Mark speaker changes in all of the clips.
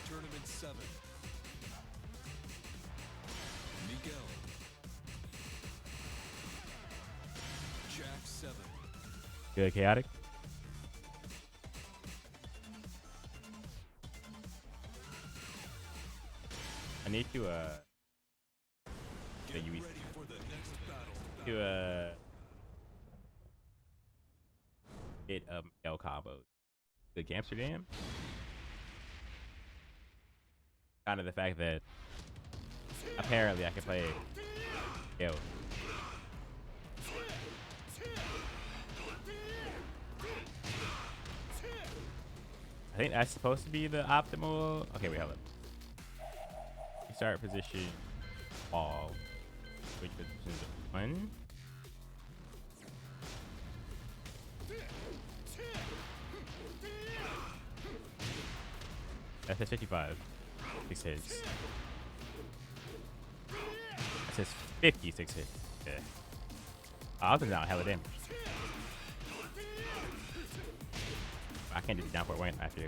Speaker 1: Tournament 7. Miguel. Jack 7.
Speaker 2: Good chaotic. I need to
Speaker 1: Get ready for the next battle.
Speaker 2: to hit Miguel combos. Good Amsterdam. Kind of the fact that apparently I can play Miguel. I think that's supposed to be the optimal. Okay, wait, hold up. Start position, ball. Which position is it? 1. That says 55. 6 hits. That says 56 hits. Yeah. I was down hella damage. I can't do the down for one after.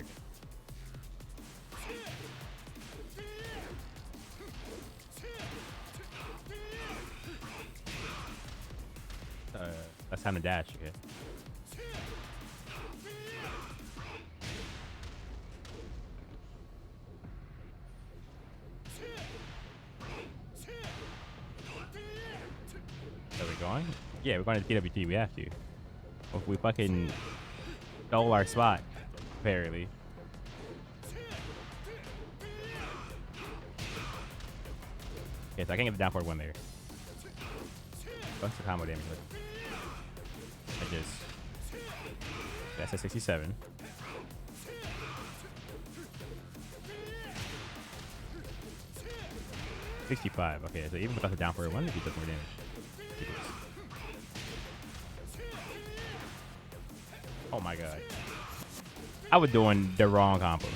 Speaker 2: That's time to dash. Okay. Are we going? Yeah, we're going to PWT. We have to. If we fucking stole our spot, apparently. Okay, so I can't get the down forward one there. What's the combo damage? I just. That's a 67. $65. Okay, so even without the down forward one, he does more damage. Oh my god. I was doing the wrong combo.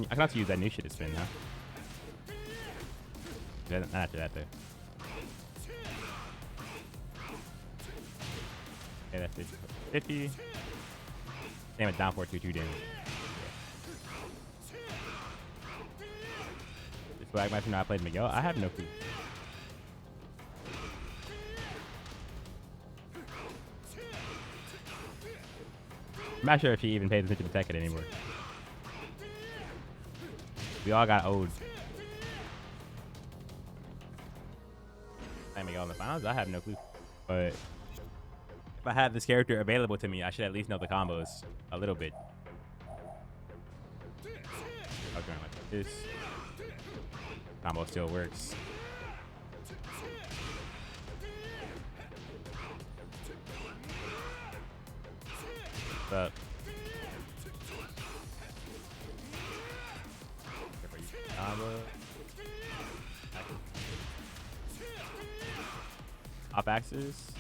Speaker 2: I can also use that new shit to spin, huh? Not after that, though. Okay, that's it. 50. Damn it, down for 2 damage. This black match when I played Miguel, I have no clue. I'm not sure if he even pays attention to Tekken anymore. We all got owed. Playing Miguel in the finals, I have no clue. But if I have this character available to me, I should at least know the combos a little bit. I was going like this. Combo still works. What's up? Combo. Up axis.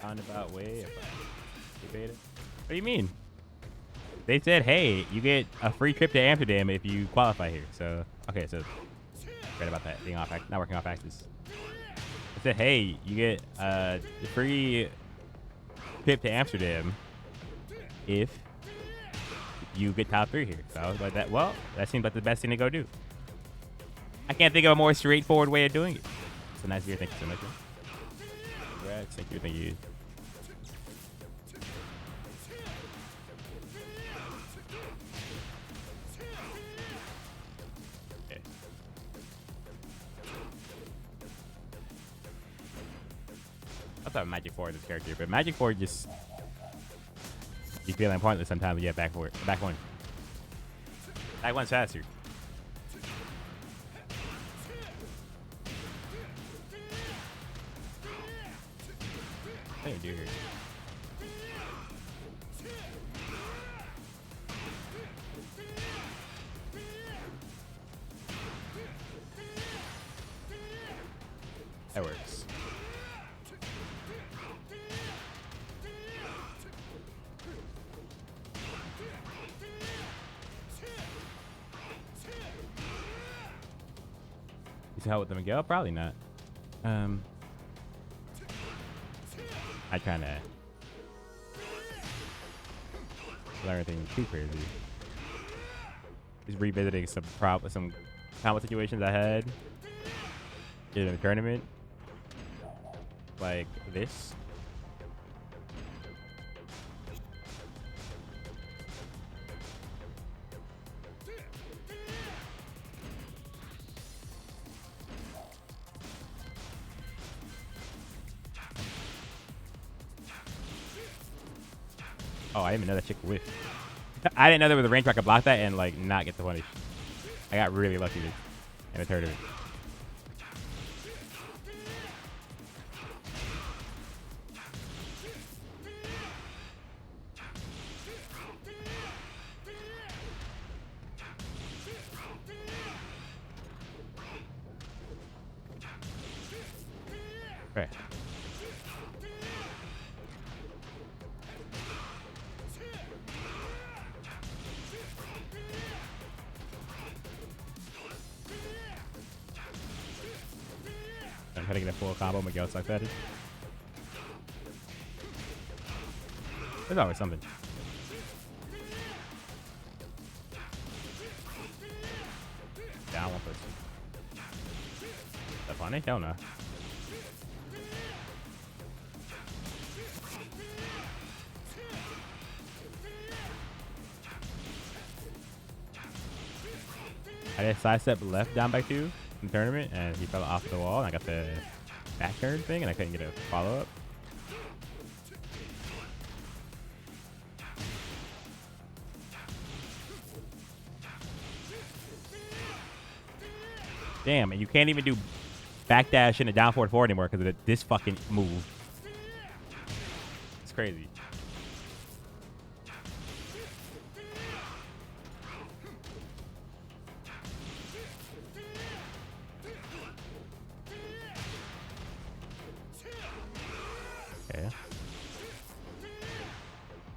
Speaker 2: Roundabout way. If I debate it. What do you mean? They said, hey, you get a free trip to Amsterdam if you qualify here. So, okay, so right about that being off, not working off axis. They said, hey, you get a free trip to Amsterdam if you get top 3 here. So I was like, well, that seems like the best thing to go do. I can't think of a more straightforward way of doing it. It's a nice year. Thank you so much. Congrats. Thank you. Thank you. Okay. I thought Magic 4 is this character, but Magic 4 just you feeling pointless sometimes. Yeah, back forward. Back one. Back one's faster. What do you do here? That works. to hell with the Miguel? Probably not. I kind of learn anything too crazy. Just revisiting some combo situations I had in the tournament, like this. Oh, I didn't even know that chick whiff. I didn't know there was a range where I could block that and like not get the punish. I got really lucky in the tournament. Right. I'm trying to get a full combo. Miguel sucks at it. There's always something. Down one person. Is that funny? Hell no. I did sidestep left down by 2 in the tournament, and he fell off the wall, and I got the back turn thing, and I couldn't get a follow-up. Damn, and you can't even do backdash in a down forward forward anymore because of this fucking move. It's crazy. Okay.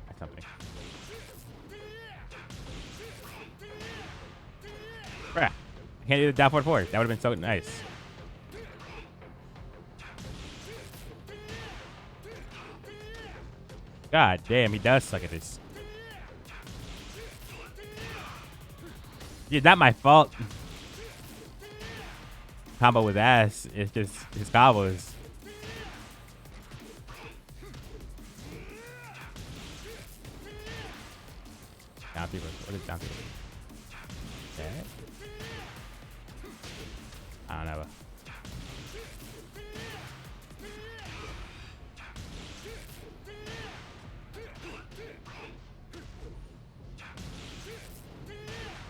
Speaker 2: That's something. Bruh. I can't do the down forward forward. That would have been so nice. God damn, he does suck at this. It's not my fault. Combo was ass. It's just his combos. Down people. What is down people? Okay. I don't know.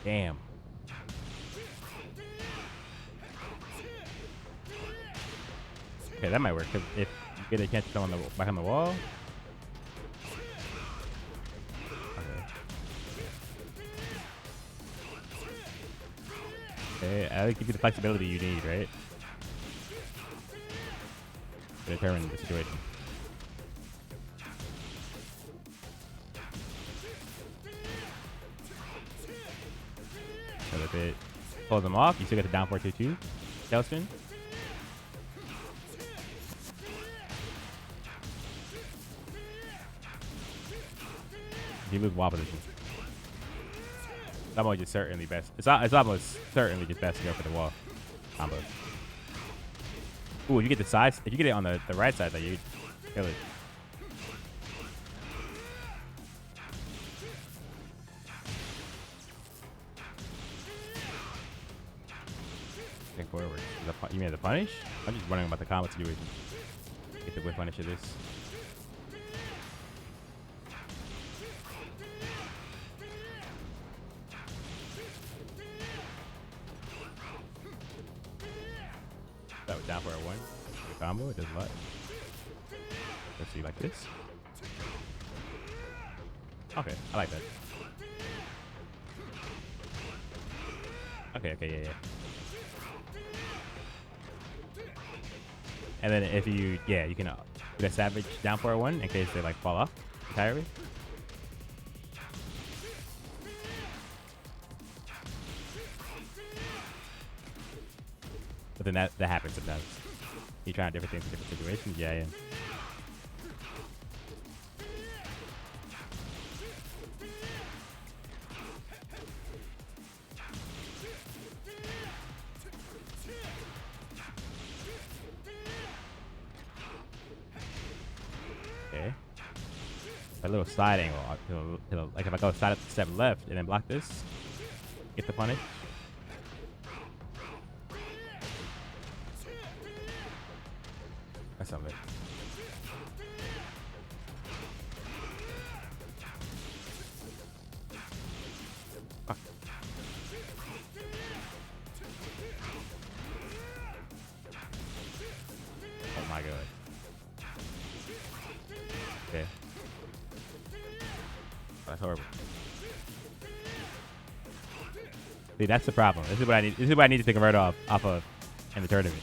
Speaker 2: Damn. Okay, that might work. Cause if you get a chance to come on the back on the wall. Okay, I think give you the flexibility you need, right? To determine the situation. So if it pulls them off, you still get the down 4-2-2 tail spin. You lose wall position. It's almost just certainly best. It's almost certainly just best to go for the wall combo. Ooh, you get the sides. If you get it on the right side, though, you kill it. Think forward. You mean the punish? I'm just wondering about the combo situation. Get the whip punish of this. That was down for a 1. The combo, it does a lot. Let's see, like this. Okay, I like that. Okay, yeah. And then if you, you can get a savage down for a 1 in case they like fall off entirely. The then that happens sometimes. You trying different things in different situations? Yeah, I am. Okay. A little slide angle. Like if I go side step left and then block this, get the punish. That's something. Fuck. Oh my god. Okay. That's horrible. See, that's the problem. This is what I need. This is what I need to convert off of in the tournament.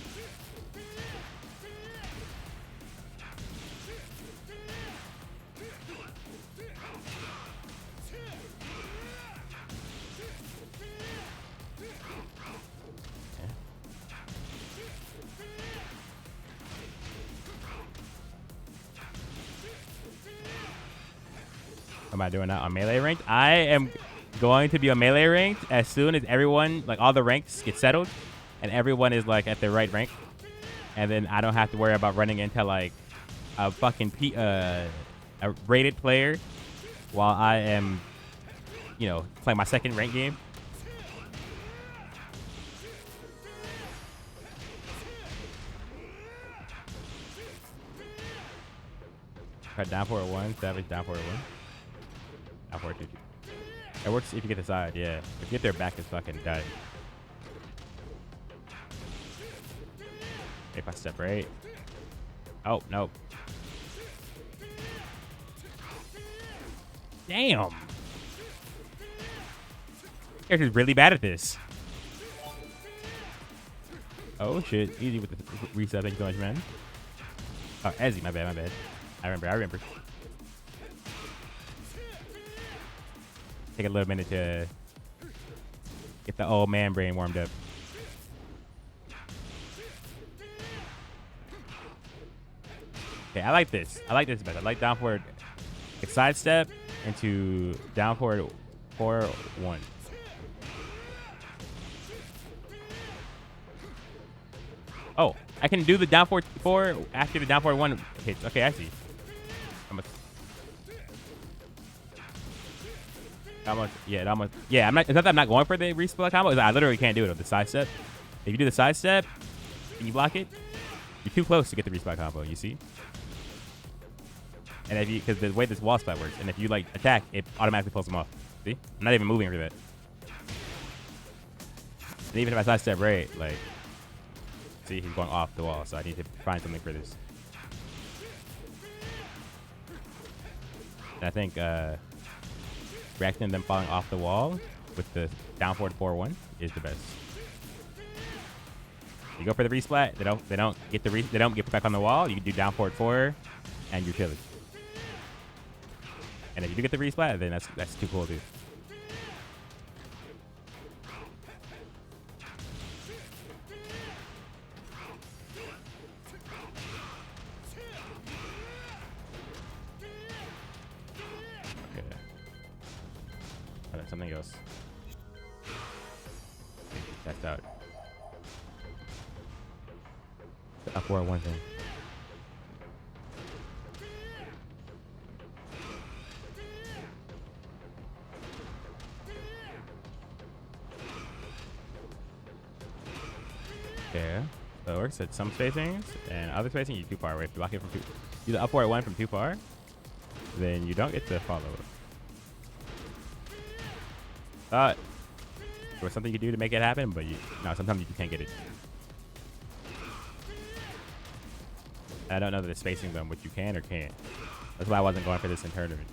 Speaker 2: Am I doing that on melee ranked? I am going to be on melee ranked as soon as everyone, like all the ranks get settled and everyone is like at their right rank. And then I don't have to worry about running into like a fucking a rated player while I am, you know, playing my second rank game. Cut down for a 1, savage down for a 1. Down for a 2. It works if you get the side, yeah. If you get their back, is fucking dead. If I step right. Oh, nope. Damn. Character's really bad at this. Oh shit, easy with the reset. Thank you so much, man. Oh, Ezzy, my bad. I remember. Take a little minute to get the old man brain warmed up. Okay, I like this. I like this better. I like down forward, like sidestep into down forward 4-1. Oh, I can do the down forward 4 after the down forward 1 hits. Okay, I see. Yeah, I'm not. It's not that I'm not going for the resplit combo. It's I literally can't do it with the side step. If you do the side step and you block it, you're too close to get the resplit combo. You see? And if you, because the way this wall splat works, and if you like attack, it automatically pulls them off. See? I'm not even moving for that. And even if I side step right, like, see, he's going off the wall. So I need to find something for this. And I think reacting them falling off the wall with the down forward 4-1 is the best. You go for the resplat, they don't get put back on the wall. You can do down forward 4 and you're chilling. And if you do get the resplat, then that's too cool, dude. Something else. Checked out. The up 4-1 thing. Okay. So it works at some spacings, and other spacing you're too far away. If you block it from do the up 4-1 from too far, then you don't get to follow it. There was something you could do to make it happen, but no, sometimes you can't get it. I don't know the spacing on what you can or can't. That's why I wasn't going for this in tournament.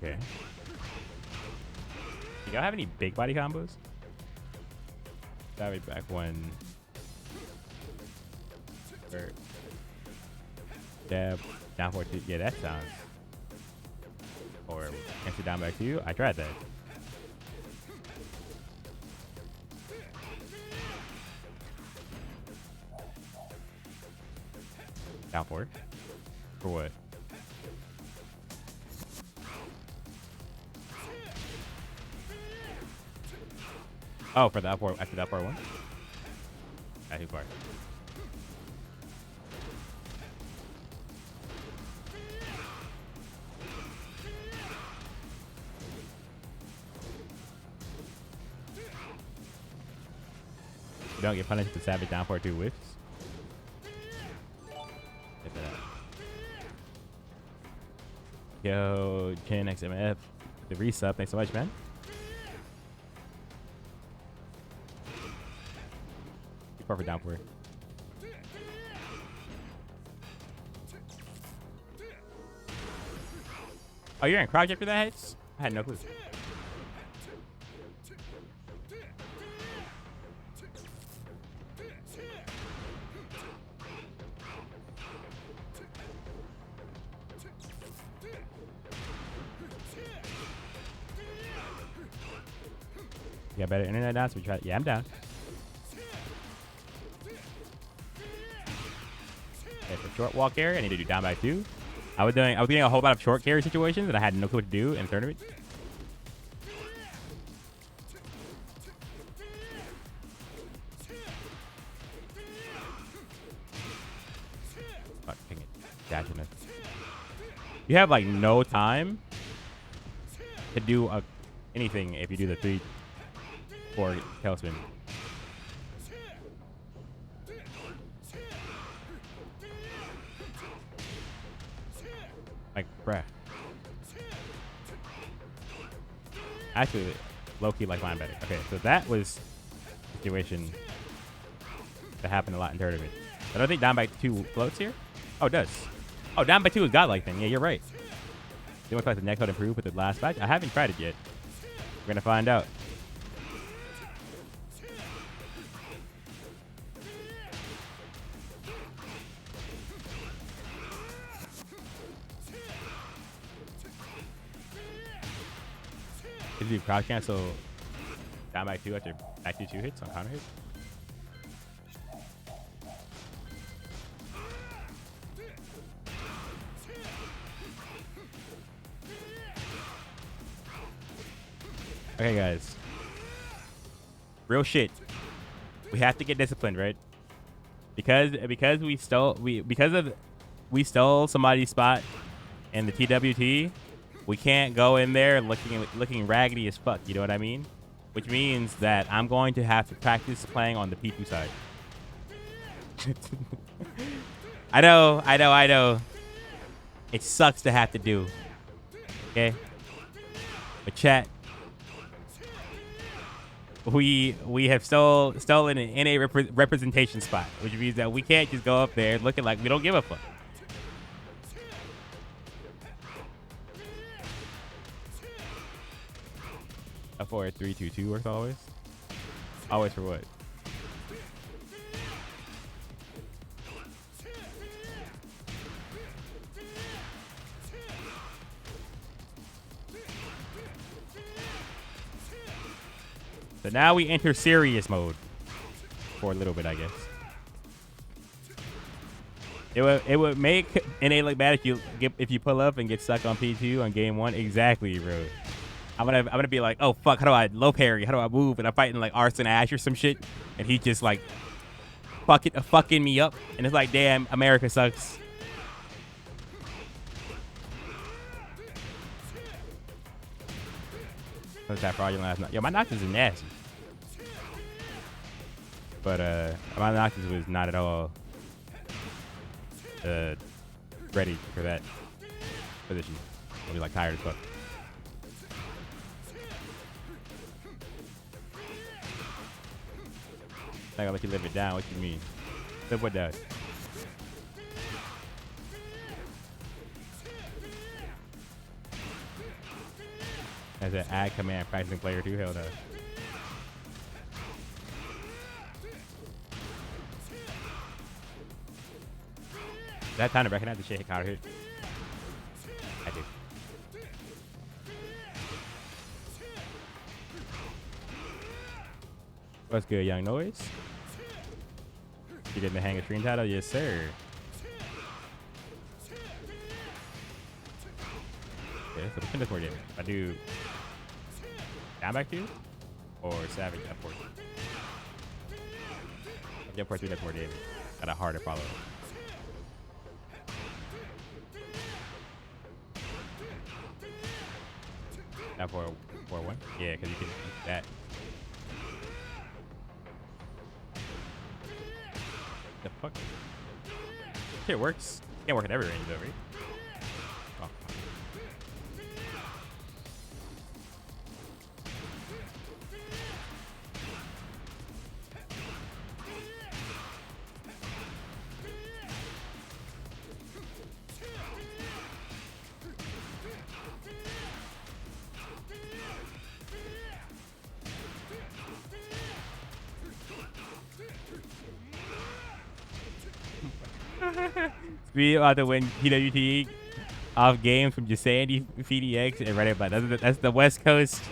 Speaker 2: Okay. Do y'all have any big body combos? Savage back one. Dab. Down 4 2. Yeah, that sounds. Or answer down back 2. I tried that. Down 4. For what? Oh, for the up 4 after the up 4 1? Not too far. You don't get punished with Savage down 4-2 whiffs. Get that out. Yo, Chen XMF. The resub. Thanks so much, man. Too far for down 4. Oh, you're in crouch after that hits? I had no clue. You got better internet down, so we try. Yeah, I'm down. Okay, for short walk carry, I need to do down by 2. I was getting a whole lot of short carry situations that I had no clue what to do in the tournament. Fuck, dang it. Dashing it. You have like no time to do anything if you do the 3-4 tailspin. Like, bruh. Actually, low-key like mine better. Okay, so that was a situation that happened a lot in tournament. I don't think down by 2 floats here. Oh, it does. Oh, down by 2 is godlike thing. Yeah, you're right. You want to try the netcode improve with the last batch? I haven't tried it yet. We're gonna find out. Did you crowd cancel down by 2 after back to 2 hits on counter hit? Okay, guys. Real shit. We have to get disciplined, right? Because we stole somebody's spot in the TWT. We can't go in there looking raggedy as fuck. You know what I mean? Which means that I'm going to have to practice playing on the P2 side. I know. It sucks to have to do. Okay? But chat. We have stolen an NA representation spot, which means that we can't just go up there looking like we don't give a fuck. A 4-3-2-2 works always. Always for what? So now we enter serious mode for a little bit, I guess. It would make NA look bad if you pull up and get stuck on P2 on game 1. Exactly, bro. I'm gonna be like, oh fuck, how do I low parry? How do I move? And I'm fighting like Arson Ash or some shit, and he just like fucking me up, and it's like, damn, America sucks. What's that fraudulent last night? Yo, my Noctis is nasty. But my Noctis was not at all ready for that position. I was like tired as fuck. I gotta let you live it down. What you mean? Live what does? As an ad command practicing player too? Hell no. that time to recognize the shit he counter hit? I do. What's good, young noise? You didn't hang a stream title? Yes, sir. Okay, so which one does more damage? I do down back 2 or savage up 4. Up 4 3 does more damage. Got a harder follow. Down 4 1. Yeah, because you can eat that. The fuck? Shit works. Can't work in every range though, right? Oh. We about to win PWT off games from Jasandi, PDX, and Reddit. But that's the West Coast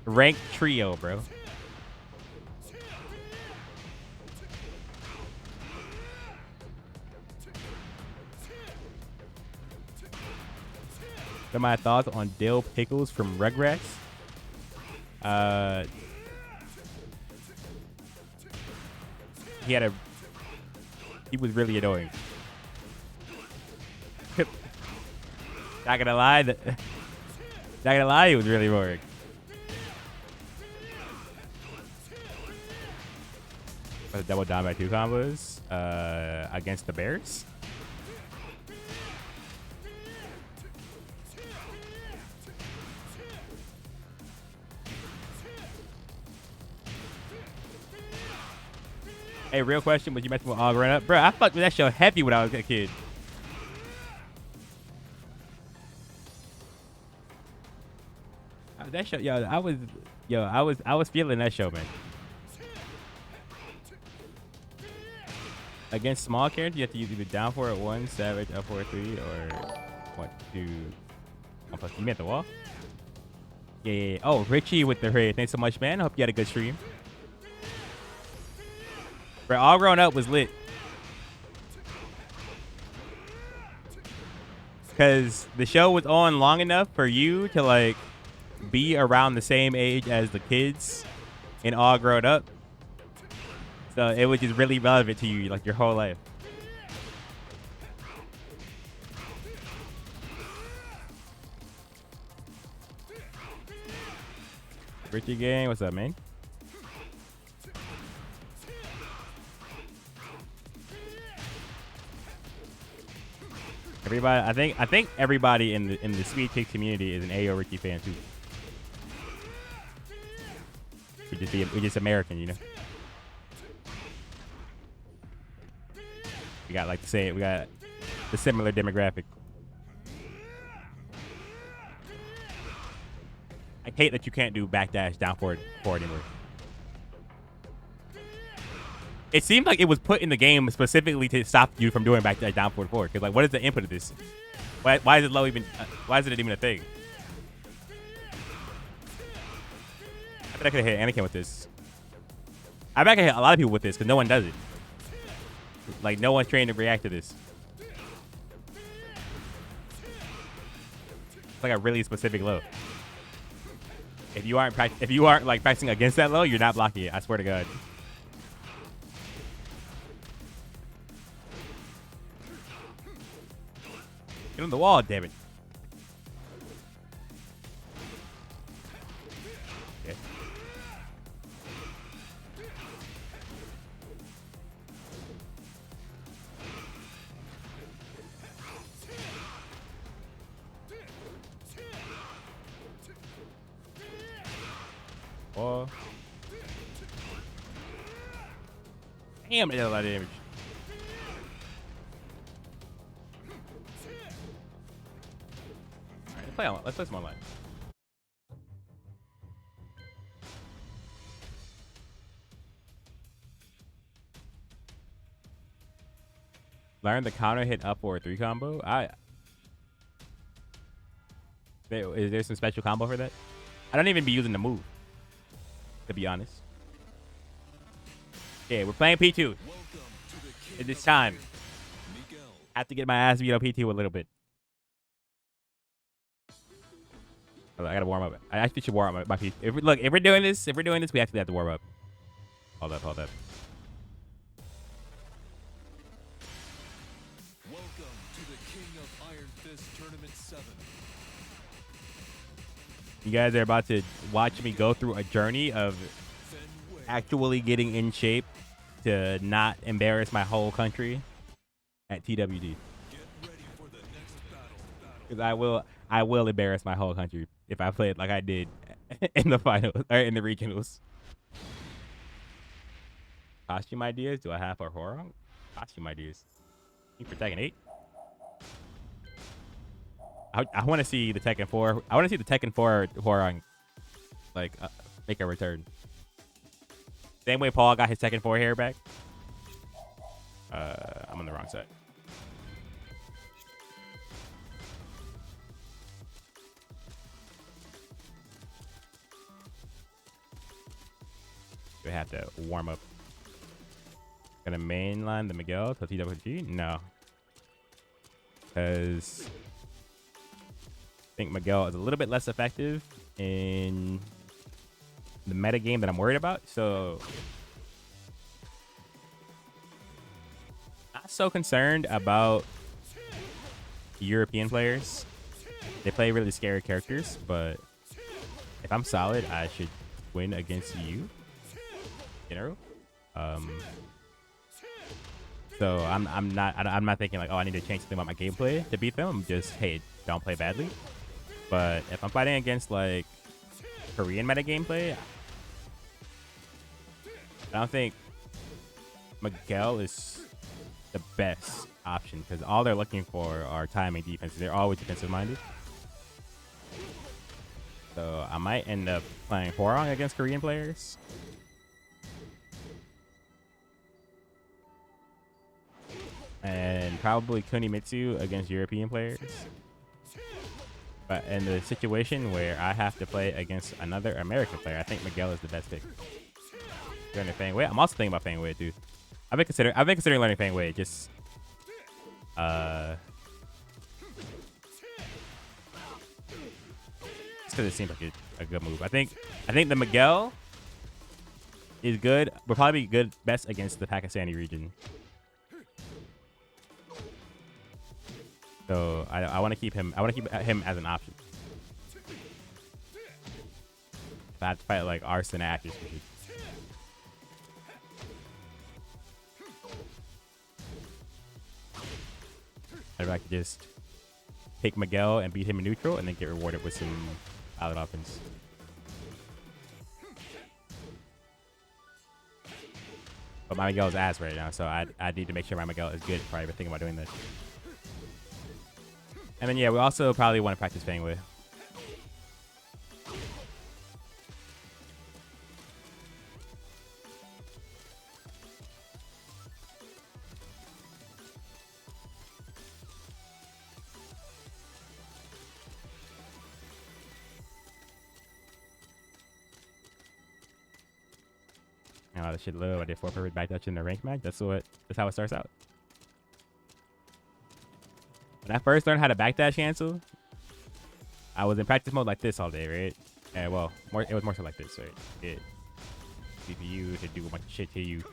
Speaker 2: ranked trio, bro. So my thoughts on Dill Pickles from Rugrats. He was really annoying. Not gonna lie, he was really boring. Double down by 2 combos against the Bears. Hey, real question, was you messing with all growing up? Bro, I fucked with that show heavy when I was a kid. That show, I was feeling that show, man. Against small characters, you have to use either down 4 at 1, savage up 4 at 3, or 1 2 1 plus. You meant the wall? Yeah. Oh, Richie with the raid. Thanks so much, man. I hope you had a good stream. Bro, all grown up was lit. Because the show was on long enough for you to, like, be around the same age as the kids and all grown up. So it was just really relevant to you, like, your whole life. Richie gang, what's up, man? Everybody, I think everybody in the Sweet Kick community is an AO Richie fan too. We're just American, you know. We got we got the similar demographic. I hate that you can't do backdash down forward anymore. It seemed like it was put in the game specifically to stop you from doing backdash down forward. Because, like, what is the input of this? Why is it low even? Why is it even a thing? I bet I could have hit Anakin with this. I bet I could hit a lot of people with this because no one does it. Like, no one's trained to react to this. It's like a really specific low. If you aren't like practicing against that low, you're not blocking it. I swear to God. Get on the wall, damn it. Okay. Oh. Damn, it did a lot of damage. Let's play some online. Learn the counter hit up or 3 combo. Is there some special combo for that? I don't even be using the move, to be honest. Okay, we're playing P2.
Speaker 1: Welcome to the king
Speaker 2: It is
Speaker 1: of
Speaker 2: time.
Speaker 1: Miguel.
Speaker 2: I have to get my ass beat on P2 a little bit. Hold on, I gotta warm up. I actually should warm up my P2. If we're doing this, we actually have to warm up. Hold up.
Speaker 1: Welcome to the King of Iron Fist Tournament 7.
Speaker 2: You guys are about to watch me go through a journey of
Speaker 1: Fenway.
Speaker 2: actually getting in shape to not embarrass my whole country at TWD.
Speaker 1: Get ready for the next battle.
Speaker 2: Because I will embarrass my whole country if I play it like I did in the finals or in the regionals. Costume ideas? Do I have for horror? Costume ideas. You for Tekken 8? I want to see the Tekken 4. I want to see the Tekken 4 horror like make a return. Same way Paul got his Tekken 4 hair back. I'm on the wrong side. We have to warm up. Gonna mainline the Miguel to TWG? No. Because I think Miguel is a little bit less effective in the meta game that I'm worried about. So not so concerned about European players. They play really scary characters, but if I'm solid, I should win against you. General. So I'm not thinking like, oh, I need to change something about my gameplay to beat them. I'm just, hey, don't play badly. But if I'm fighting against like Korean meta gameplay, I don't think Miguel is the best option because all they're looking for are timing defense. They're always defensive minded. So I might end up playing Hwoarang against Korean players. And probably Kunimitsu against European players. But in the situation where I have to play against another American player, I think Miguel is the best pick. Learning Fang Wei. I'm also thinking about Fang Wei, dude. I've been considering learning Fang Wei. Just because it seems like a good move. I think the Miguel is good, but probably good best against the Pakistani region. So I want to keep him. I want to keep him as an option. If I have to fight like Arson actors. I'd like to just pick Miguel and beat him in neutral, and then get rewarded with some pilot offense. But my Miguel is ass right now, so I need to make sure my Miguel is good before I even think about doing this. And then, yeah, we also probably want to practice Fang Wei. Oh, this shit low. I did 4 perfect backdash in the rank match. That's how it starts out. When I first learned how to backdash cancel, I was in practice mode like this all day, right? And well, it was more so like this, right? It CPU to do a bunch of shit to you.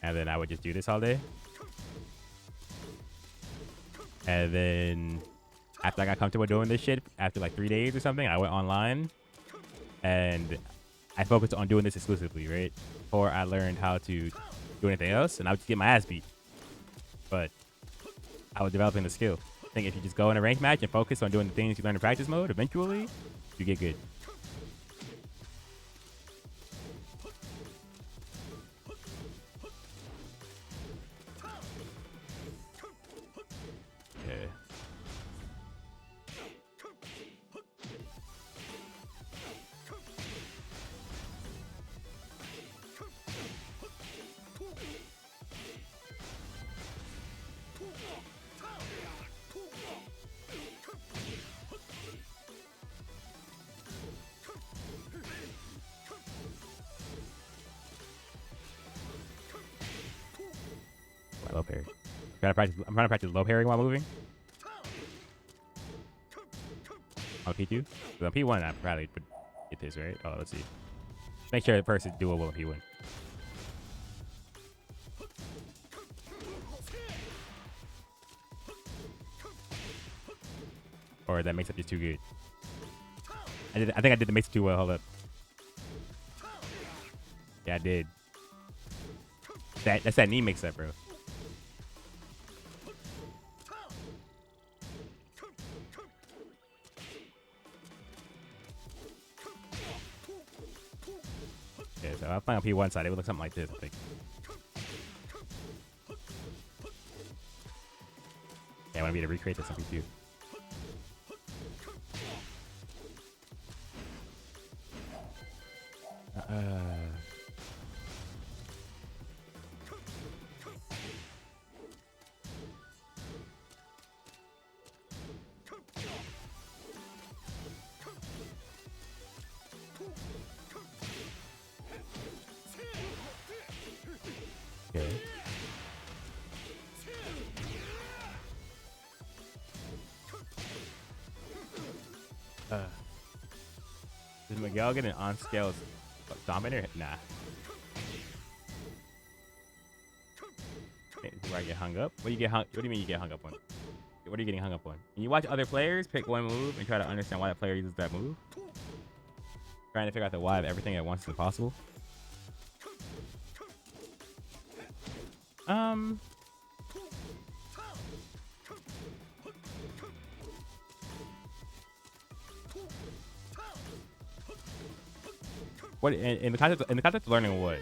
Speaker 2: And then I would just do this all day. And then after I got comfortable doing this shit, after like 3 days or something, I went online and I focused on doing this exclusively, right? Before I learned how to do anything else, and I would just get my ass beat. But I was developing the skill. I think if you just go in a ranked match and focus on doing the things you learn in practice mode, eventually you get good. Yeah. Low parry. I'm trying to practice low parrying while moving. On P2? So on P1, I probably would get this, right? Oh, let's see. Make sure at first it's doable on P1. Or that makes up just too good. I think I did the mix too well. Hold up. Yeah, I did. That's that knee mix up, bro. Okay, so I'm playing on P1 side. It would look something like this, I think. Yeah, I want me to recreate this on P2. Okay. Did Miguel get an on-scale dominator? Nah. Okay, where I get hung up? What do you mean you get hung up on? What are you getting hung up on? When you watch other players pick one move and try to understand why that player uses that move, trying to figure out the why of everything at once is impossible. What in the context of learning what?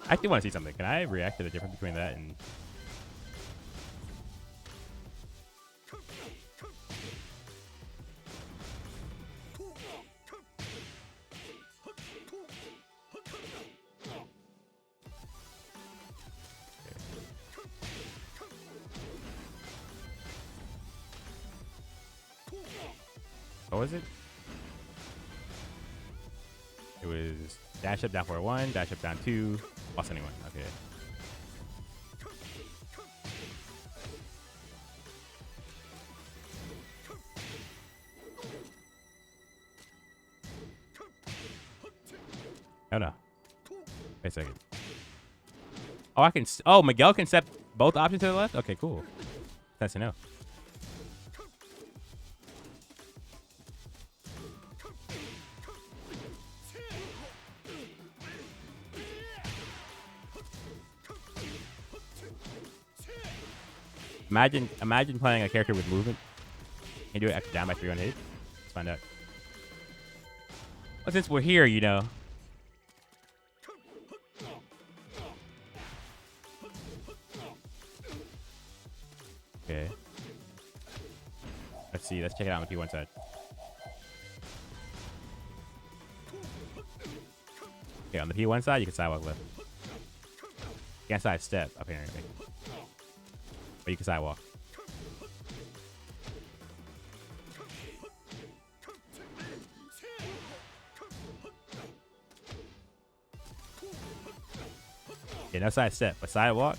Speaker 2: I actually want to see something. Can I react to the difference between that and... What was it? It was dash up down for 1, dash up down 2, plus anyone. Okay. Oh no. Wait a second. Oh, I can. Oh, Miguel can set both options to the left? Okay, cool. Nice to know. Imagine playing a character with movement. Can you do it after down by 3 on hit? Let's find out. Well, since we're here, you know. Okay. Let's see. Let's check it out on the P1 side. Okay, on the P1 side, you can sidewalk left. You can't side step, apparently. But you can sidewalk. Yeah, no side step, but sidewalk.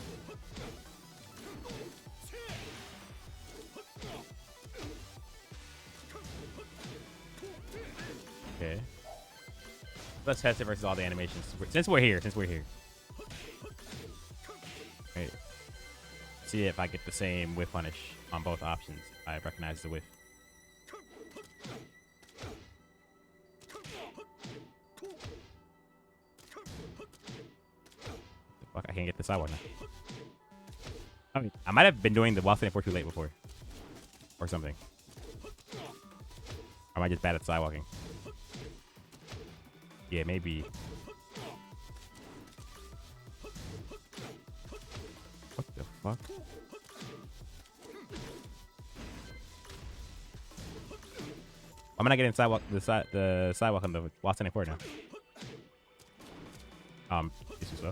Speaker 2: Okay. Let's test it versus all the animations. Since we're here. Right. See if I get the same whiff punish on both options. I recognize the whiff. Fuck, I can't get the sidewalk now. I mean, I might have been doing the while standing for too late before. Or something. Or am I just bad at sidewalking? Yeah, maybe. What the fuck? I'm not getting sidewalk the sidewalk on the while standing forward now. This is slow.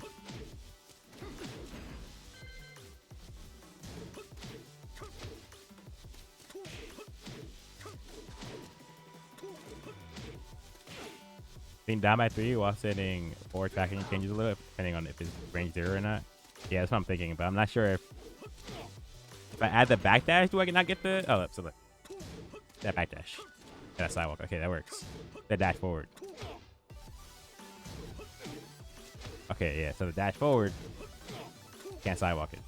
Speaker 2: Being down by 3 while setting forward tracking changes a little, depending on if it's range 0 or not. Yeah, that's what I'm thinking, but I'm not sure if I add the backdash, do I not get the... Oh, so look. That backdash. That sidewalk. Okay, that works. That dash forward. Okay, yeah, so the dash forward, can't sidewalk it.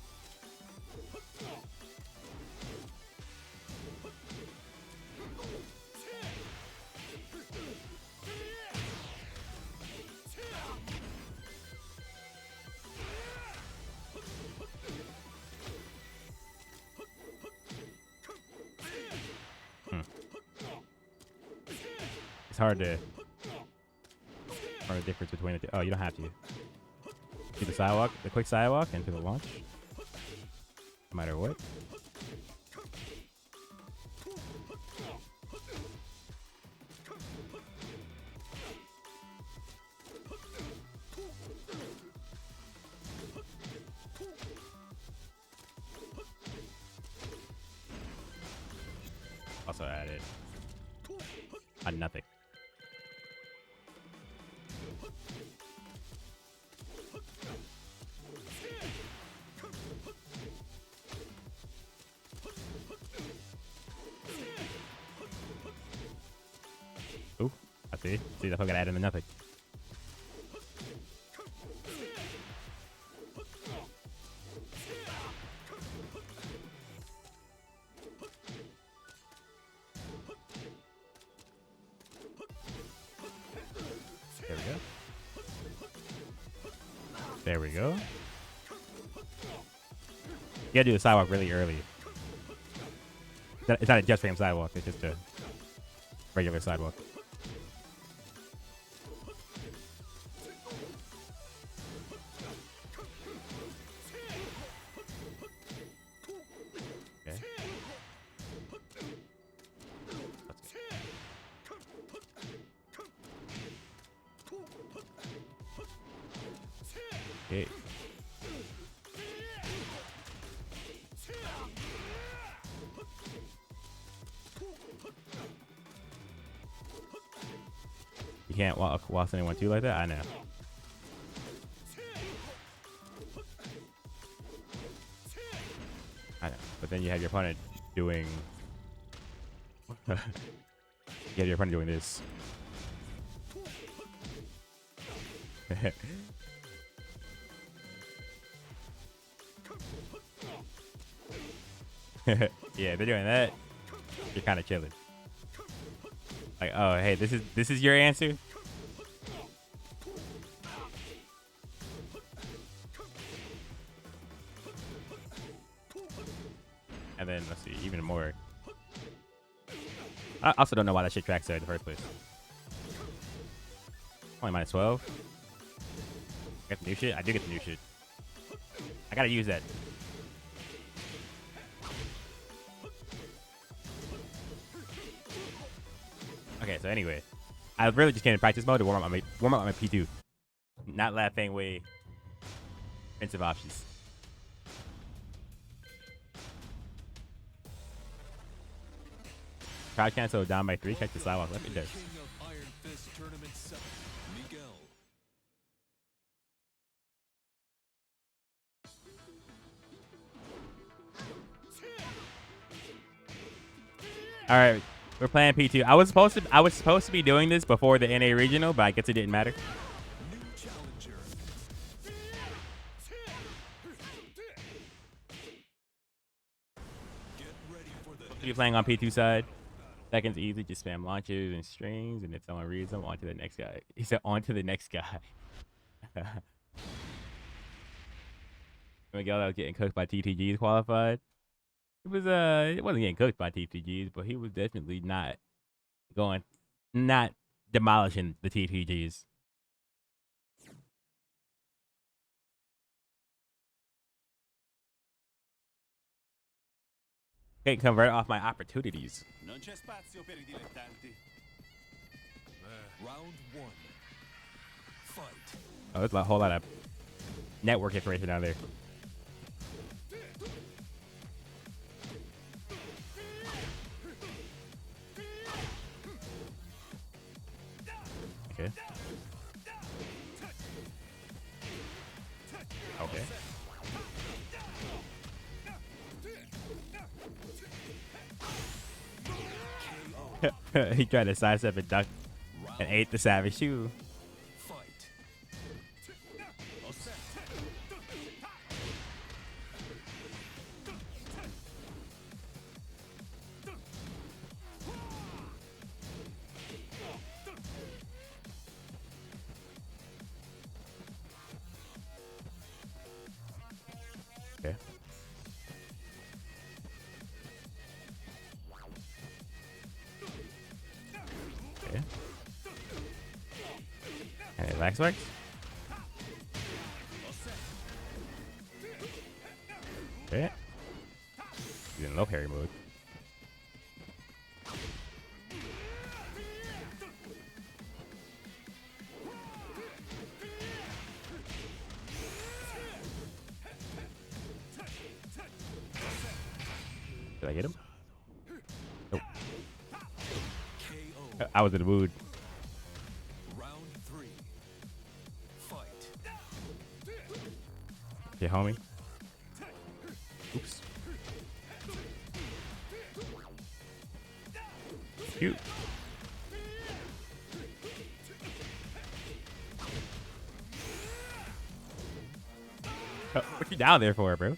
Speaker 2: It's hard to... Or the difference between the two. Oh, you don't have to. Do the sidewalk, the quick sidewalk into the launch. No matter what. Also added on nothing. Ooh, I see. See, the fuck I added to nothing. There we go. There we go. You gotta do the sidewalk really early. It's not a just frame sidewalk, it's just a regular sidewalk. Okay. Okay. You can't walk anyone too like that? I know. I know. But then you have your opponent doing... you have your opponent doing this. Yeah, they're doing that. You're kind of chilling. Like, oh, hey, this is your answer. And then let's see, even more. I also don't know why that shit tracks there in the first place. Only minus 12. Get the new shit. I do get the new shit. I gotta use that. Okay, so anyway, I really just came to practice mode to warm up my P2, not laughing way offensive options. Crouch cancel down by 3. Catch the sidewalk left. It does.
Speaker 1: King of Iron Fist Tournament 7, Miguel.
Speaker 2: All right, we're playing P2. I was supposed to be doing this before the NA regional, but I guess it didn't matter.
Speaker 1: New challenger. Get ready for the
Speaker 2: You're playing on P2 side. Seconds easy, just spam launches and strings, and if someone reads them, on to the next guy. He said, on to the next guy. Miguel, that was getting cooked by TTGs qualified. It wasn't getting cooked by TTGs, but he was definitely not demolishing the TTGs. Can't convert off my opportunities.
Speaker 3: Non c'è spazio per I dilettanti.
Speaker 1: round 1. Fight.
Speaker 2: Oh, there's a whole lot of network information down there. Okay. Okay. He tried to sidestep and duck and ate the savage shoe. Okay. Okay. And it lax works. Okay. He's in low parry mode. Did I get him? Nope. I was in the mood.
Speaker 1: Round 3. Fight.
Speaker 2: Okay, homie. Oops. Shoot. Oh, what you down there for, bro?
Speaker 1: Round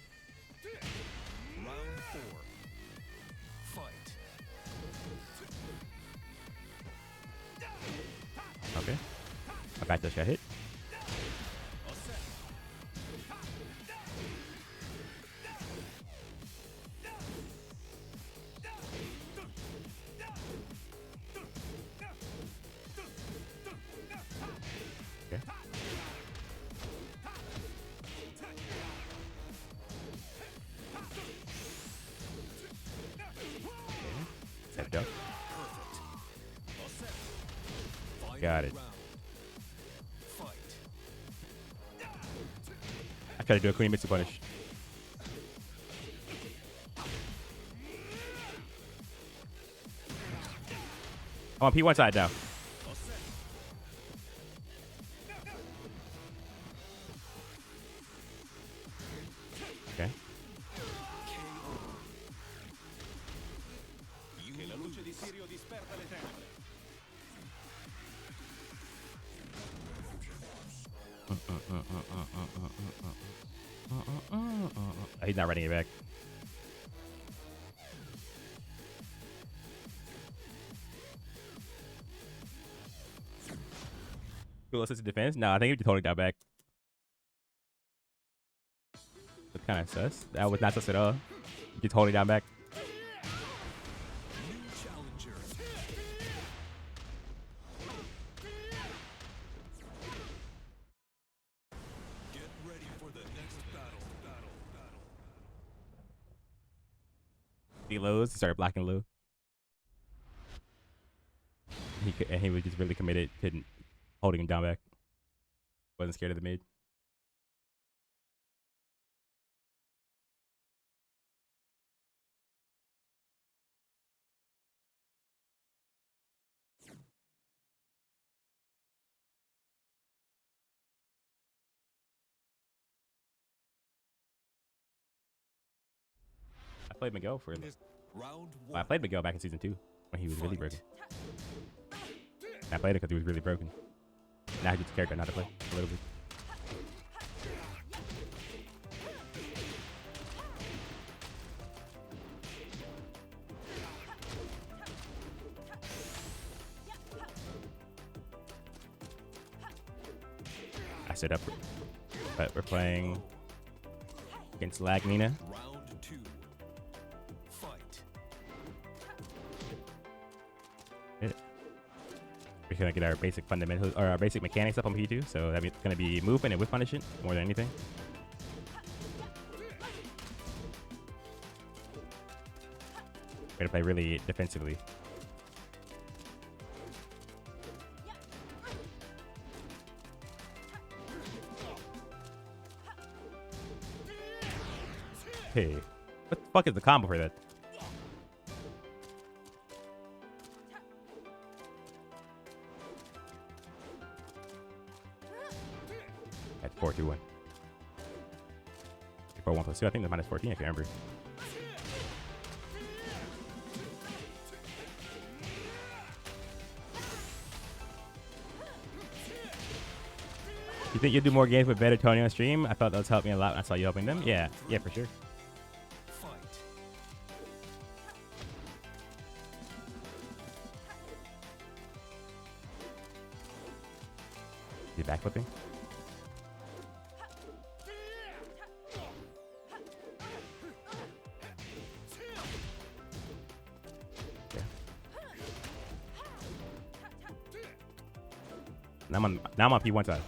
Speaker 1: 4. Fight.
Speaker 2: Okay. I back just got hit. Okay. Stepped up. Got it. I tried to do a clean Mitsu punish. I'm on P1 side now. Okay. He's not running it back. Cool assisted defense? No, I think he totally got back. That's kind of sus. That was not sus at all. He totally down back.
Speaker 1: New challenger. Get ready for the next battle.
Speaker 2: He lows. He started blocking low. And he was just really committed to holding him down back. Wasn't scared of the mid. I played Miguel for
Speaker 1: Round 1.
Speaker 2: I played Miguel back in season 2 when he was really broken. And I played it because he was really broken. Now he's just a character not to play a little bit. I sit up, but we're playing against Lag Nina.
Speaker 1: Round 2. Fight.
Speaker 2: We're gonna get our basic fundamentals or our basic mechanics up on P2, so that's gonna be movement and whip punishment more than anything. We're gonna play really defensively. Hey, what the fuck is the combo for that? That's 4-2-1. 4-1+2. I think the -14 if you remember. You think you'll do more games with better Tony on stream? I thought that was helping me a lot when I saw you helping them. Yeah, for sure. Is he backflipping? Yeah. Now I'm on P1 side.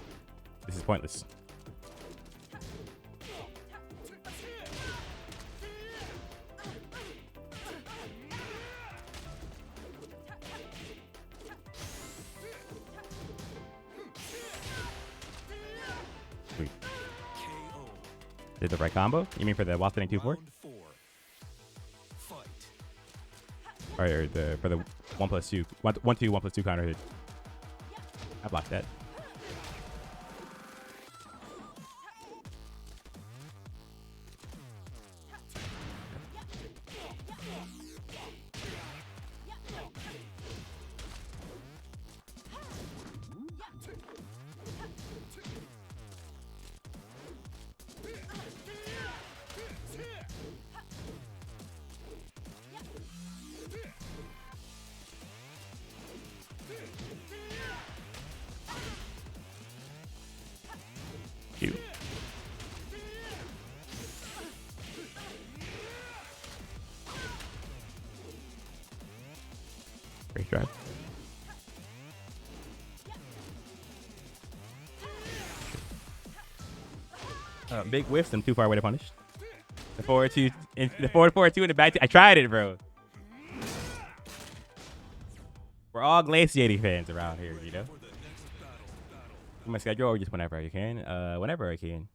Speaker 2: This is pointless. Sweet. Did the right combo? You mean for the while spinning 2-4? Or for the 1+2, 1-2, 1+2 counter hit. I blocked that. Cute. Great drive. Big whiffs. I'm too far away to punish. The 4-2, the 4-4-2 in the back. I tried it, bro. We're all glaciating fans around here, you know. My schedule or just whenever I can. Whenever I can.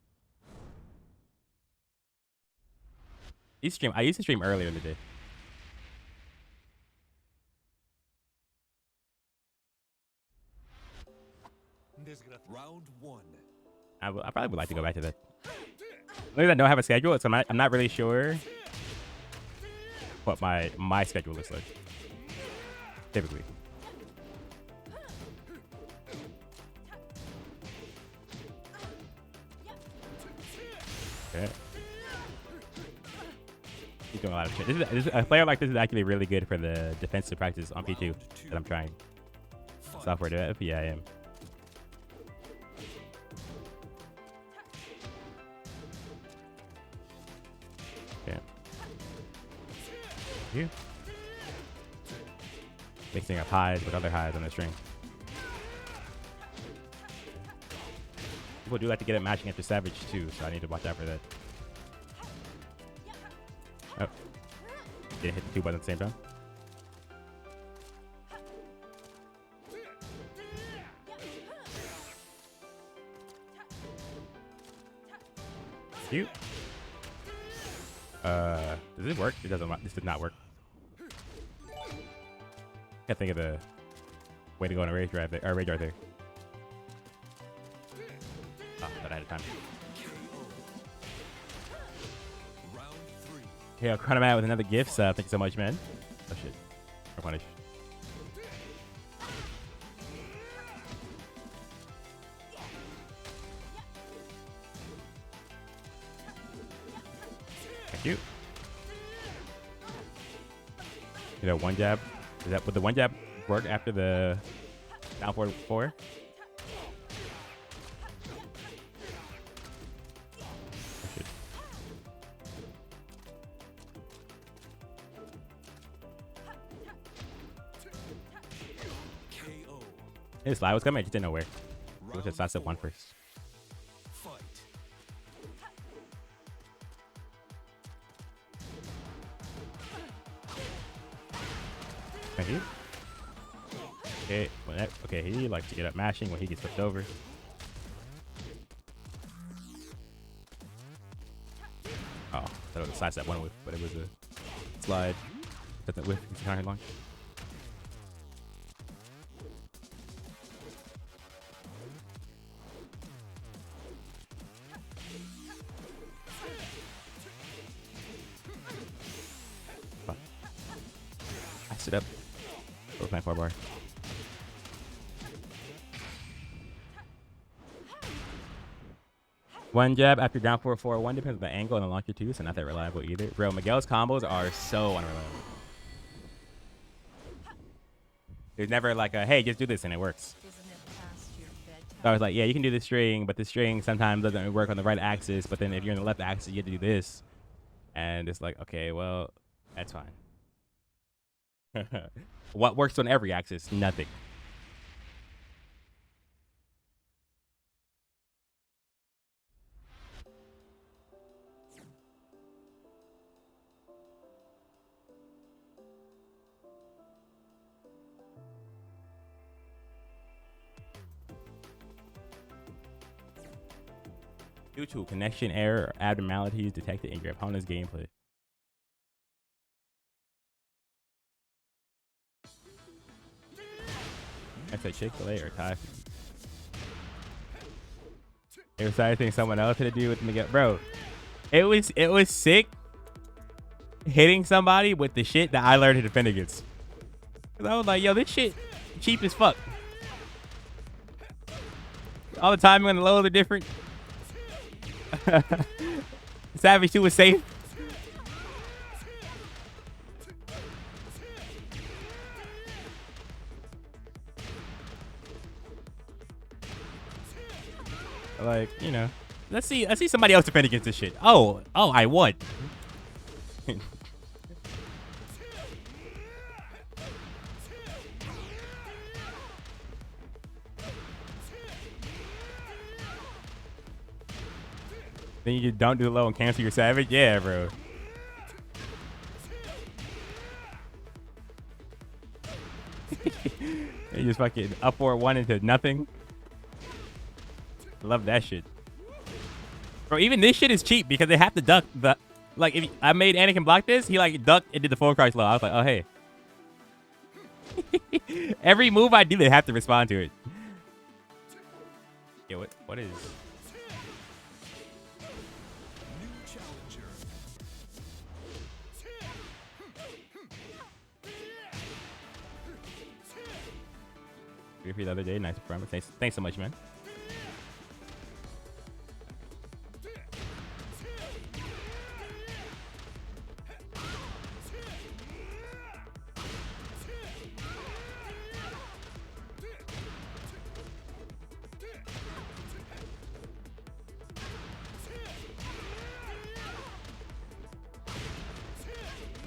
Speaker 2: I used to stream earlier in the day.
Speaker 1: Round 1.
Speaker 2: I probably would like to go back to that. Only I don't have a schedule, so I'm not really sure what my schedule looks like. Typically. Okay. He's doing a lot of shit. A player like this is actually really good for the defensive practice on P2 that I'm trying. Software dev? Yeah, I am. Yeah. You. Mixing up highs with other highs on the string. People do like to get it matching after Savage too, so I need to watch out for that. Oh. Didn't hit the 2 buttons at the same time. Cute. Does it work? It doesn't. This did not work. Can't think of the way to go on a rage drive there. Or rage drive there. Oh, I thought I had time. Hey, I'll crown him out with another gift. Thank you so much, man. Oh shit. Or punish. Thank you. You know, one jab. Would the one jab work after the down 4-4? His slide was coming, I just didn't know where. It was just last at 1 first. Thank you. Okay, okay, he likes to get up mashing when he gets flipped over. Oh, thought it was a side step one whiff, but it was a slide. Set that whiff. It's kind of long. I sit up. Both my 4-bar. One jab after down 4-4-1 depends on the angle and the launcher too, so not that reliable either. Bro, Miguel's combos are so unreliable. There's never like a, hey, just do this and it works. So I was like, yeah, you can do the string, but the string sometimes doesn't work on the right axis, but then if you're on the left axis, you have to do this. And it's like, okay, well, that's fine. What works on every axis? Nothing. Due to connection error or abnormalities detected in your opponent's gameplay. That's a Chick-fil-A or Thai food. It was I think someone else had to do with Miguel. Bro, it was sick hitting somebody with the shit that I learned to defend against. Cause I was like, yo, this shit cheap as fuck. All the timing on the lows are different. Savage 2 was safe. Like, you know, let's see somebody else defend against this shit. Oh, I won. Then you just don't do the low and cancel your savage? Yeah, bro. You just fucking up or one into nothing. Love that shit. Bro, even this shit is cheap because they have to duck the... Like, if I made Anakin block this, he like ducked and did the full crouch low. I was like, oh, hey. Every move I do, they have to respond to it. Yeah, what is... Good for you the other day. Nice performance. Thanks so much, man.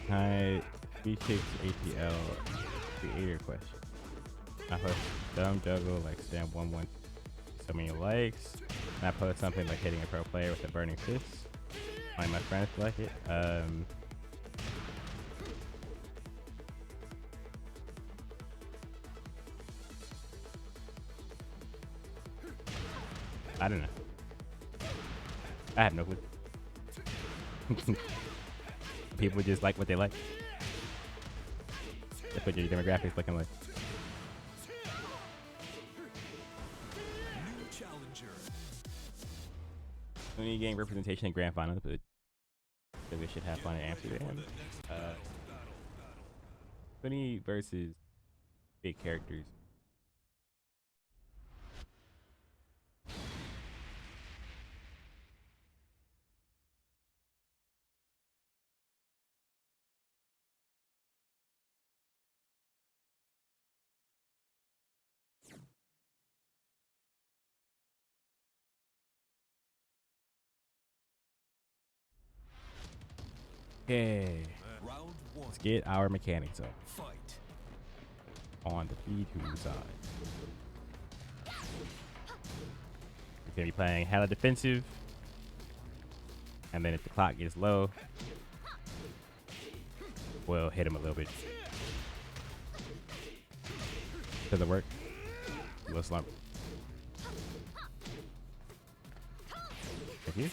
Speaker 2: Hi, B6 ATL creator question. I post dumb juggle like stamp 1-1 so many likes. And I post something like hitting a pro player with a burning fist. Only my friends like it. I don't know. I have no clue. People just like what they like. That's what your demographics looking like. We need getting representation in grand finals, but we should have fun in Amsterdam. 20 versus big characters. Okay, let's get our mechanics up. On the P2 side, we're gonna be playing hella defensive, and then if the clock gets low, we'll hit him a little bit. Does it work? A little slump. Thank you.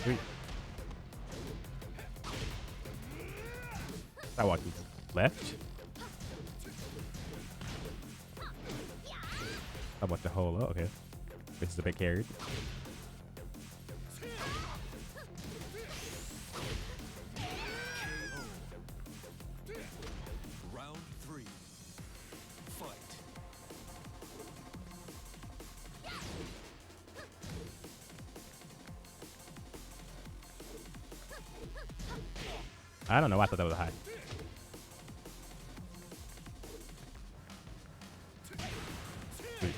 Speaker 2: Sweet. I walk left. How about the whole? Oh, okay. This is a bit carried.
Speaker 1: Round 3. Fight.
Speaker 2: I don't know. I thought that was a high. Sweet.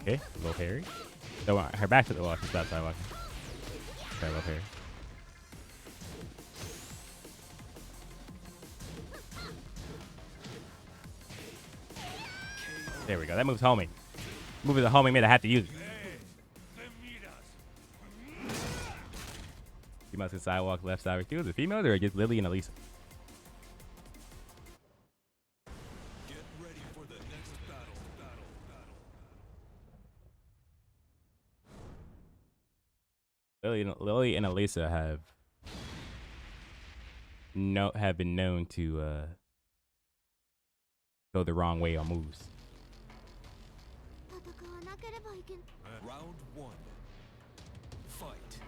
Speaker 2: Okay, a little parry. So her back to the wall. She's outside walking. Okay, a little parry. There we go. That move's homing. Move is a homing mid. I have to use it. Females can sidewalk left side. Is it females or just Lily and Elisa?
Speaker 1: Get ready for the next battle.
Speaker 2: Lily and Elisa have been known to go the wrong way on moves.
Speaker 1: Round 1. Fight.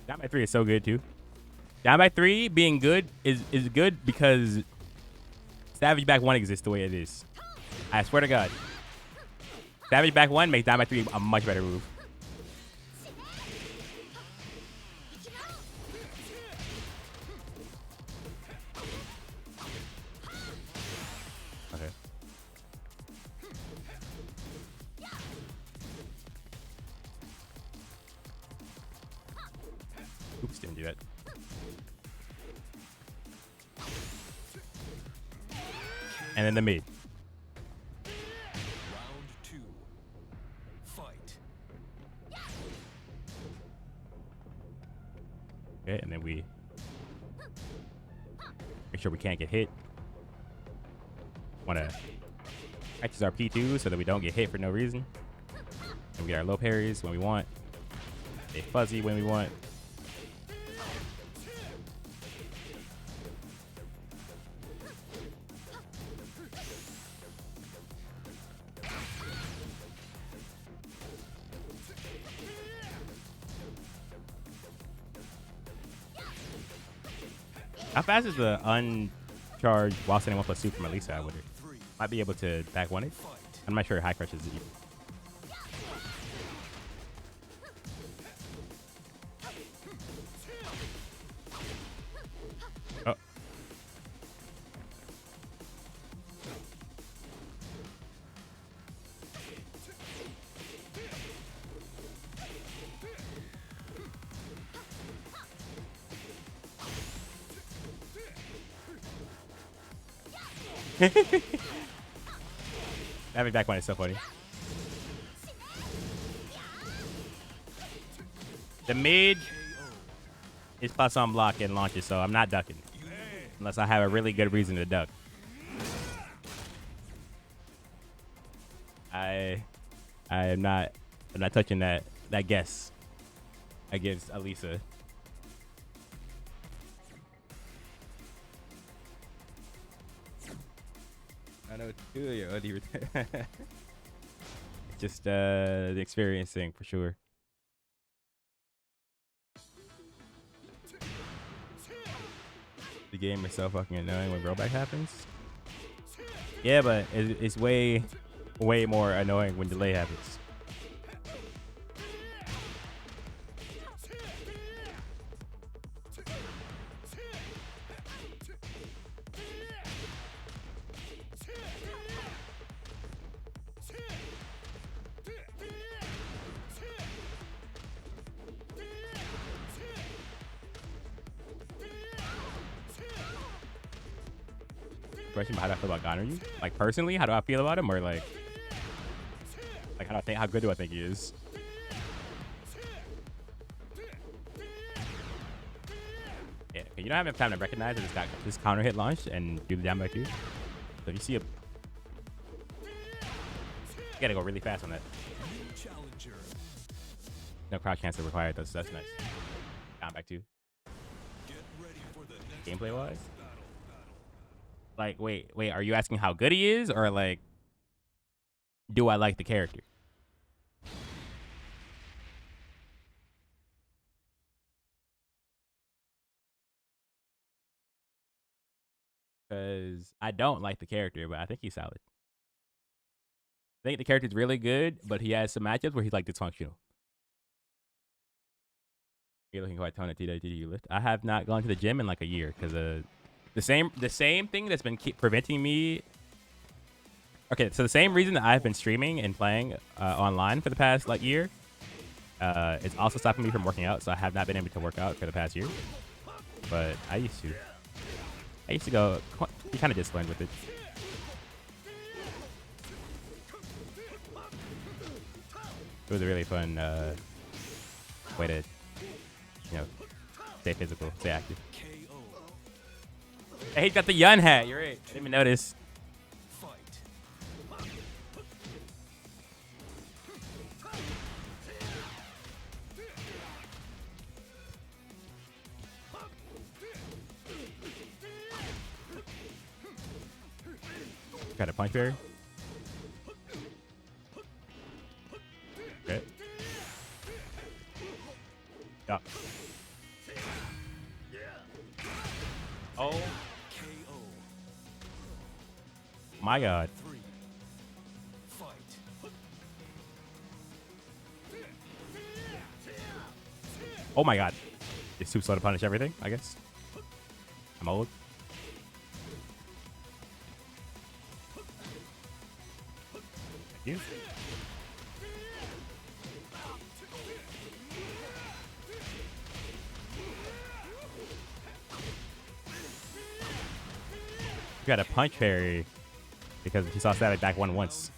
Speaker 2: Down by 3 is so good too. Down by 3 being good is good because Savage back 1 exists the way it is. I swear to God. Savage back 1 makes down by 3 a much better move. Okay. Oops, didn't do that. And then the mid.
Speaker 1: Round 2. Fight.
Speaker 2: Okay, and then we make sure we can't get hit. Want to practice our P2 so that we don't get hit for no reason. And we get our low parries when we want. Stay fuzzy when we want. How fast is the uncharged while sending 1+2 from Elisa? I wonder. Might be able to back 1 it. I'm not sure high crush is even. Oh. Having back 1 is so funny. The mid is plus on block and launches, so I'm not ducking. Unless I have a really good reason to duck. I'm not touching that guess against Elisa. I know it's good. Just the experience thing for sure. The game is so fucking annoying when rollback happens. Yeah, but it's way more annoying when delay happens. Question: how do I feel about Gonorrhea? Like personally, how do I feel about him, or like Like, how good do I think he is? Yeah, okay, you don't have enough time to recognize that it's got this counter hit launched and do the down by 2. So if you see a, you gotta go really fast on that. No crouch cancel required. That's nice. Down back 2. Gameplay wise, like, wait, are you asking how good he is, or like, do I like the character? Because I don't like the character, but I think he's solid. I think the character's really good, but he has some matchups where he's like dysfunctional. You're looking quite toned at TWTD lift. I have not gone to the gym in like a year because the same thing that's been preventing me. Okay, so the same reason that I've been streaming and playing online for the past like year is also stopping me from working out. So I have not been able to work out for the past year. But I used to go. Be kind of disciplined with it. It was a really fun way to, stay physical, stay active. Hey, he's got the Yun hat. You're right. I didn't even notice. Got a punch barrier. Okay. Yeah. Oh. My God. Oh my God. It's too slow to punish everything, I guess. I'm old. Thank you. You got a punch parry because he saw static back one once.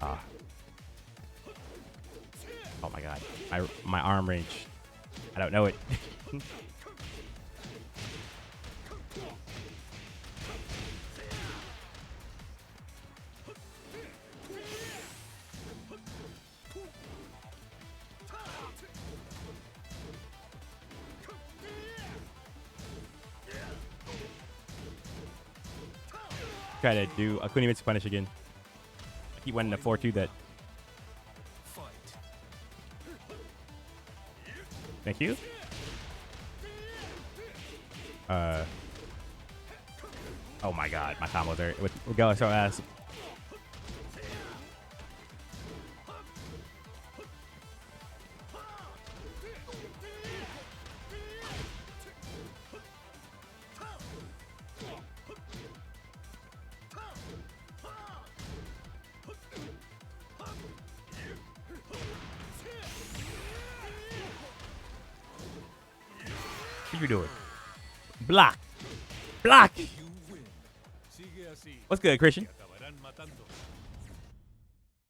Speaker 2: Ah. Oh my God. My arm range. I don't know it. Try to do. I couldn't even punish again. He went into 4-2 that. Thank you. Oh my God, my combo there with Miguel so ass. What you doing? Block. Block. What's good, Christian?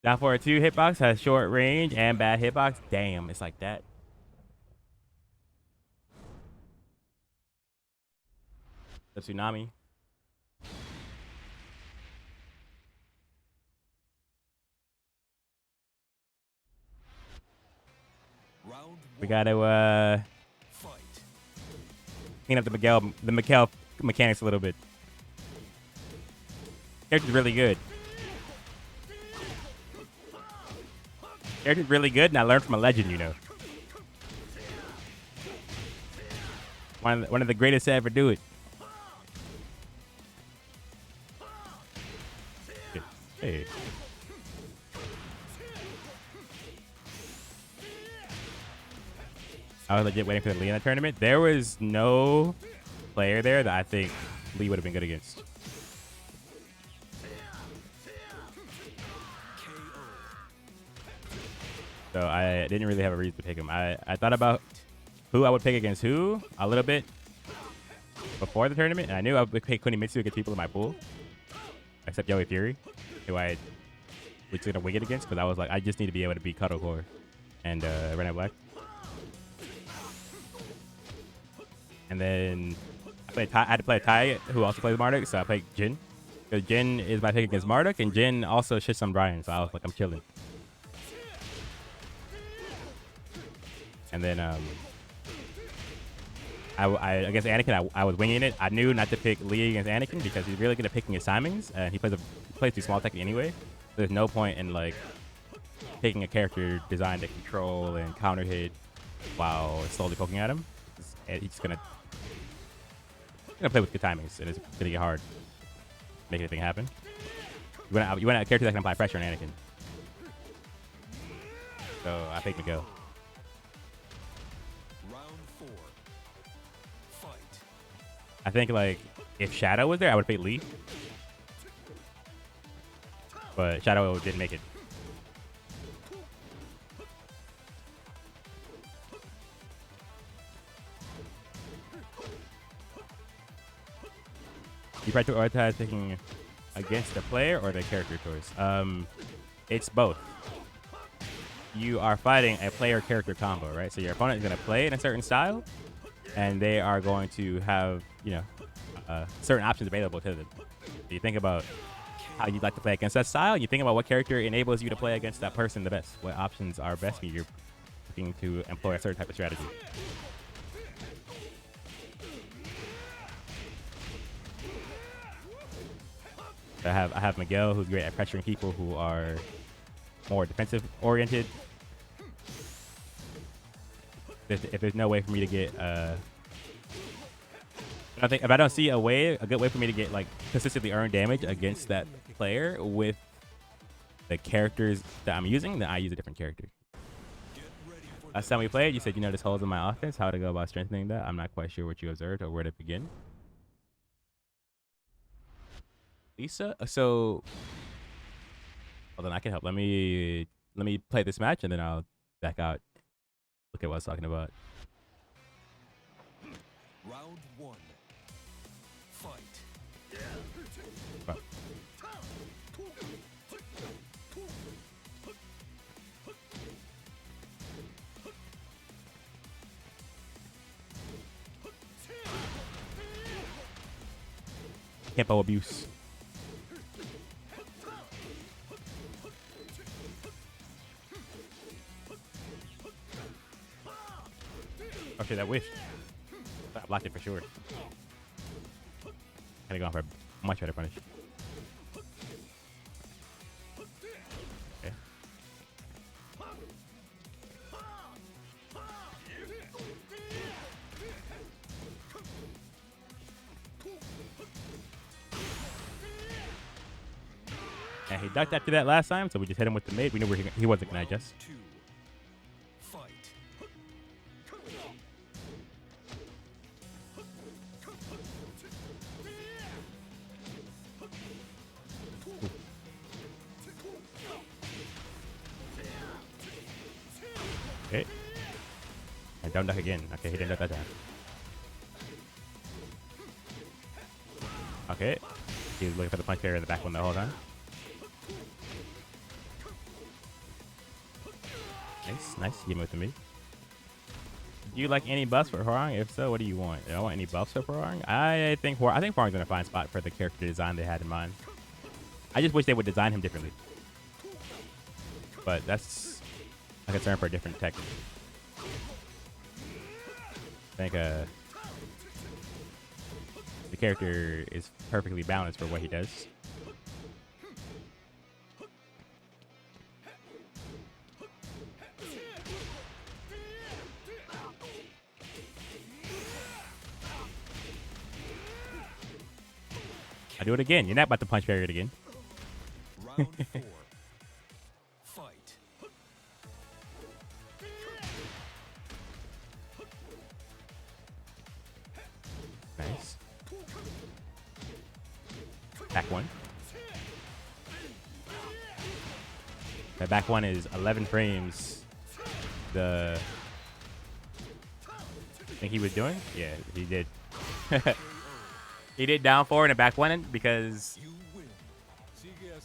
Speaker 2: Down for a 2 hitbox, has short range and bad hitbox. Damn, it's like that. The tsunami. We gotta clean up the Miguel mechanics a little bit. Character's really good. Character's really good, and I learned from a legend, you know. One of the greatest to ever do it. Hey. I was legit waiting for the Lee in the tournament. There was no player there that I think Lee would have been good against. So I didn't really have a reason to pick him. I thought about who I would pick against who a little bit before the tournament, and I knew I would pick Kunimitsu against people in my pool, except Yoi Fury, who I was gonna wing it against because I was like, I just need to be able to beat Cuddle Core and Red and Black. And then I had to play Tai, who also plays Marduk, so I played Jin. Because Jin is my pick against Marduk, and Jin also shits on Brian, so I was like, I'm chilling. And then I guess Anakin, I was winging it. I knew not to pick Lee against Anakin because he's really good at picking his timings, and he plays too small tech anyway. So there's no point in like taking a character designed to control and counter hit while slowly poking at him. He's just gonna play with good timings, and it's gonna get hard. Make anything happen. You want a character that can apply pressure on Anakin. So I picked Miguel.
Speaker 1: Round 4. Fight.
Speaker 2: I think like if Shadow was there, I would pick Lee. But Shadow didn't make it. You prioritize picking against the player or the character choice? It's both. You are fighting a player-character combo, right? So your opponent is going to play in a certain style, and they are going to have, you know, certain options available to them. So you think about how you'd like to play against that style. You think about what character enables you to play against that person the best. What options are best when you're looking to employ a certain type of strategy. I have Miguel, who's great at pressuring people who are more defensive oriented. If there's no way for me to get, I think if I don't see a good way for me to get like consistently earn damage against that player with the characters that I'm using, then I use a different character. Last time we played, you said you noticed holes in my offense. How to go about strengthening that? I'm not quite sure what you observed or where to begin. Lisa, so hold on, I can help. Let me play this match and then I'll back out. Look at what I was talking about.
Speaker 1: Round 1. Fight.
Speaker 2: Wow. Tempo abuse. Okay, that wished. I blocked it for sure. Gotta go for a much better punish. Okay. And he ducked after that last time, so we just hit him with the mid. We knew he wasn't gonna adjust. Okay. And don't duck again. Okay, he didn't duck that time. Okay. He was looking for the punch barrier in the back one the whole time. Nice, nice. He moved to me. Do you like any buffs for Hwoarang? If so, what do you want? Do I want any buffs for Hwoarang? I think Hwoarang's in a fine spot for the character design they had in mind. I just wish they would design him differently. But that's a concern for a different tech. I think the character is perfectly balanced for what he does. I do it again. You're not about to punch barrier it again.
Speaker 1: Round 4. Fight.
Speaker 2: Nice. Back one. That back one is 11 frames. The think he was doing? Yeah, he did. He did down 4 and a back 1 because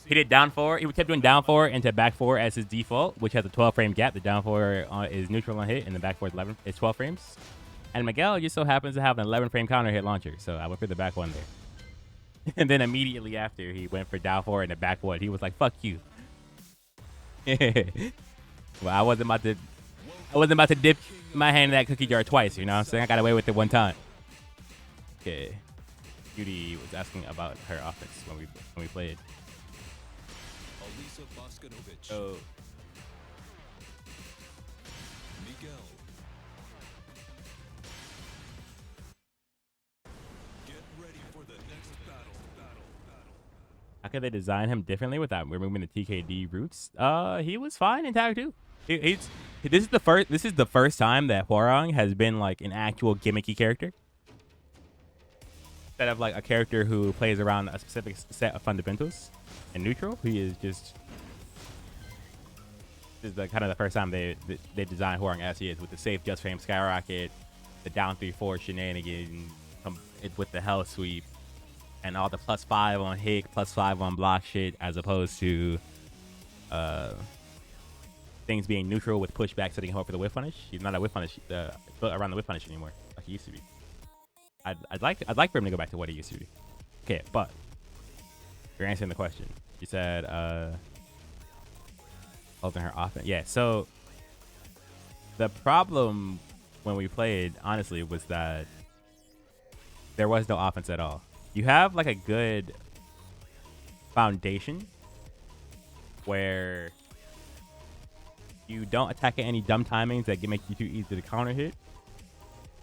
Speaker 2: he did down 4. He kept doing down 4 into back 4 as his default, which has a 12 frame gap. The down 4 is neutral on hit, and the back 4 is 12 frames. And Miguel just so happens to have an 11 frame counter hit launcher, so I went for the back 1 there. And then immediately after, he went for down 4 and the back 1. He was like, "Fuck you." Well, I wasn't about to dip my hand in that cookie jar twice. You know what I'm saying? I got away with it one time. Okay. Judy was asking about her offense when we played.
Speaker 1: Elisa Boskanovic.
Speaker 2: Oh.
Speaker 1: Miguel. Get ready for the next battle.
Speaker 2: How could they design him differently without removing the TKD roots? He was fine in Tag 2. This is the first time that Hwoarang has been like an actual gimmicky character. Instead of like a character who plays around a specific set of fundamentals and neutral, he is just this is the kind of the first time they designed Hwoarang as he is, with the safe just frame skyrocket, the down 3/4 shenanigans with the hell sweep, and all the +5 on hit, +5 on block shit, as opposed to things being neutral with pushback, setting him up for the whiff punish. He's not a whiff punish around the whiff punish anymore like he used to be. I'd like for him to go back to what he used to be. Okay, but you're answering the question. You said holding her offense. Yeah, so the problem when we played, honestly, was that there was no offense at all. You have like a good foundation where you don't attack at any dumb timings that make you too easy to counter hit,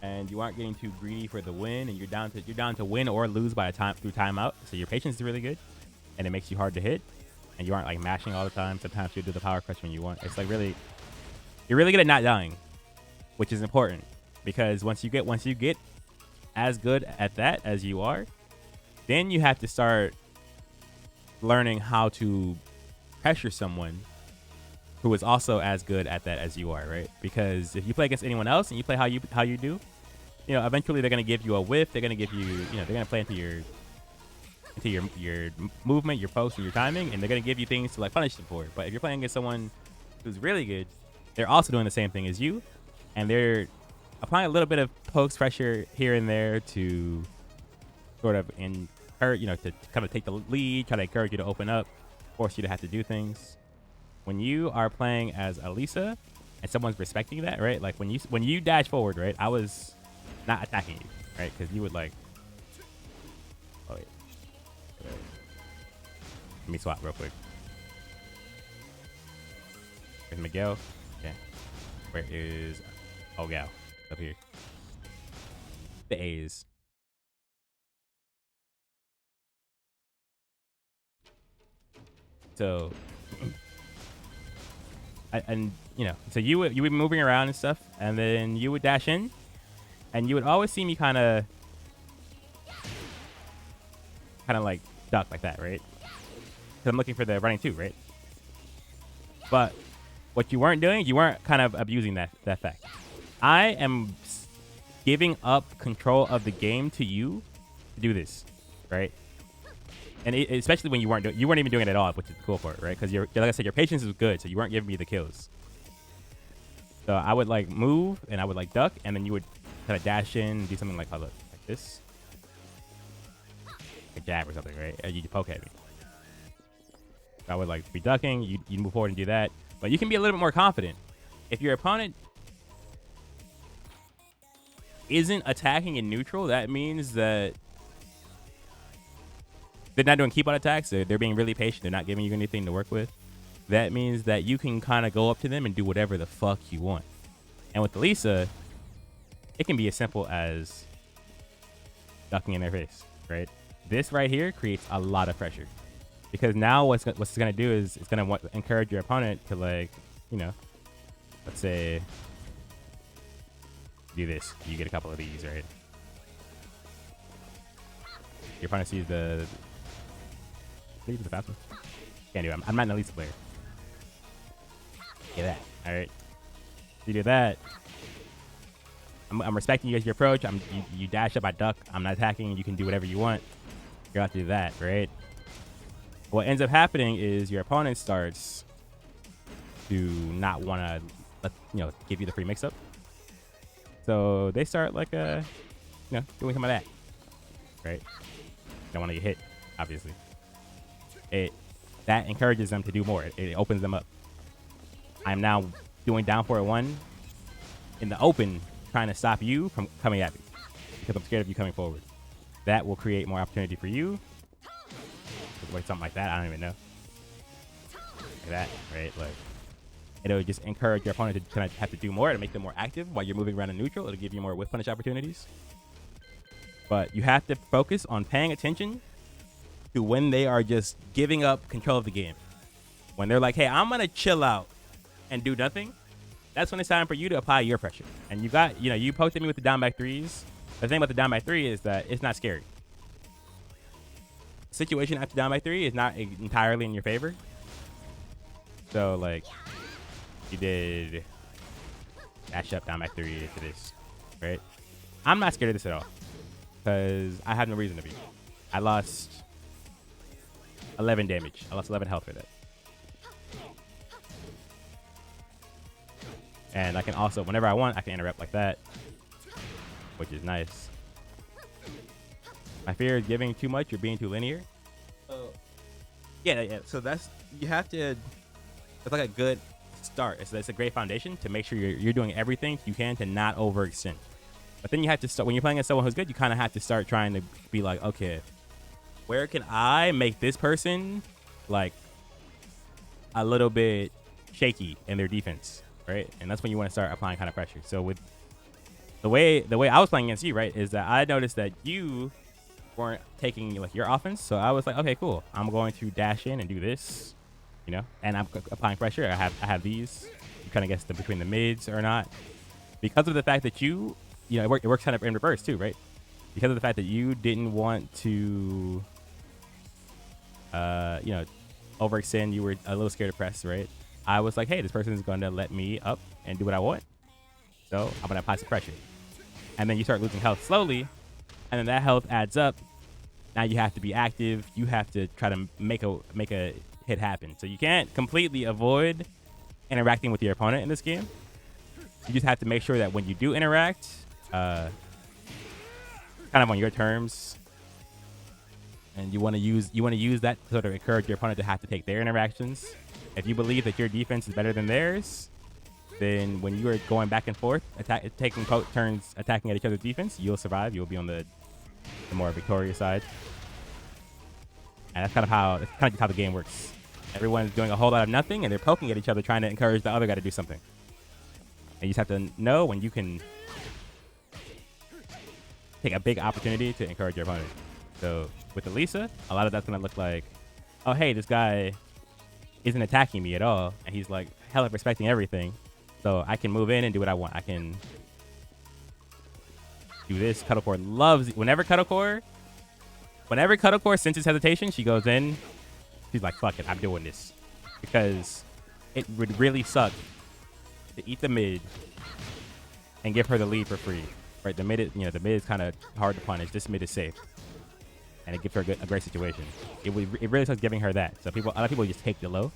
Speaker 2: and you aren't getting too greedy for the win, and you're down to win or lose by through timeout. So your patience is really good, and it makes you hard to hit, and you aren't like mashing all the time. Sometimes you do the power crush when you want. It's like you're really good at not dying, which is important, because once you get as good at that as you are, then you have to start learning how to pressure someone who is also as good at that as you are, right? Because if you play against anyone else and you play how you do, eventually they're gonna give you a whiff. They're gonna give you, they're gonna play into your movement, your post, and your timing, and they're gonna give you things to like punish them for. But if you're playing against someone who's really good, they're also doing the same thing as you, and they're applying a little bit of post pressure here and there to sort of encourage, to kind of take the lead, try to encourage you to open up, force you to have to do things. When you are playing as Elisa and someone's respecting that, right? Like when you dash forward, right? I was not attacking you, right? Because you would like, oh wait, let me swap real quick. There's Miguel. Okay, where is Gal? Up here. The A's. So. So you would be moving around and stuff, and then you would dash in, and you would always see me kind of like duck like that, right? Because I'm looking for the running 2, right? But what you weren't doing, you weren't kind of abusing that fact. I am giving up control of the game to you to do this, right? And especially when you weren't even doing it at all, which is the cool part, right? Because like I said, your patience is good, so you weren't giving me the kills. So I would like move, and I would like duck, and then you would kind of dash in, do something like this, a jab or something, right? And you poke at me. So I would like be ducking, you move forward and do that, but you can be a little bit more confident. If your opponent isn't attacking in neutral, that means that they're not doing keep on attacks. They're being really patient. They're not giving you anything to work with. That means that you can kind of go up to them and do whatever the fuck you want. And with Elisa, it can be as simple as ducking in their face, right? This right here creates a lot of pressure, because now what's going to do is it's going to encourage your opponent to, like, let's say do this. You get a couple of these, right? Your opponent sees the fast one. Can't do it. I'm not an Elisa player. Get that. All right. You do that. I'm respecting you as your approach. You dash up, I duck. I'm not attacking. You can do whatever you want. You're allowed to do that, right? What ends up happening is your opponent starts to not want to, give you the free mix-up. So they start like doing some of that, right? Don't want to get hit, obviously. That encourages them to do more. It opens them up. I'm now doing down forward 1 in the open, trying to stop you from coming at me because I'm scared of you coming forward. That will create more opportunity for you. Like something like that. I don't even know. Like that, right? Like it'll just encourage your opponent to kind of have to do more to make them more active while you're moving around in neutral. It'll give you more whiff punish opportunities. But you have to focus on paying attention to when they are just giving up control of the game. When they're like, hey, I'm going to chill out and do nothing. That's when it's time for you to apply your pressure. And you got, you poked at me with the down back 3s. The thing about the down back 3 is that it's not scary. Situation after down by 3 is not entirely in your favor. So like you did dash up down by 3 to this, right? I'm not scared of this at all because I have no reason to be. I lost 11 damage. I lost 11 health for that. And I can also, whenever I want, I can interrupt like that, which is nice. My fear is giving too much or being too linear. So, yeah. So you have to, it's like a good start. It's a great foundation to make sure you're doing everything you can to not overextend. But then you have to start, when you're playing against someone who's good, you kind of have to start trying to be like, okay, where can I make this person like a little bit shaky in their defense, right? And that's when you want to start applying kind of pressure. So with the way I was playing against you, right, is that I noticed that you weren't taking like your offense. So I was like, okay, cool. I'm going to dash in and do this, and I'm applying pressure. I have these. You kind of guess between the mids or not, because of the fact that it works kind of in reverse too, right? Because of the fact that you didn't want to, overextend. You were a little scared to press, right? I was like, hey, this person is going to let me up and do what I want. So I'm going to apply some pressure. And then you start losing health slowly. And then that health adds up. Now you have to be active. You have to try to make a hit happen. So you can't completely avoid interacting with your opponent in this game. You just have to make sure that when you do interact, kind of on your terms, and you want to use that to sort of encourage your opponent to have to take their interactions. If you believe that your defense is better than theirs, then when you are going back and forth, taking turns attacking at each other's defense, you'll survive. You'll be on the more victorious side. And that's kind of just how the game works. Everyone's doing a whole lot of nothing, and they're poking at each other, trying to encourage the other guy to do something. And you just have to know when you can take a big opportunity to encourage your opponent. So with Elisa, a lot of that's going to look like, oh, hey, this guy isn't attacking me at all, and he's like hella respecting everything. So I can move in and do what I want. I can do this. Cuddlecore loves it. Whenever Cuddlecore senses hesitation, she goes in. She's like, fuck it, I'm doing this. Because it would really suck to eat the mid and give her the lead for free. Right? The mid is kind of hard to punish. This mid is safe. And it gives her a great situation. It really sucks giving her that. So a lot of people just take the low.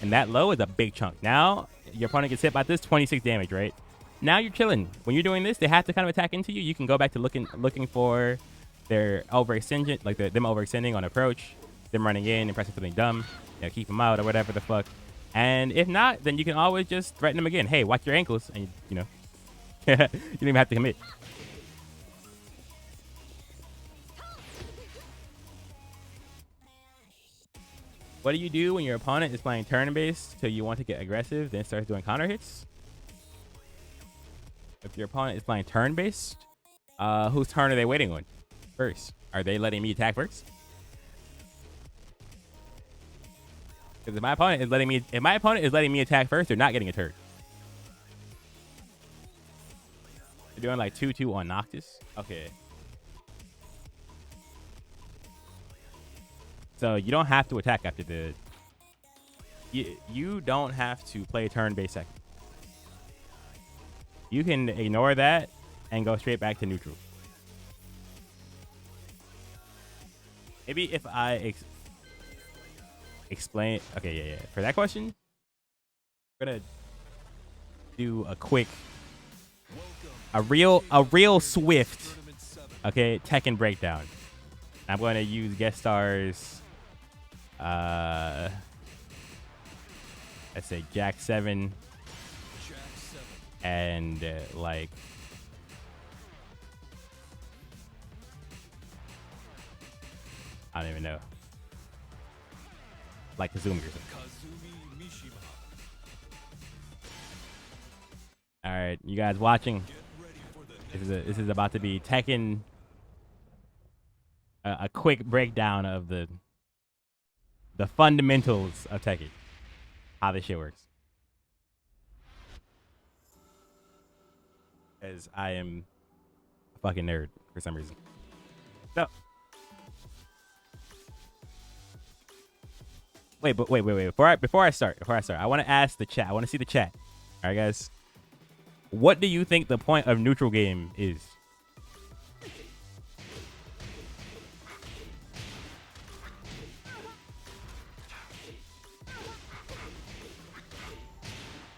Speaker 2: And that low is a big chunk. Now, your opponent gets hit by this 26 damage, right? Now you're chilling. When you're doing this, they have to kind of attack into you. You can go back to looking for their overextension, like them overextending on approach, them running in and pressing something dumb, keep them out or whatever the fuck. And if not, then you can always just threaten them again. Hey, watch your ankles, and you don't even have to commit. What do you do when your opponent is playing turn-based till you want to get aggressive, then starts doing counter hits? If your opponent is playing turn-based, whose turn are they waiting on first? Are they letting me attack first? Because if my opponent is letting me attack first, they're not getting a turn. They're doing like 2-2 on Noctis. Okay. So you don't have to attack after the... You don't have to play turn-based second. You can ignore that and go straight back to neutral. Maybe if I explain. Okay, yeah. For that question, we're gonna do a real swift, okay, Tekken breakdown. I'm going to use guest stars. Let's say Jack 7 and like I don't even know, like Kazumi or something. All right, you guys watching? This is about to be Tekken. A quick breakdown of the fundamentals of Tekken, how this shit works. As I am a fucking nerd for some reason. So, wait. Before I start, I want to ask the chat. I want to see the chat. All right, guys. What do you think the point of neutral game is?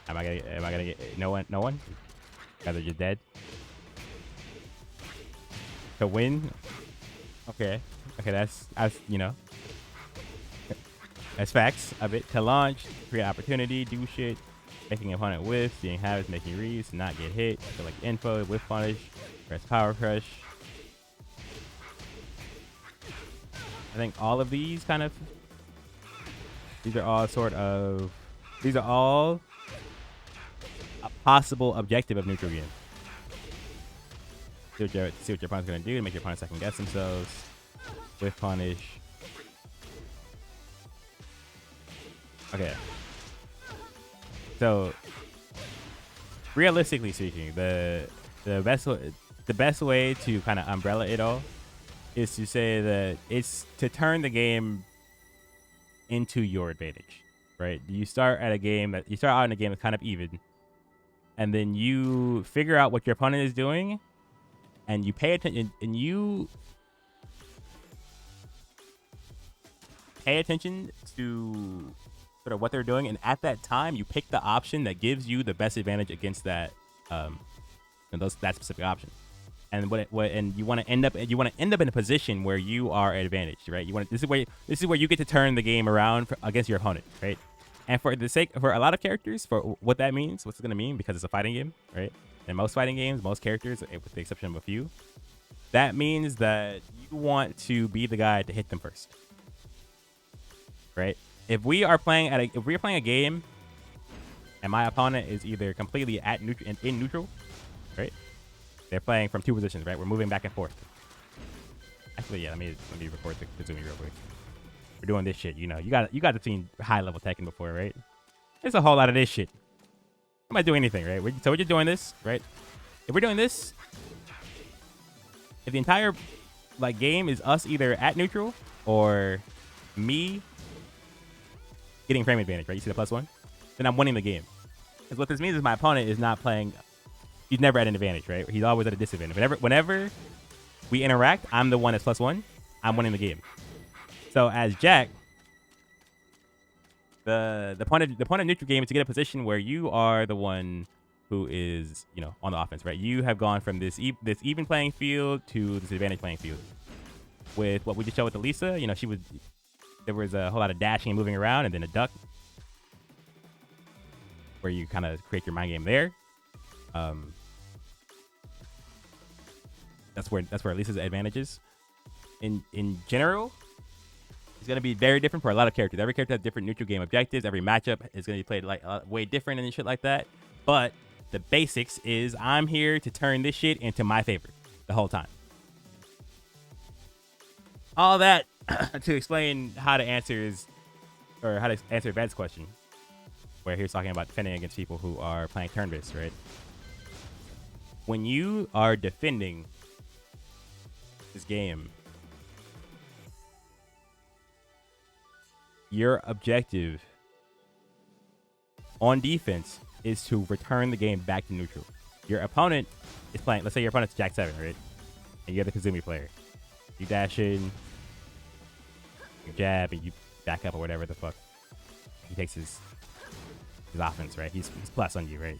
Speaker 2: Am I gonna get no one? You guys are just dead. To win? Okay, that's you know. That's facts of it. To launch, create opportunity, do shit, making opponent whiff, seeing habits, making reads, not get hit, select info, whiff punish, press power crush. I think all of these these are all a possible objective of neutral game. See what your opponent's gonna do to make your opponent second guess themselves. Whiff punish. Okay. So, realistically speaking, the best way to kind of umbrella it all is to say that it's to turn the game into your advantage, right? You start out in a game that's kind of even, and then you figure out what your opponent is doing, and you pay attention, and you pay attention to sort of what they're doing, and at that time you pick the option that gives you the best advantage against that that specific option. And and you want to end up in a position where you are advantaged, right? This is where you get to turn the game around against your opponent, right? And for a lot of characters, for what that means, what's it gonna mean, because it's a fighting game, right? In most fighting games, most characters, with the exception of a few, that means that you want to be the guy to hit them first, right? If we're playing a game, and my opponent is either completely in neutral, right? They're playing from two positions, right? We're moving back and forth. Actually, yeah. Let me record the Kazumi real quick. We're doing this shit. You know, you got to seen high level Tekken before, right? There's a whole lot of this shit. I'm not doing anything, right? So we're just doing this, right? If we're doing this, if the entire game is us either at neutral or me getting frame advantage, right? You see the +1? Then I'm winning the game. Because what this means is my opponent is not playing. He's never at an advantage, right? He's always at a disadvantage. Whenever we interact, I'm the one that's +1. I'm winning the game. So as Jack, the point of neutral game is to get a position where you are the one who is, you know, on the offense, right? You have gone from this even playing field to this advantage playing field. With what we just showed with Elisa, you know, there was a whole lot of dashing and moving around, and then a duck, where you kind of create your mind game there. That's where Elisa's advantage is. In general, it's gonna be very different for a lot of characters. Every character has different neutral game objectives. Every matchup is gonna be played way different and shit like that. But the basics is I'm here to turn this shit into my favor the whole time. All that to explain how to answer Van's question, where he was talking about defending against people who are playing turn-based, right? When you are defending this game, your objective on defense is to return the game back to neutral. your opponent is playing. Let's say your opponent's Jack 7, right? And you're the Kazumi player. You dash in, you jab, and you back up or whatever the fuck. He takes his offense, right? He's plus on you, right?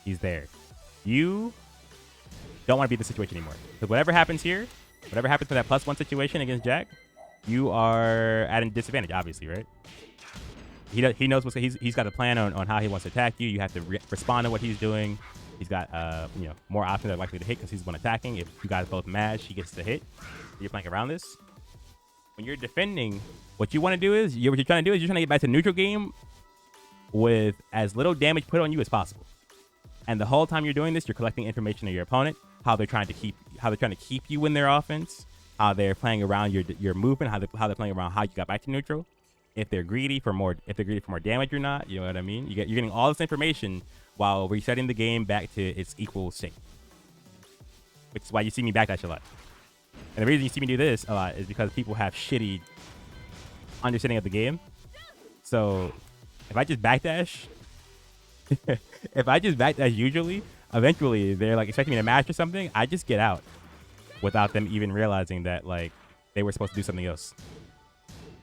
Speaker 2: He's there. You don't want to be in the situation anymore. Because whatever happens here, whatever happens to that +1 situation against Jack, you are at a disadvantage, obviously, right? He knows he's got a plan on how he wants to attack you. You have to respond to what he's doing. He's got more options that are likely to hit because he's one attacking. If you guys both mash, he gets to hit. You're playing around this. When you're defending, what you want to do is you're trying to get back to neutral game with as little damage put on you as possible. And the whole time you're doing this, you're collecting information of your opponent, how they're trying to keep you in their offense, how they're playing around your movement, how they're playing around how you got back to neutral. If they're greedy for more damage or not, you know what I mean? You're getting all this information while resetting the game back to its equal state. Which is why you see me backdash a lot. And the reason you see me do this a lot is because people have shitty understanding of the game. So if I just backdash, usually, eventually they're like expecting me to match or something. I just get out without them even realizing that like they were supposed to do something else.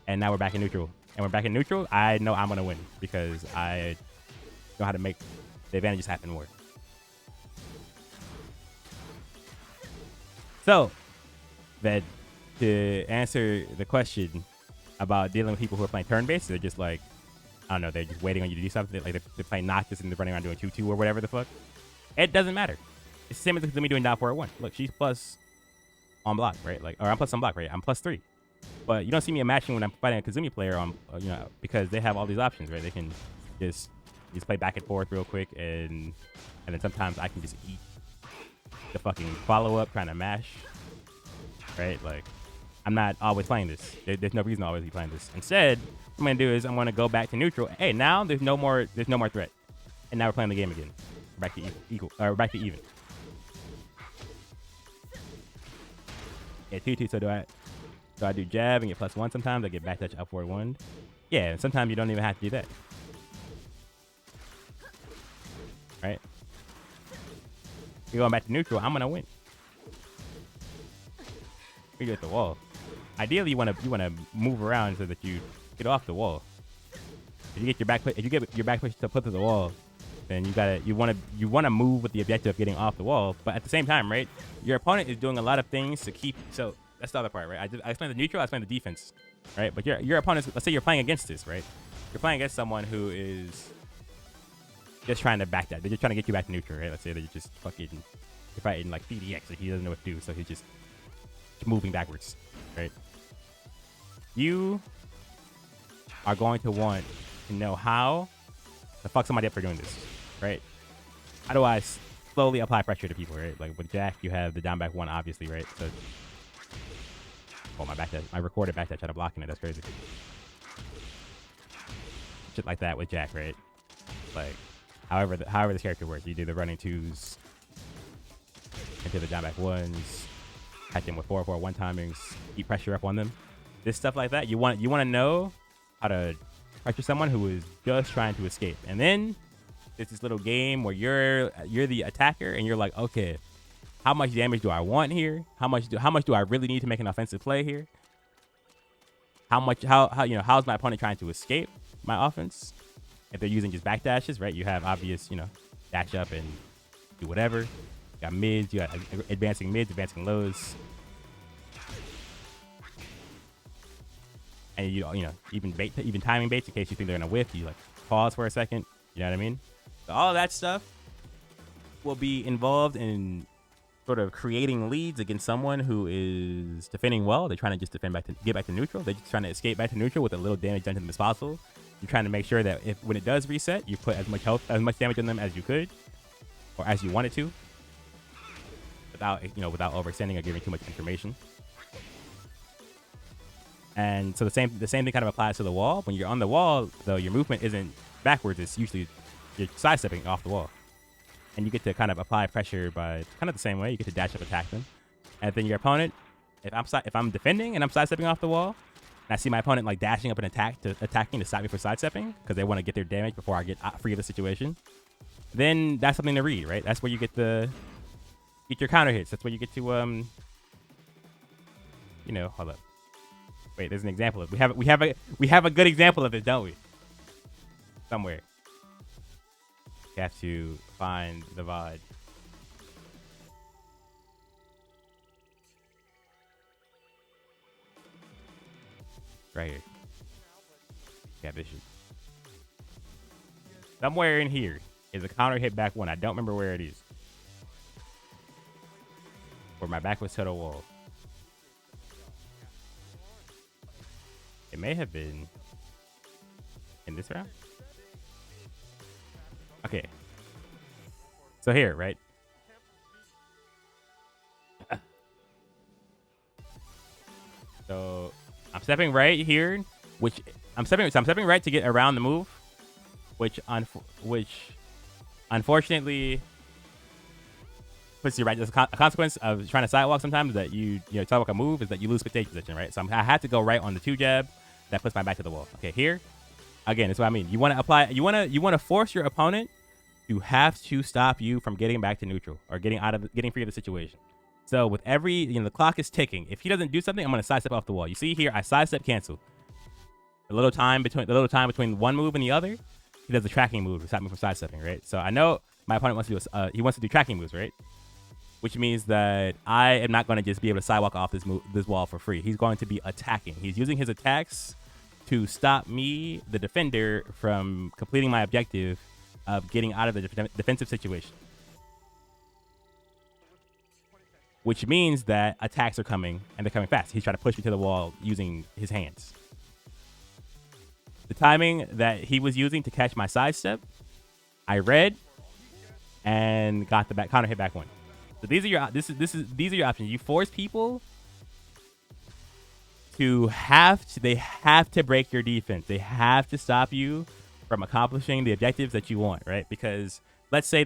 Speaker 2: And now we're back in neutral. And we're back in neutral. I know I'm going to win because I know how to make the advantages happen more. So, that to answer the question about dealing with people who are playing turn-based, they're just like, I don't know, they're just waiting on you to do something. Like they're playing Noctis and they're running around doing 2-2 or whatever the fuck. It doesn't matter. It's the same as me doing down 4-1. Look, she's plus on block, right? Like, or I'm plus on block, right? I'm +3. But you don't see me matching when I'm fighting a Kazumi player on, because they have all these options, right? They can just play back and forth real quick, and then sometimes I can just eat the fucking follow-up trying to mash, right? Like, I'm not always playing this. There's no reason to always be playing this. Instead, what I'm gonna do is I'm gonna go back to neutral. Hey, now there's no more threat, and now we're playing the game again. We're back to equal, or back to even. Yeah, 2-2. So I do jab and get +1 sometimes. I get backdash up forward 1. Yeah, and sometimes you don't even have to do that. Right? You're going back to neutral. I'm gonna win. We get the wall. Ideally, you wanna move around so that you get off the wall. If you get your back push to put to the wall, then you wanna move with the objective of getting off the wall. But at the same time, right? Your opponent is doing a lot of things to keep. So that's the other part, right? I explained the neutral, I explained the defense, right? But your opponent, let's say you're playing against this, right? You're playing against someone who is just trying to back that. They're just trying to get you back to neutral, right? Let's say they're just you're fighting like PDX, like he doesn't know what to do, so he's just moving backwards, right? You are going to want to know how to fuck somebody up for doing this, right? How do I slowly apply pressure to people, right? Like with Jack, you have the down back 1, obviously, right? So, my recorded backdash out of blocking it. That's crazy. Shit like that with Jack, right? Like, however this character works, you do the running 2s into the down back 1s, catch them with 4-4-1 timings, keep pressure up on them. This stuff like that, you want to know how to pressure someone who is just trying to escape. And then there's this little game where you're the attacker and you're like, okay, how much damage do I want here? How much do I really need to make an offensive play here? How's my opponent trying to escape my offense? If they're using just backdashes, right? You have obvious, dash up and do whatever. You got mids, you got advancing mids, advancing lows. And even timing baits in case you think they're gonna whiff, you like pause for a second. You know what I mean? So all of that stuff will be involved in sort of creating leads against someone who is defending well. They're trying to just get back to neutral. They're just trying to escape back to neutral with a little damage done to them as possible. You're trying to make sure that when it does reset, you put as much damage on them as you could, or as you wanted to, without overextending or giving too much information. And so the same thing kind of applies to the wall. When you're on the wall, though, your movement isn't backwards. It's usually you're sidestepping off the wall. And you get to kind of apply pressure by kind of the same way. You get to dash up, attack them. And then your opponent, if I'm defending and I'm sidestepping off the wall, and I see my opponent like dashing up and attacking to stop me from sidestepping because they want to get their damage before I get free of the situation, then that's something to read, right? That's where you get your counter hits. That's where you get to hold up. Wait, there's an example of we have a good example of this, don't we? Somewhere. You have to find the VOD. Right here. Yeah, this shit. Somewhere in here is a counter hit back one. I don't remember where it is. Where my back was to the wall. It may have been in this round. Okay. So here, right? So I'm stepping right here, which I'm stepping right to get around the move, which unfortunately puts you right. There's a consequence of trying to sidewalk sometimes that you sidewalk a move is that you lose spectator position, right? So I had to go right on the 2 jab that puts my back to the wall. Okay, here again, that's what I mean. You want to apply. You want to force your opponent to have to stop you from getting back to neutral or getting free of the situation. So with every, the clock is ticking. If he doesn't do something, I'm going to sidestep off the wall. You see here, I sidestep cancel. The little time between one move and the other, he does the tracking move to stop me from sidestepping, right? So I know my opponent wants to do tracking moves, right? Which means that I am not going to just be able to sidewalk off this wall for free. He's going to be attacking. He's using his attacks to stop me, the defender, from completing my objective of getting out of the defensive situation. Which means that attacks are coming, and they're coming fast. He's trying to push me to the wall using his hands. The timing that he was using to catch my sidestep, I read and got the back counter hit back one. So these are your options. You force people to they have to break your defense. They have to stop you from accomplishing the objectives that you want, right? Because let's say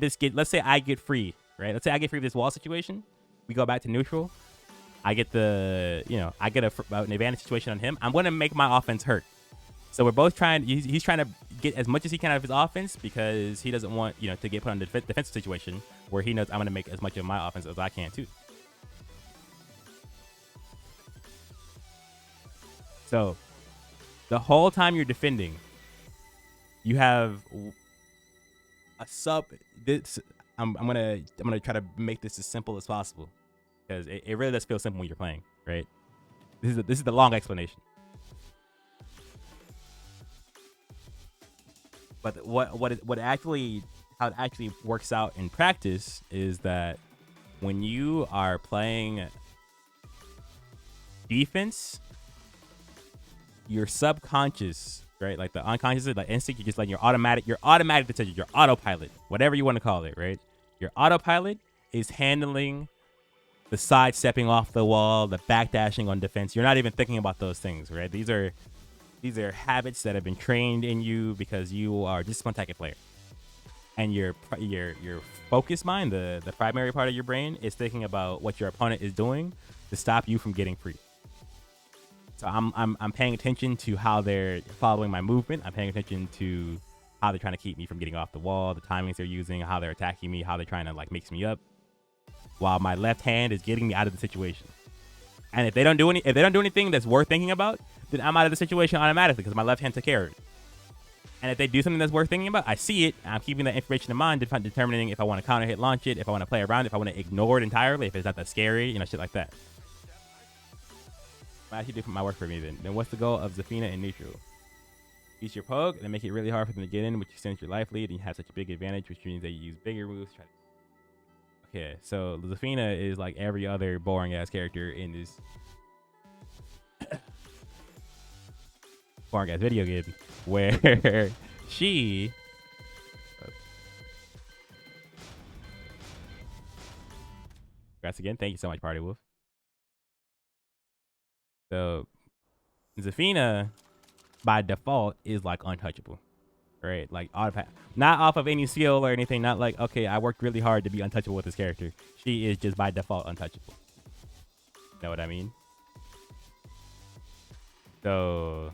Speaker 2: I get free, right? Let's say I get free of this wall situation. We go back to neutral. I get an advantage situation on him. I'm going to make my offense hurt. So we're both he's trying to get as much as he can out of his offense because he doesn't want, to get put on the defensive situation where he knows I'm going to make as much of my offense as I can too. So the whole time you're defending, you have a sub. I'm gonna try to make this as simple as possible because it really does feel simple when you're playing, right? This is the long explanation. But how it actually works out in practice is that when you are playing defense, your subconscious, right, like the unconscious, like instinct, you're just like your automatic decision, your autopilot, whatever you want to call it, right? Your autopilot is handling the sidestepping off the wall, the backdashing on defense. You're not even thinking about those things, right? These are habits that have been trained in you because you are just one type of player. And your focus mind, the primary part of your brain, is thinking about what your opponent is doing to stop you from getting free. So I'm paying attention to how they're following my movement. I'm paying attention to how they're trying to keep me from getting off the wall, the timings they're using, how they're attacking me, how they're trying to mix me up, while my left hand is getting me out of the situation. And if they don't do anything that's worth thinking about, then I'm out of the situation automatically because my left hand took care of it. And if they do something that's worth thinking about, I see it. I'm keeping that information in mind, determining if I want to counter hit, launch it, if I want to play around it, if I want to ignore it entirely, if it's not that scary, shit like that. What actually do my work for me then? Then what's the goal of Zafina in neutral? Use your poke and make it really hard for them to get in, which extends your life lead, and you have such a big advantage, which means that you use bigger moves. Okay, so Zafina is like every other boring ass character in this boring ass video game where she congrats again. Thank you so much, Party Wolf. So Zafina by default is like untouchable, right? Like not off of any skill or anything. Not like, okay, I worked really hard to be untouchable with this character. She is just by default untouchable. Know what I mean? So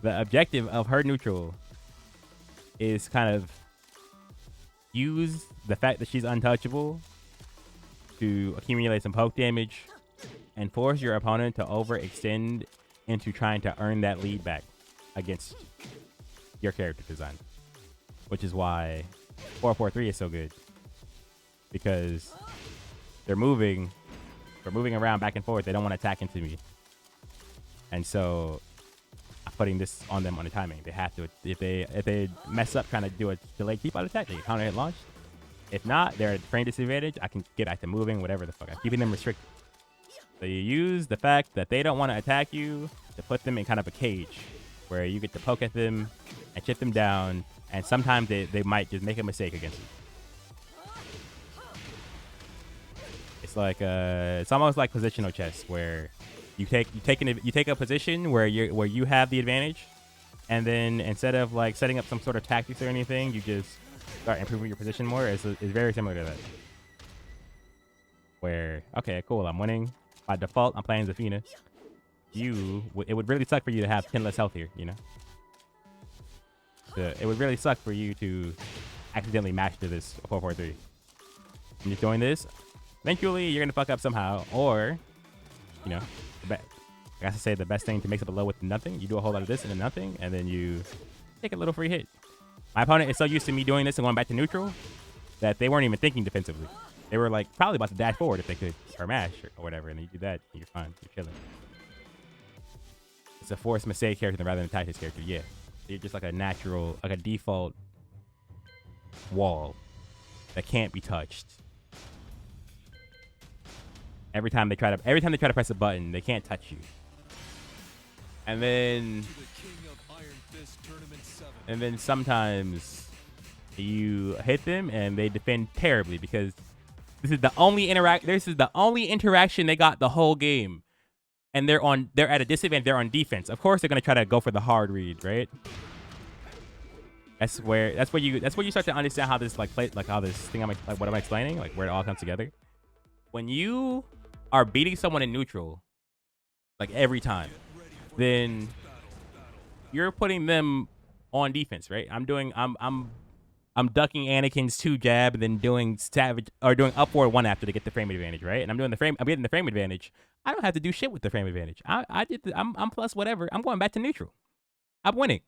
Speaker 2: the objective of her neutral is kind of use the fact that she's untouchable to accumulate some poke damage and force your opponent to overextend into trying to earn that lead back against your character design. Which is why 4-4-3 is so good. Because they're moving around back and forth. They don't want to attack into me. And so I'm putting this on them on the timing. They have to, if they mess up trying to do a delayed keep out attack, they can counter hit launch. If not, they're at frame disadvantage. I can get back to moving, whatever the fuck. I'm keeping them restricted. So you use the fact that they don't want to attack you to put them in kind of a cage where you get to poke at them and chip them down, and sometimes they might just make a mistake against you. It's like it's almost like positional chess where you take a position where you have the advantage, and then instead of like setting up some sort of tactics or anything, you just start improving your position more. It's very similar to that. Where okay, cool, I'm winning. By default, I'm playing Zafina. It would really suck for you to have 10 less health here, you know? So it would really suck for you to accidentally match to this 4-4-3. When you're doing this, eventually you're going to fuck up somehow, or, you know, I got to say the best thing to mix up a low with nothing. You do a whole lot of this and then nothing, and then you take a little free hit. My opponent is so used to me doing this and going back to neutral that they weren't even thinking defensively. They were like probably about to dash forward if they could, or mash or whatever, and then you do that, and you're fine. You're chilling. It's a forced mistake character rather than a tactics character. Yeah, you're just like a natural, like a default wall that can't be touched. Every time they try to press a button, they can't touch you. And then sometimes you hit them and they defend terribly because this is the only interaction they got the whole game. And they're at a disadvantage. They're on defense. Of course, they're gonna try to go for the hard read, right? That's where you start to understand how this how this thing what I'm explaining, like where it all comes together. When you are beating someone in neutral, like every time, then you're putting them on defense, right? I'm ducking Anakin's 2 jab and then doing savage or doing up forward 1 after to get the frame advantage, right? And I'm getting the frame advantage. I don't have to do shit with the frame advantage. I'm plus whatever. I'm going back to neutral. I'm winning.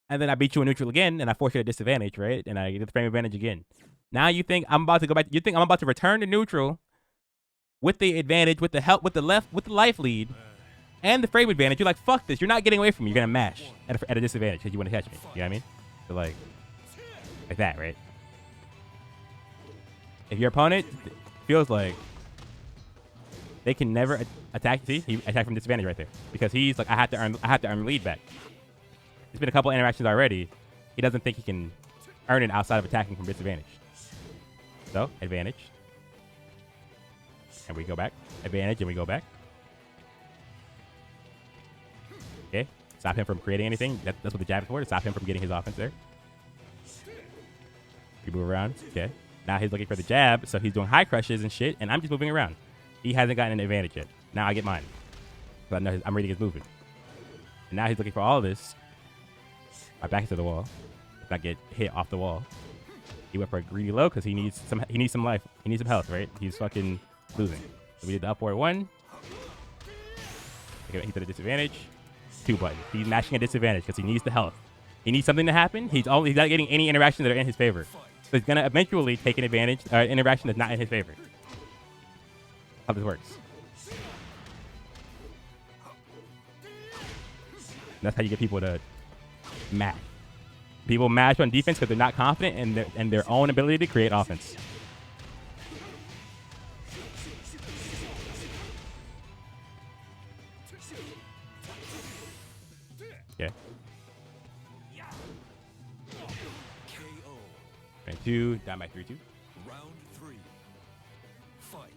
Speaker 2: And then I beat you in neutral again and I force you at a disadvantage, right? And I get the frame advantage again. Now you think I'm about to go back, you think I'm about to return to neutral with the advantage, with the help, with the life lead and the frame advantage. You're like, fuck this. You're not getting away from me. You're gonna mash at a disadvantage because you want to catch me. You know what I mean? So like that, right? If your opponent feels like they can never attack, see, he attacked from disadvantage right there because he's like, I have to earn lead back. It's been a couple interactions already. He doesn't think he can earn it outside of attacking from disadvantage. So advantage, and we go back. Advantage, and we go back. Okay, stop him from creating anything. That's what the jab is for, to stop him from getting his offense there. We move around. Okay. Now he's looking for the jab, so he's doing high crushes and shit, and I'm just moving around. He hasn't gotten an advantage yet. Now I get mine. But I know I'm reading his movement. And now he's looking for all of this. My back is to the wall. If I get hit off the wall. He went for a greedy low because he needs some life. He needs some health, right? He's fucking losing. So we did the upward 1. Okay, he's at a disadvantage. 2 buttons. He's mashing a disadvantage because he needs the health. He needs something to happen. He's not getting any interactions that are in his favor. So he's going to eventually take an advantage, interaction that's not in his favor. How this works. That's how you get people to mash. People mash on defense because they're not confident in their own ability to create offense. Okay. 2, down by 3-2.
Speaker 1: Round 3. Fight.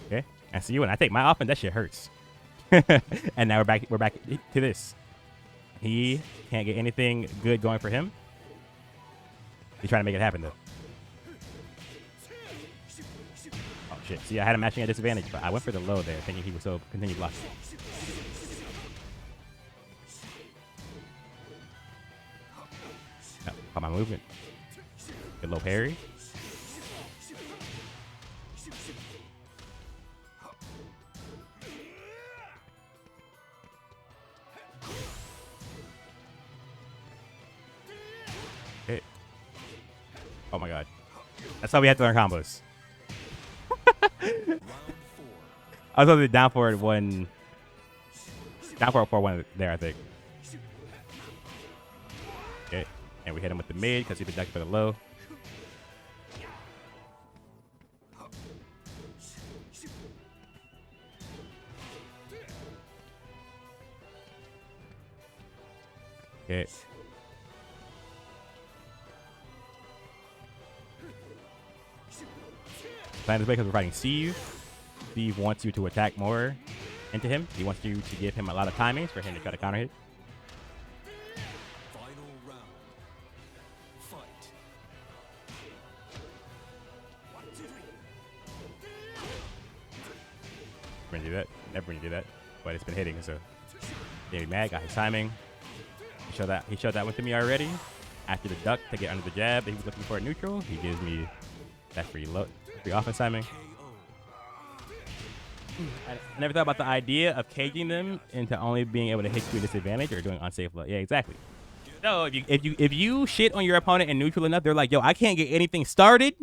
Speaker 2: Okay. I see you when I take my offense, that shit hurts. And now we're back to this. He can't get anything good going for him. He's trying to make it happen though. Oh shit. See, I had him matching at disadvantage, but I went for the low there, thinking he would so continue blocking. my movement. Good low parry. Okay. Oh my god. That's how we have to learn combos. I was supposed to be down for it one. Down for one there, I think. Okay. And we hit him with the mid because he been ducked for the low. Okay. Plan this way because we're fighting Steve. Steve wants you to attack more into him. He wants you to give him a lot of timings for him to try to counter hit.
Speaker 1: Final round. Fight.
Speaker 2: We're gonna do that. Never gonna do that. But it's been hitting, so made me mad. Got his timing. He showed that one to me already. After the duck to get under the jab, he was looking for a neutral. He gives me that free offense timing. I never thought about the idea of caging them into only being able to hit you at disadvantage or doing unsafe low. Yeah, exactly. So if you shit on your opponent and neutral enough, they're like, yo, I can't get anything started.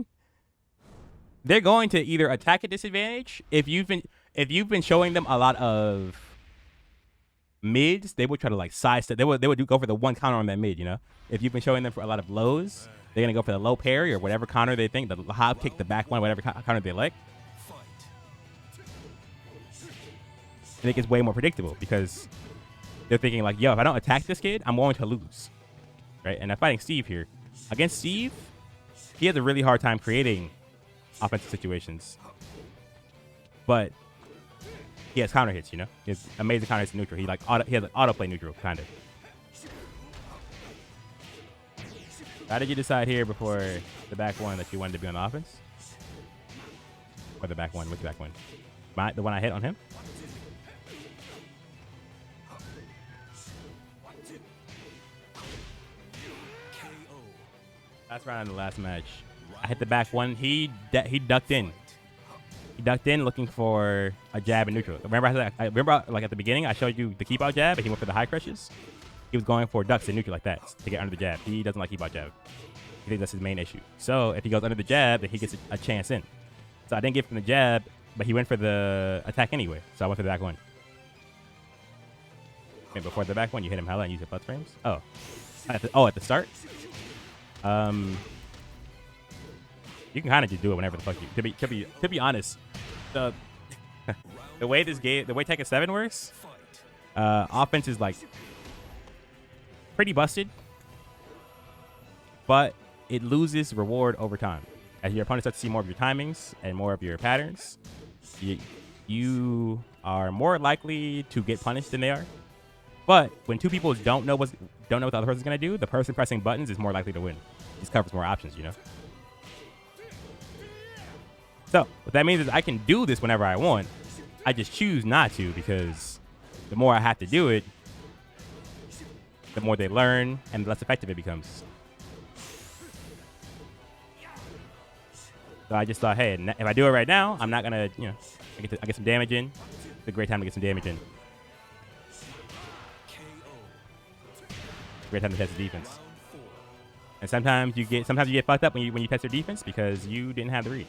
Speaker 2: They're going to either attack at disadvantage. If you've been showing them a lot of mids, they would try to like sidestep. They would go for the one counter on that mid. You know, if you've been showing them for a lot of lows, they're gonna go for the low parry or whatever counter they think, the hop kick, the back one, whatever counter they like. And it gets way more predictable because they're thinking like, yo, if I don't attack this kid, I'm going to lose, right? And I'm fighting Steve here. Against Steve, he has a really hard time creating offensive situations, but he has counter hits. You know, he has amazing counter hits in neutral. He has an autoplay neutral kind of. How did you decide here before the back one that you wanted to be on offense? Or the back one? Which back one? The one I hit on him? Last round in the last match, I hit the back one. He ducked in. He ducked in looking for a jab in neutral. Remember, I remember like at the beginning, I showed you the keep out jab, and he went for the high crushes. He was going for ducks in neutral like that to get under the jab. He doesn't like keep out jab. He thinks that's his main issue. So if he goes under the jab, then he gets a chance in. So I didn't give him the jab, but he went for the attack anyway. So I went for the back one. Okay, before the back one, you hit him hella and use your plus frames. Oh, at the start. You can kind of just do it whenever the fuck you. To be honest, the way Tekken 7 works, offense is like pretty busted, but it loses reward over time. As your opponent starts to see more of your timings and more of your patterns, you are more likely to get punished than they are. But when two people don't know what the other person's gonna do, the person pressing buttons is more likely to win. Just covers more options, you know. So what that means is I can do this whenever I want. I just choose not to because the more I have to do it, the more they learn and the less effective it becomes. So I just thought, hey, if I do it right now, I'm not gonna, you know, I get some damage in. It's a great time to get some damage in. Great time to test the defense. And sometimes you get fucked up when you test your defense because you didn't have the read.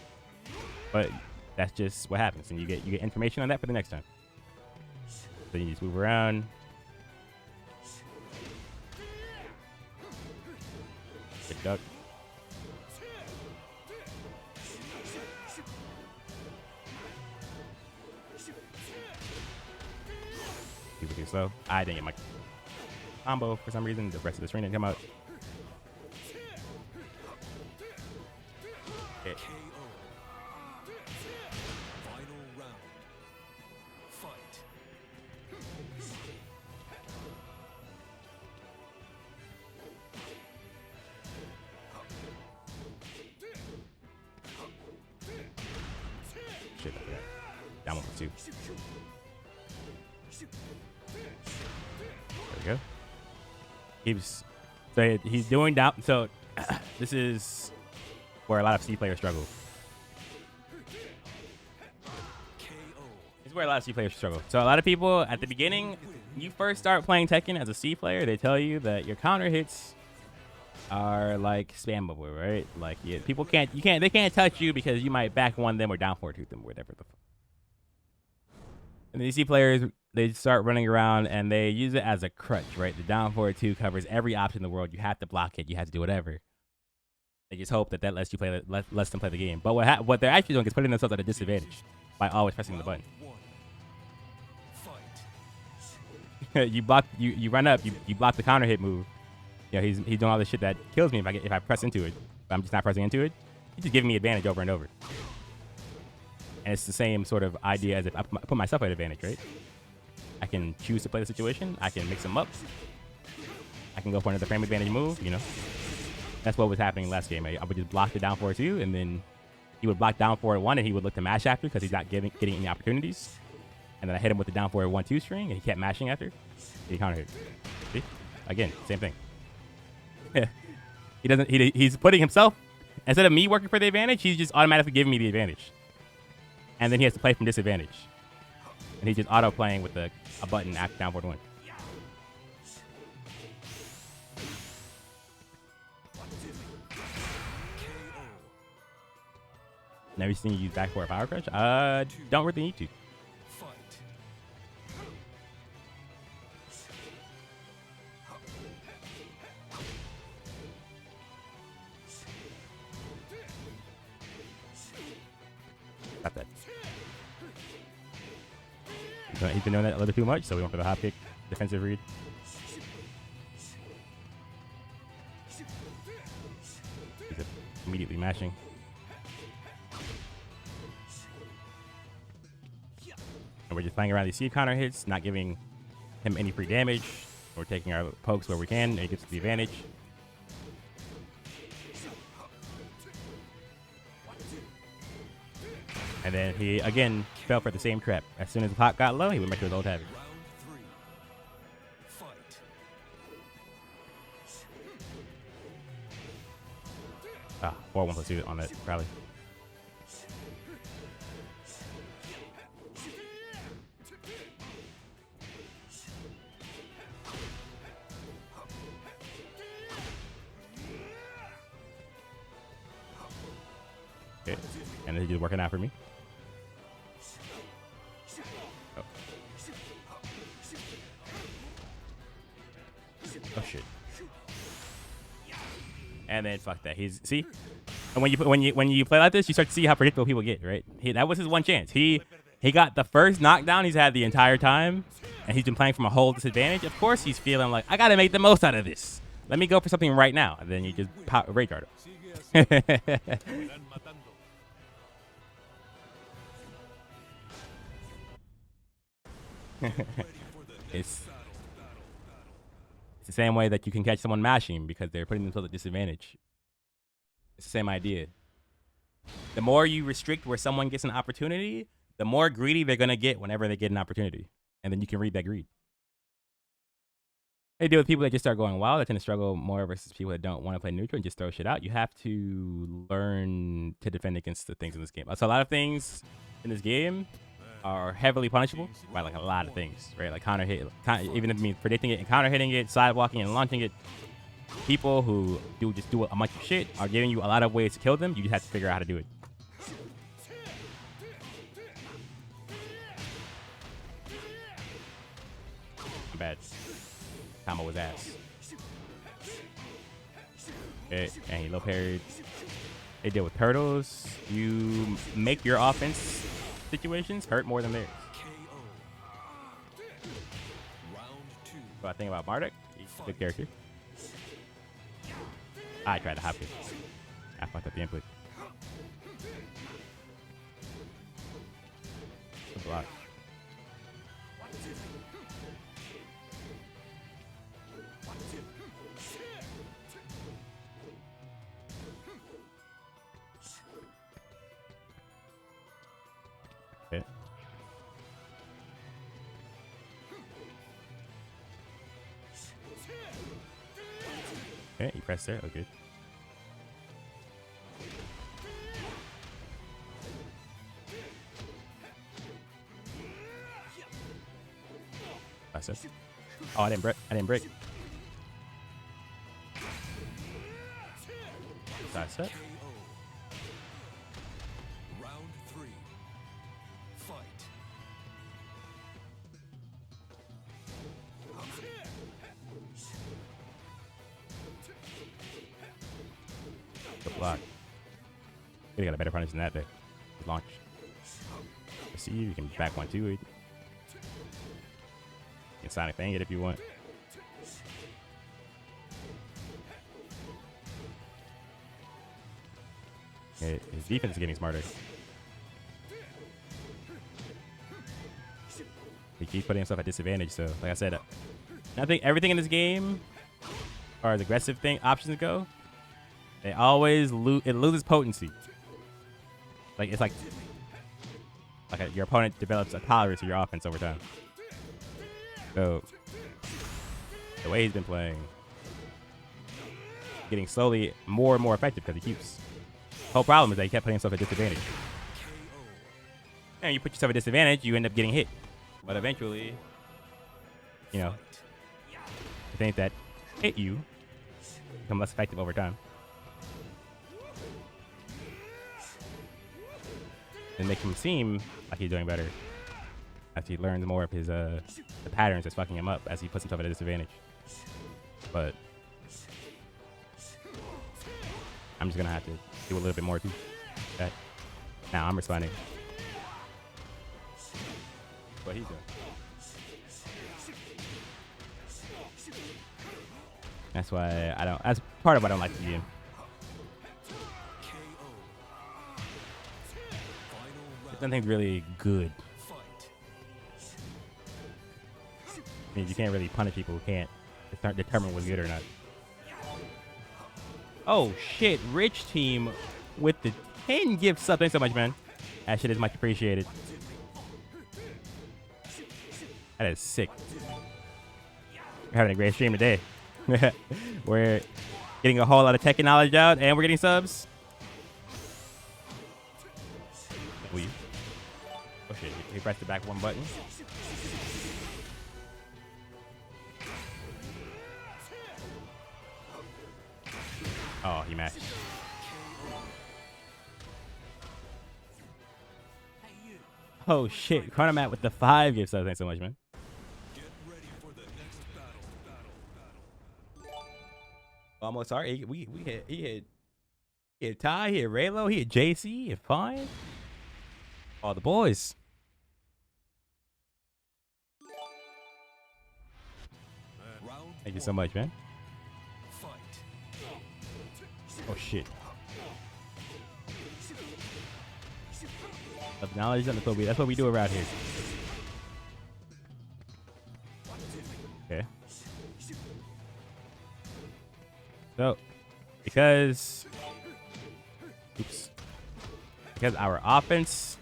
Speaker 2: But that's just what happens, and you get information on that for the next time. So you just move around. Good duck. People too slow. I didn't get my combo for some reason. The rest of the screen didn't come out. Okay. Shit, I forgot. Down 1 for 2. There we go. He's doing down. So This is where a lot of C players struggle. This is where a lot of C players struggle. So a lot of people at the beginning, you first start playing Tekken as a C player, they tell you that your counter hits are like spammable, right? Like people they can't touch you because you might back one them or down forward two them, whatever the fuck. And these C players, they start running around and they use it as a crutch, right? The down forward two covers every option in the world. You have to block it. You have to do whatever. They just hope that lets you play, lets them play the game. But what they're actually doing is putting themselves at a disadvantage by always pressing the button. you run up, you block the counter hit move. You know, he's doing all this shit that kills me if I press into it. But I'm just not pressing into it. He's just giving me advantage over and over. And it's the same sort of idea as if I put myself at advantage, right? I can choose to play the situation. I can mix them up. I can go for another frame advantage move, you know. That's what was happening last game. I would just block the down forward 2, and then he would block down forward 1, and he would look to mash after because he's not getting any opportunities. And then I hit him with the down forward 1-2 string, and he kept mashing after. He counter hit. See? Again, same thing. He's putting himself, instead of me working for the advantage, he's just automatically giving me the advantage. And then he has to play from disadvantage. And he's just auto-playing with a button after down forward 1. Never seen you use back forward power crutch? Don't really need to. Stop that. He's been doing that a little too much, so we went for the hop kick defensive read. He's immediately mashing. And we're just playing around these C counter hits, not giving him any free damage. We're taking our pokes where we can, and he gets the advantage. And then he, again, fell for the same trap. As soon as the clock got low, he went back to his old habit. Ah, 4-1+2 on that rally. Okay, and he's just working out for me. Oh. Oh shit. And then fuck that. See? And when you play like this, you start to see how predictable people get, right? That was his one chance. He got the first knockdown he's had the entire time, and he's been playing from a whole disadvantage. Of course he's feeling like, I gotta make the most out of this. Let me go for something right now. And then you just pop rage guard him. It's the same way that you can catch someone mashing because they're putting themselves at disadvantage. It's the same idea. The more you restrict where someone gets an opportunity, the more greedy they're going to get whenever they get an opportunity. And then you can read that greed. They deal with people that just start going wild. They tend to struggle more versus people that don't want to play neutral and just throw shit out. You have to learn to defend against the things in this game. So a lot of things in this game are heavily punishable by like a lot of things, right? Like counter hit, even if it means predicting it and counter hitting it, side walking and launching it. People who just do a bunch of shit are giving you a lot of ways to kill them. You just have to figure out how to do it. Bad. Combo was ass. Okay, and he low parried. They deal with turtles. You make your offense situations hurt more than theirs. What I think about Marduk, he's a good character. I tried to hop kick. I fucked up the input. Good block. Okay. Okay, you pressed there. Oh, good. Side step. Oh, I didn't break. I didn't break. Side step.
Speaker 1: Round 3. Fight.
Speaker 2: Good block. You got a better punish than that there. Launch. See, you can back 1-2 it. You can Sonic Fang it if you want. Okay, his defense is getting smarter. He keeps putting himself at disadvantage, so like I said, everything in this game, as far as aggressive options go, they always it loses potency. Like it's like your opponent develops a tolerance to your offense over time. So the way he's been playing, getting slowly more and more effective because he keeps. The whole problem is that he kept putting himself at disadvantage. And you put yourself at disadvantage, you end up getting hit. But eventually, you know, the things that hit you become less effective over time. And make him seem like he's doing better as he learns more of his the patterns that's fucking him up as he puts himself at a disadvantage. But I'm just gonna have to do a little bit more too. Okay. Now I'm responding. What he's doing. That's why I don't. That's part of why I don't like the game. Nothing's really good. I mean, you can't really punish people who can't determine what's good or not. Oh shit! Rich team with the 10 gifts up. Thanks so much, man. That shit is much appreciated. That is sick. We're having a great stream today. We're getting a whole lot of tech and knowledge out, and we're getting subs. Oh shit! He pressed the back one button. Oh, he matched. Oh shit! Chronomat with the 5 gifts. Thanks so much, man.
Speaker 1: Get ready for the next battle.
Speaker 2: Almost sorry. He hit Ty, he hit Raylo, he hit JC, he hit Fine. All the boys. Thank you so much, man. Oh shit. Of knowledge, that's what we do around here. Okay. So, because our offense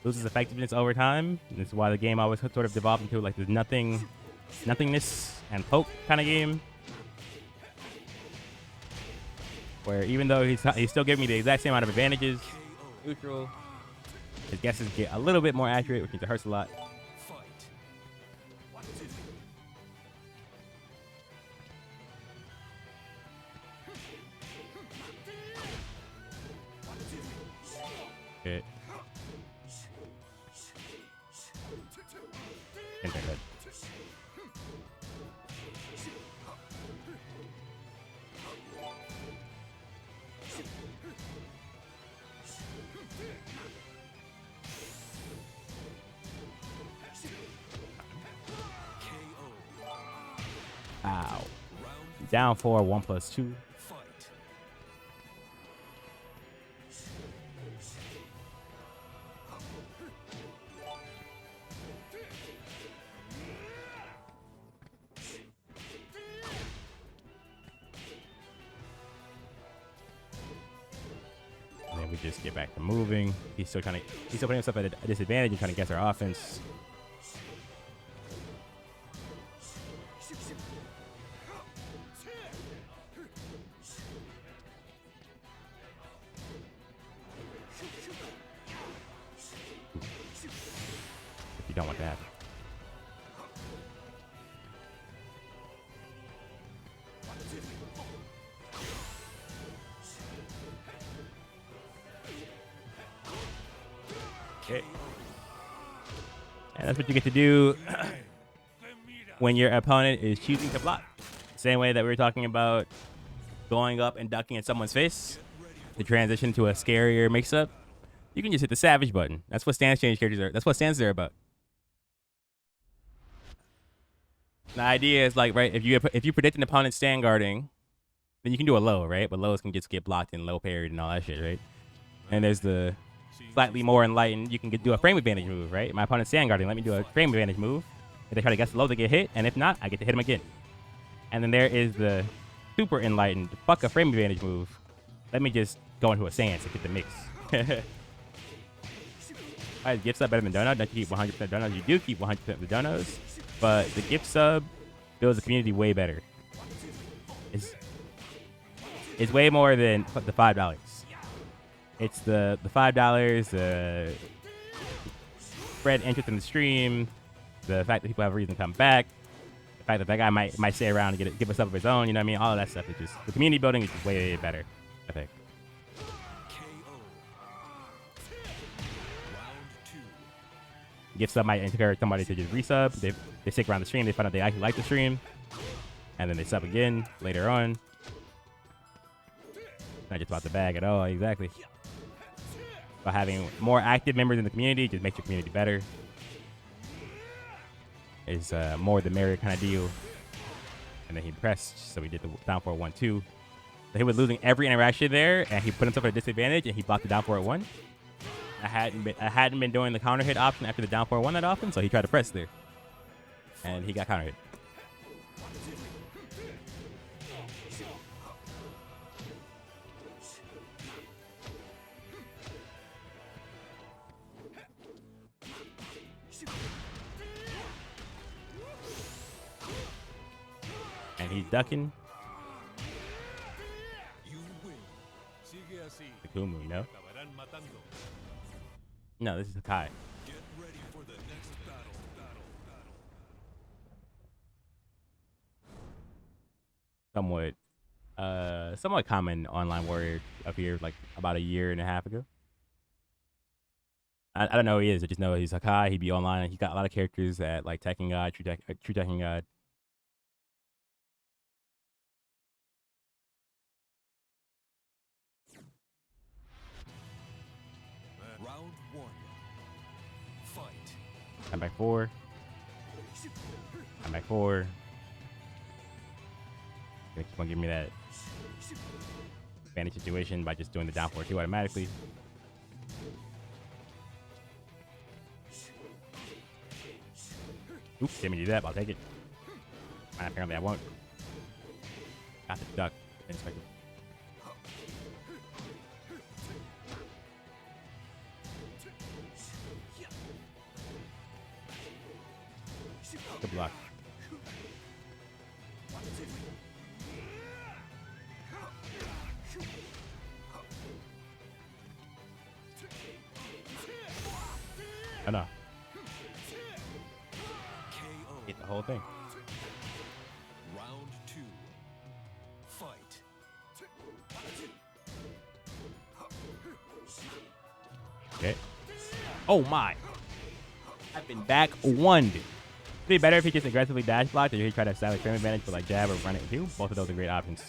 Speaker 2: loses effectiveness over time, this is why the game always sort of devolved into like this nothingness and poke kind of game. Where even though he's still giving me the exact same amount of advantages, neutral, his guesses get a little bit more accurate, which means it hurts a lot. Okay. Internet. Ow. Down 4, 1+2. And then we just get back to moving. He's still putting himself at a disadvantage and trying to guess our offense. You don't want that. Okay. And that's what you get to do when your opponent is choosing to block. Same way that we were talking about going up and ducking in someone's face to transition to a scarier mix-up. You can just hit the savage button. That's what stance change characters are. That's what stands are about. The idea is like, right, if you predict an opponent's stand guarding, then you can do a low, right? But lows can just get blocked and low parried and all that shit, right? And there's the slightly more enlightened. You can do a frame advantage move, right? My opponent's stand guarding. Let me do a frame advantage move. If they try to guess low, they get hit, and if not, I get to hit them again. And then there is the super enlightened. Fuck a frame advantage move. Let me just go into a stance and get the mix. Alright, gift sub better than dono. Don't you keep 100% donos? You do keep 100% of the donos, but the gift sub builds the community way better. It's way more than the $5. It's the $5, spread interest in the stream, the fact that people have a reason to come back, the fact that that guy might stay around and give us up of his own. You know what I mean? All of that stuff is just the community building is just way better, I think. Gift sub might encourage somebody to just resub. They stick around the stream. They find out they actually like the stream, and then they sub again later on. Not just about the bag at all, exactly. But having more active members in the community just makes your community better. It's more the merrier kind of deal. And then he pressed, so he did the down forward 1-2. So he was losing every interaction there, and he put himself at a disadvantage, and he blocked the down forward 1. I hadn't been doing the counter hit option after the down forward 1 that often, so he tried to press there, and he got counter hit. And he's ducking. The Kumu, you know? No, this is Kai.
Speaker 1: Get ready for the next battle.
Speaker 2: Somewhat common online warrior up here, like about a year and a half ago. I don't know who he is. I just know he's Hakai. He'd be online. He's got a lot of characters at like Tekken God, True Tekken God.
Speaker 1: Round 1. Fight.
Speaker 2: I'm back 4. I'm back 4. Gonna keep on giving me that advantage situation by just doing the down 4-2 automatically. Oops, didn't mean to do that, but I'll take it. Apparently I won't. Got the duck. Didn't expect it. Good block. Oh no. Hit the whole thing.
Speaker 1: Round 2. Fight.
Speaker 2: Okay. Oh my. I've been back 1. It'd be better if he just aggressively dash blocked or he tried to establish frame advantage for like jab or run it too. Both of those are great options.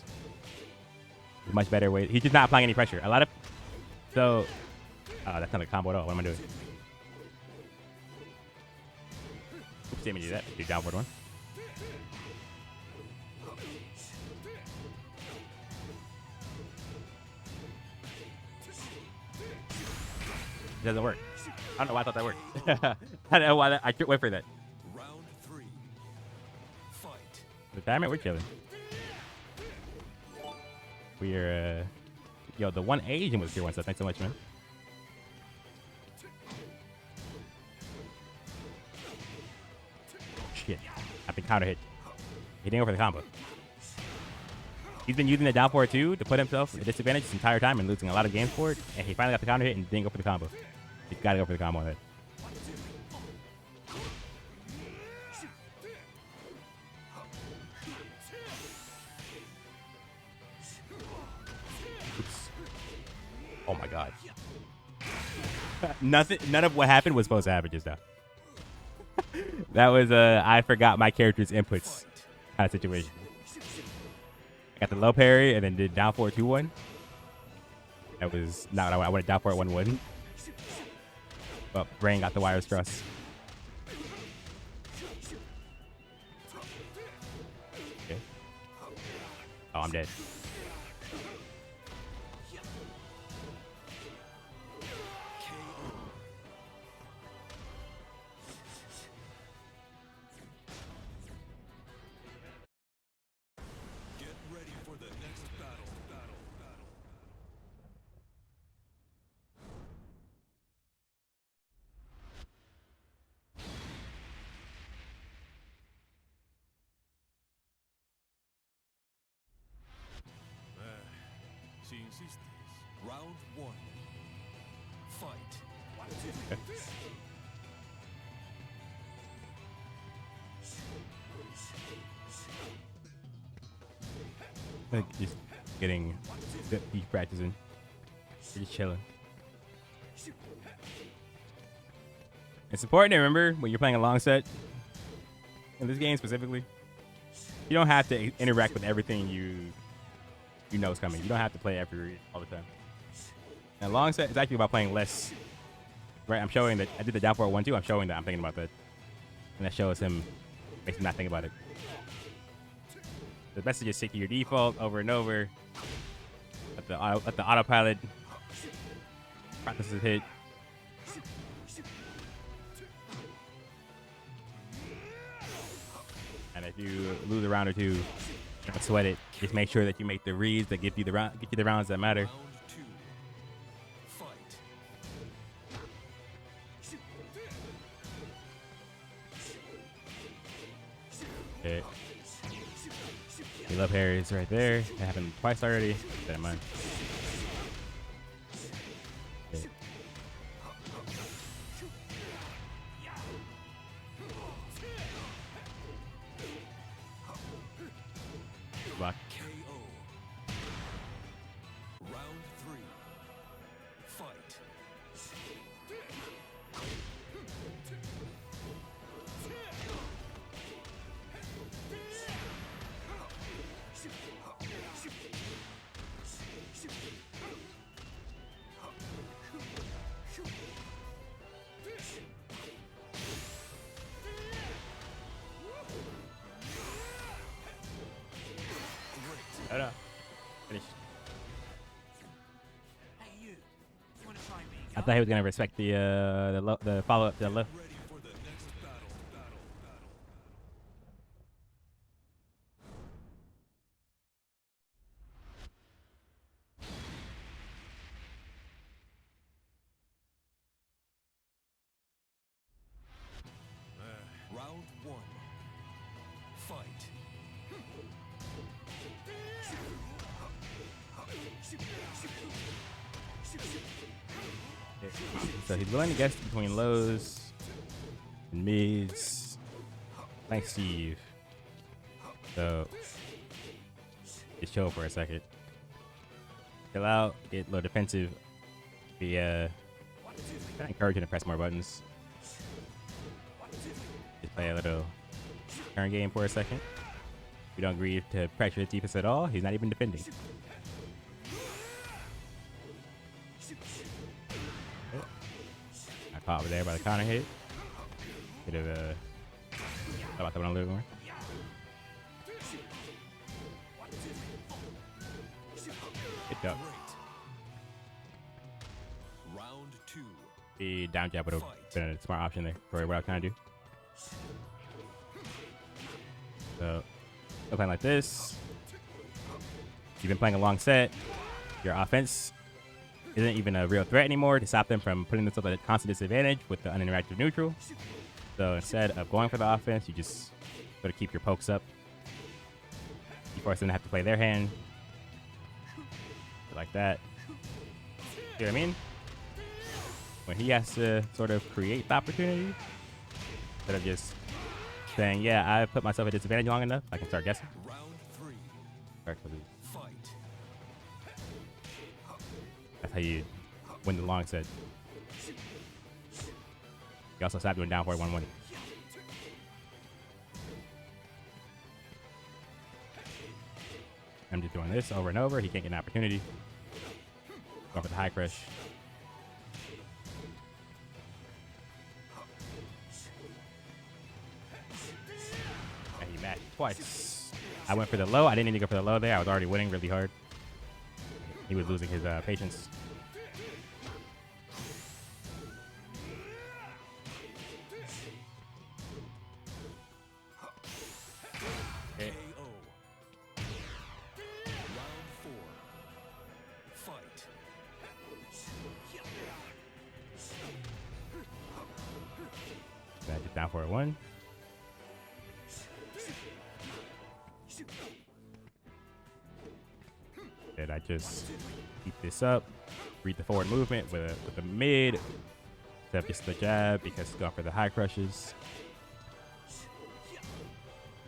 Speaker 2: Much better way. He's just not applying any pressure. A lot of oh, that's not a combo at all. What am I doing? Oops, didn't mean to do that. Do downward 1. It doesn't work. I don't know why I thought that worked. I don't know why I couldn't wait for that.
Speaker 1: Round 3. Fight.
Speaker 2: Retirement, we're chilling. We're yo, the one Asian was tier 1 stuff. Thanks so much, man. Shit. I've been counter hit. He didn't go for the combo. He's been using the down forward 2 to put himself at a disadvantage this entire time and losing a lot of games for it. And he finally got the counter hit and didn't go for the combo. He's got to go for the combo on that. Oops. Oh my god. Nothing. None of what happened was supposed to happen just now. That was I forgot my character's inputs kind of situation. I got the low parry and then did down forward 2-1. That was not what I went down forward 1-1. But Brain got the wires crossed. Okay. Oh, I'm dead.
Speaker 1: Get ready for the next battle. Si insistes. Round 1. Fight.
Speaker 2: Like just getting deep practicing. Just chilling. It's important to remember when you're playing a long set, in this game specifically, you don't have to interact with everything you know is coming. You don't have to play every all the time. And long set is actually about playing less. Right? I'm showing that I did the down forward 1-2. I'm showing that I'm thinking about that, and that shows him, makes him not think about it. The best is just stick to your default over and over. Let the autopilot practice his hit. And if you lose a round or two, don't sweat it. Just make sure that you make the reads that get you the rounds that matter.
Speaker 1: Round 2. Fight.
Speaker 2: Okay. You love Harry's right there. That happened twice already. Never mind. Okay. Block.
Speaker 1: KO. Round 3. Fight.
Speaker 2: Hold on. Finish.
Speaker 3: Hey, you. Want to try me?
Speaker 2: I thought he was gonna respect the follow up to the left.
Speaker 1: Ready for the next battle. Round 1. Fight.
Speaker 2: So he's willing to guess between lows and mids. Thanks, Steve. So just chill for a second. Chill out, get a little defensive. I encourage you to press more buttons. Just play a little turn game for a second. We don't agree to pressure his defense at all. He's not even defending. I caught over there by the counter hit. Bit of a about that one a little more. Picked up.
Speaker 1: Round 2.
Speaker 2: The down jab would have been a smart option there for what I was trying to do. So, still playing like this. You've been playing a long set. Your offense isn't even a real threat anymore to stop them from putting themselves at a constant disadvantage with the uninteractive neutral. So instead of going for the offense, you just got to keep your pokes up. You force them to have to play their hand. Like that. See what I mean? When he has to sort of create the opportunity, instead of just saying, yeah, I put myself at disadvantage long enough, I can start guessing.
Speaker 1: Round 3. Fight.
Speaker 2: That's how you win the long set. He also stopped doing down for 1-1. I'm just doing this over and over. He can't get an opportunity. Going for the high crush. And he matched twice. I went for the low. I didn't need to go for the low there. I was already winning really hard. He was losing his patience. Okay. That just down for a 1. And I just keep this up, read the forward movement with a mid, instead of just the jab because he's going for the high crushes.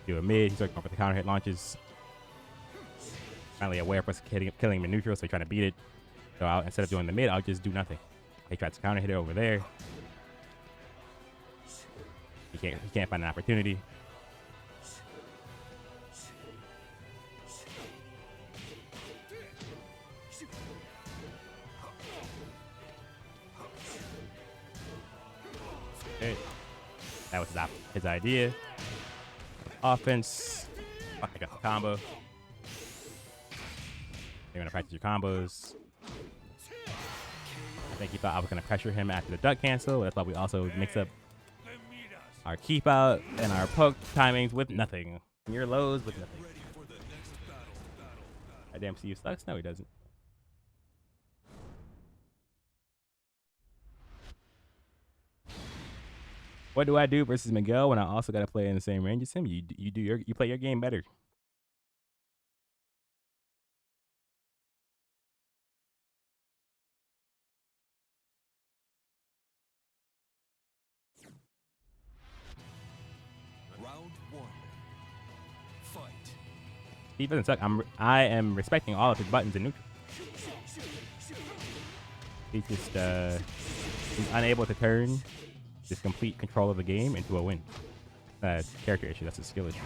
Speaker 2: Do a mid, he's going for the counter hit launches. Finally aware of us killing him in neutral, so he's trying to beat it. So instead of doing the mid, I'll just do nothing. He tries to counter hit it over there. He can't find an opportunity. Okay. That was his idea. Offense. Fuck, I got the combo. You're gonna practice your combos. I think he thought I was gonna pressure him after the duck cancel. That's why we also mix up our keep out and our poke timings with nothing. And your lows with nothing. That damn CU sucks. No, he doesn't. What do I do versus Miguel when I also got to play in the same range as him? You play your game better.
Speaker 1: Round 1. Fight.
Speaker 2: He doesn't suck. I am respecting all of his buttons in neutral. He's just he's unable to turn this complete control of the game into a win. That's a character issue. That's a skill issue.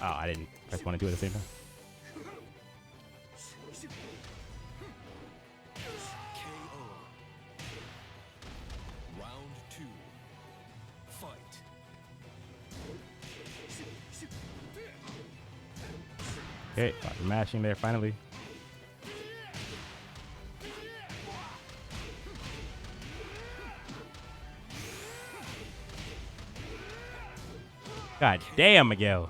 Speaker 2: Oh, I didn't press 1 and 2 at the same time.
Speaker 1: Round 2. Fight.
Speaker 2: Okay, mashing there finally. God damn, Miguel.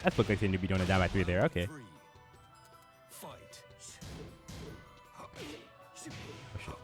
Speaker 2: That's what continue to be doing a down by 3 there. Okay.
Speaker 1: Fight.
Speaker 2: Oh, shit. Oh.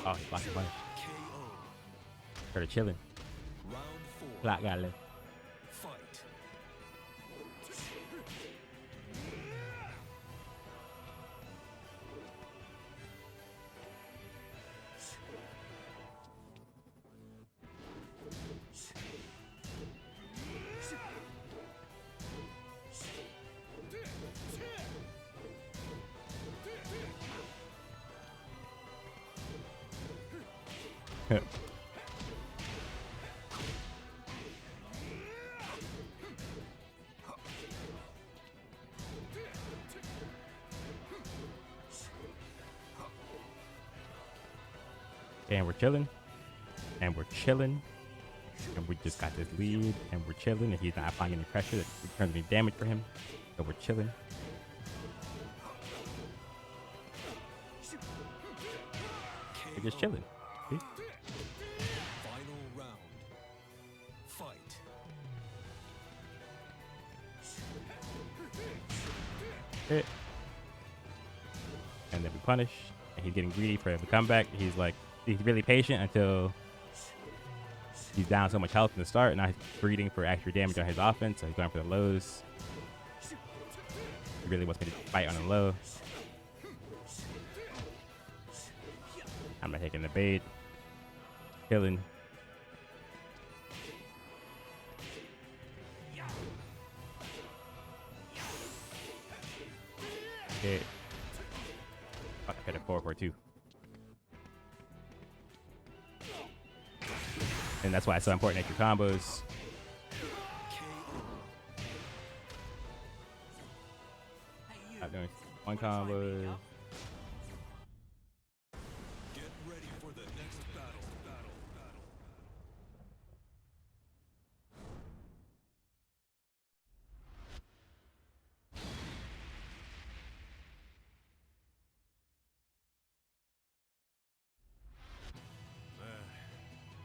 Speaker 2: Oh, he's blocking money. Started chilling.
Speaker 1: Round 4.
Speaker 2: Black guy left.
Speaker 1: Fight.
Speaker 2: And we're chilling. And we're chilling. And we just got this lead. And we're chilling. And he's not applying any pressure that returns any damage for him. So we're chilling. We're just chilling. See?
Speaker 1: Final round.
Speaker 2: hit. And then we punish. And he's getting greedy for the comeback. He's like, he's really patient until he's down so much health in the start. Now he's greeding for extra damage on his offense. So he's going for the lows. He really wants me to fight on the low. I'm not taking the bait. Killing. Okay. Fuck, I got a 4-4-2. And that's why it's so important to make your combos. Not doing one combo.
Speaker 1: Get ready for the next battle.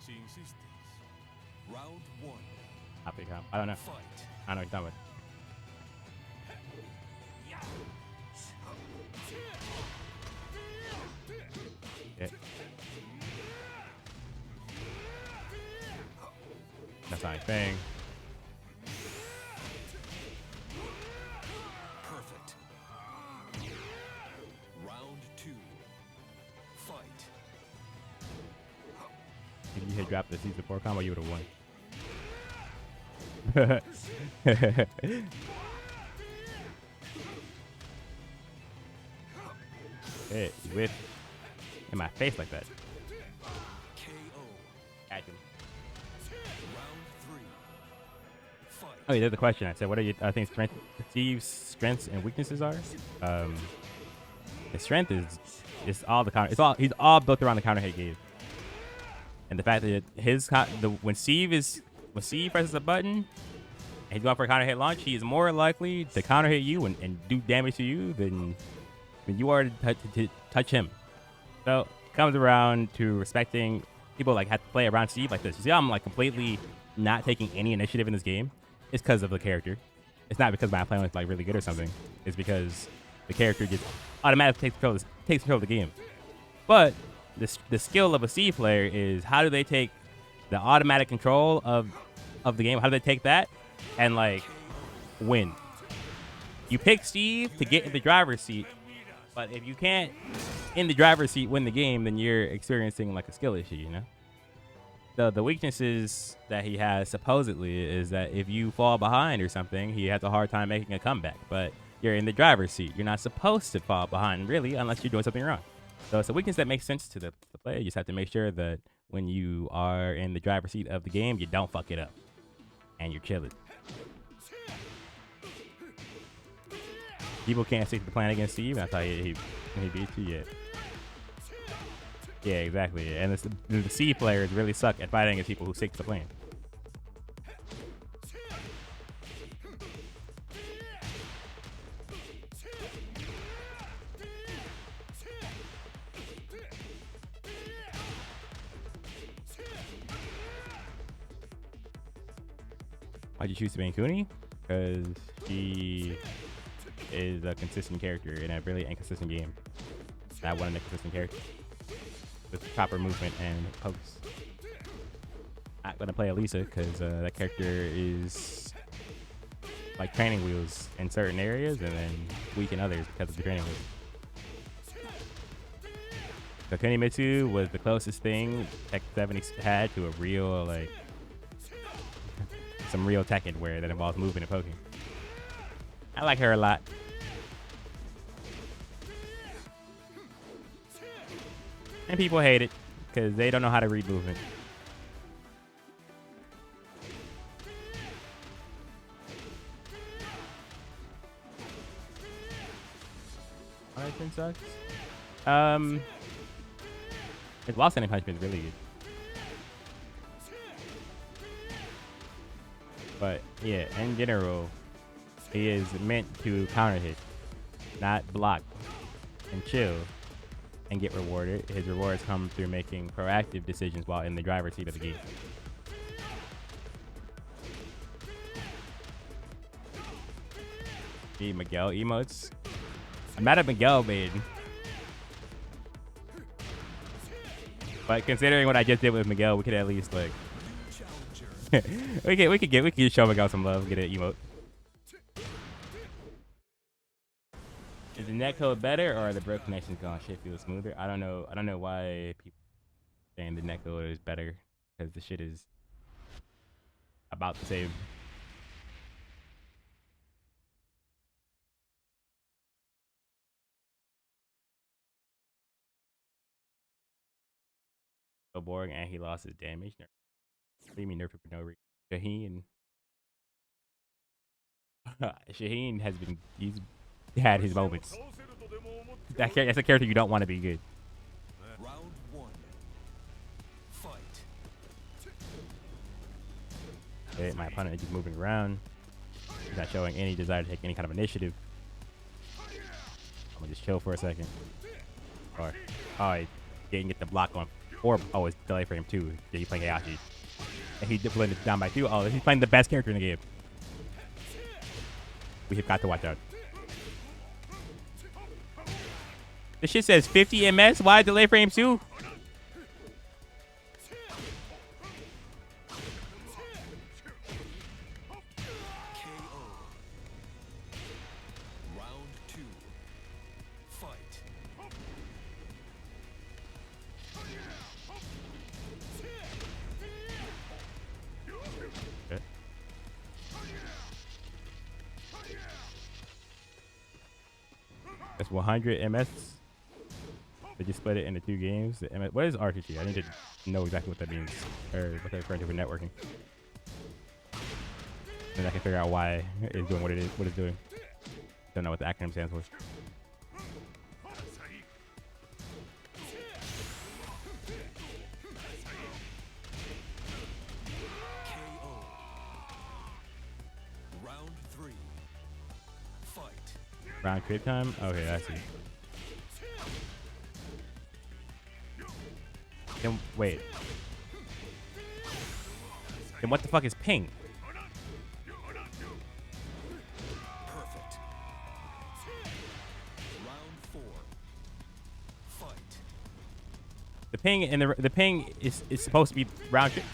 Speaker 1: Si insistes. Round 1.
Speaker 2: Not big combo. I don't know.
Speaker 1: Fight.
Speaker 2: I don't know what you're talking about. Yeah. That's not anything.
Speaker 1: Perfect. Round 2. Fight.
Speaker 2: If you had dropped the season 4 combo, you would have won. Hey, whip in my face like that.
Speaker 1: KO.
Speaker 2: Catch him.
Speaker 1: Round 3. Fight.
Speaker 2: Oh, yeah, there's the question. I said, what are you? I think Steve's strengths and weaknesses are. His strength is all the counter. He's all built around the counter hit game. And the fact that when Steve presses a button and he's going for a counter hit launch, he is more likely to counter hit you and do damage to you than you are to touch him. So it comes around to respecting people like have to play around Steve like this. You see how I'm like completely not taking any initiative in this game? It's because of the character. It's not because my plan is like really good or something. It's because the character just automatically takes control of the game. But the skill of a Steve player is how do they take the automatic control of the game? How do they take that and like win? You pick Steve to get in the driver's seat, but if you can't in the driver's seat win the game, then you're experiencing like a skill issue, you know? The weaknesses that he has supposedly is that if you fall behind or something, he has a hard time making a comeback. But you're in the driver's seat. You're not supposed to fall behind, really, unless you're doing something wrong. So it's a weakness that makes sense to the player. You just have to make sure that when you are in the driver's seat of the game, you don't fuck it up. And you're chilling. People can't stick to the plan against Steve. That's how he beats you yet. Yeah, exactly. And the C players really suck at fighting against people who stick to the plan. Why'd you choose Sabine Cooney? Because she is a consistent character in a really inconsistent game. I wanted a consistent character with proper movement and pokes. Not gonna play Elisa because that character is like training wheels in certain areas and then weak in others because of the training wheels. So Kunimitsu was the closest thing Tech 70 had to a real like some real Tekken where that involves moving and poking. I like her a lot. And people hate it because they don't know how to read movement. Punishment sucks. His wall standing punishment is really good. But yeah, in general, he is meant to counter hit, not block and chill and get rewarded. His rewards come through making proactive decisions while in the driver's seat of the game. The Miguel emotes I'm mad at Miguel, man. But considering what I just did with Miguel, we could at least like we could show Miguel some love, get an emote. Is the netcode better or are the bro connections gone? Shit feels smoother. I don't know. I don't know why people saying the netcode is better because the shit is about the same. So boring, and he lost his damage. What do you mean nerf for no reason? Shaheen. Shaheen has been. He's had his moments. That's a character you don't want to be good.
Speaker 1: Round one. Fight.
Speaker 2: Okay, my opponent is just moving around. He's not showing any desire to take any kind of initiative. I'm gonna just chill for a second. Or, oh, he didn't get the block on. Or, oh, it's delay frame too. Yeah, he's playing Ayashi. And he did it down by 2. Oh, he's playing the best character in the game. We have got to watch out. This shit says 50 MS. Why delay frame 2?
Speaker 1: Round two. Fight.
Speaker 2: Okay. That's 100 MS. They just split it into 2 games. The MS, what is RTT? I need to know exactly what that means, or what they're referring to for networking. Then I can figure out why it's doing what it is, what it's doing. Don't know what the acronym stands for.
Speaker 1: KO. Round three. Fight.
Speaker 2: Round trip time? Okay, I see. Then wait. Then what the fuck is ping?
Speaker 1: Perfect. Round four. Fight.
Speaker 2: The ping and the ping is supposed to be round trip.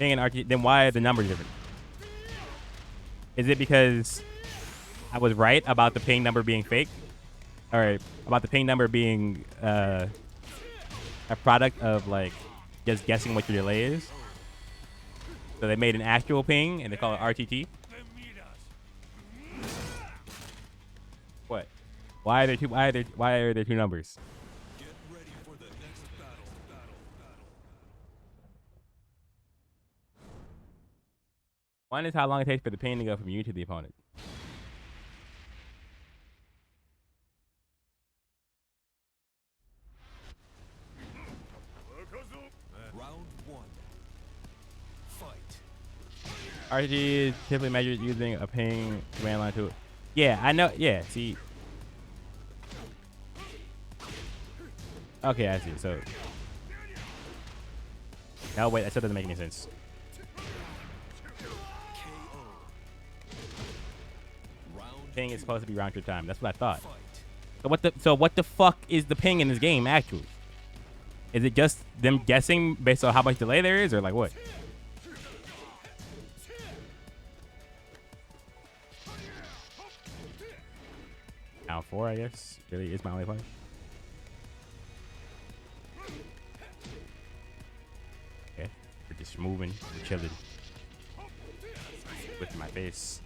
Speaker 2: Ping and RT. Then why are the numbers different? Is it because I was right about the ping number being fake? Or about the ping number being a product of like just guessing what your delay is? So they made an actual ping and they call it RTT. What? Why are there two? Why are there 2 numbers?
Speaker 1: Get ready for the next battle.
Speaker 2: One is how long it takes for the ping to go from you to the opponent.
Speaker 1: Round one. Fight.
Speaker 2: RTT is typically measured using a ping command line tool. Yeah, I know. Yeah, see. Okay, I see. So, no, wait, that still doesn't make any sense.
Speaker 1: KO. Round
Speaker 2: Ping is supposed to be round trip time. That's what I thought.
Speaker 1: fight.
Speaker 2: So what the fuck is the ping in this game actually? Is it just them guessing based on how much delay there is, or like what? Down 4, I guess. Really is my only point. Okay, we're just moving, we're chilling. With my face.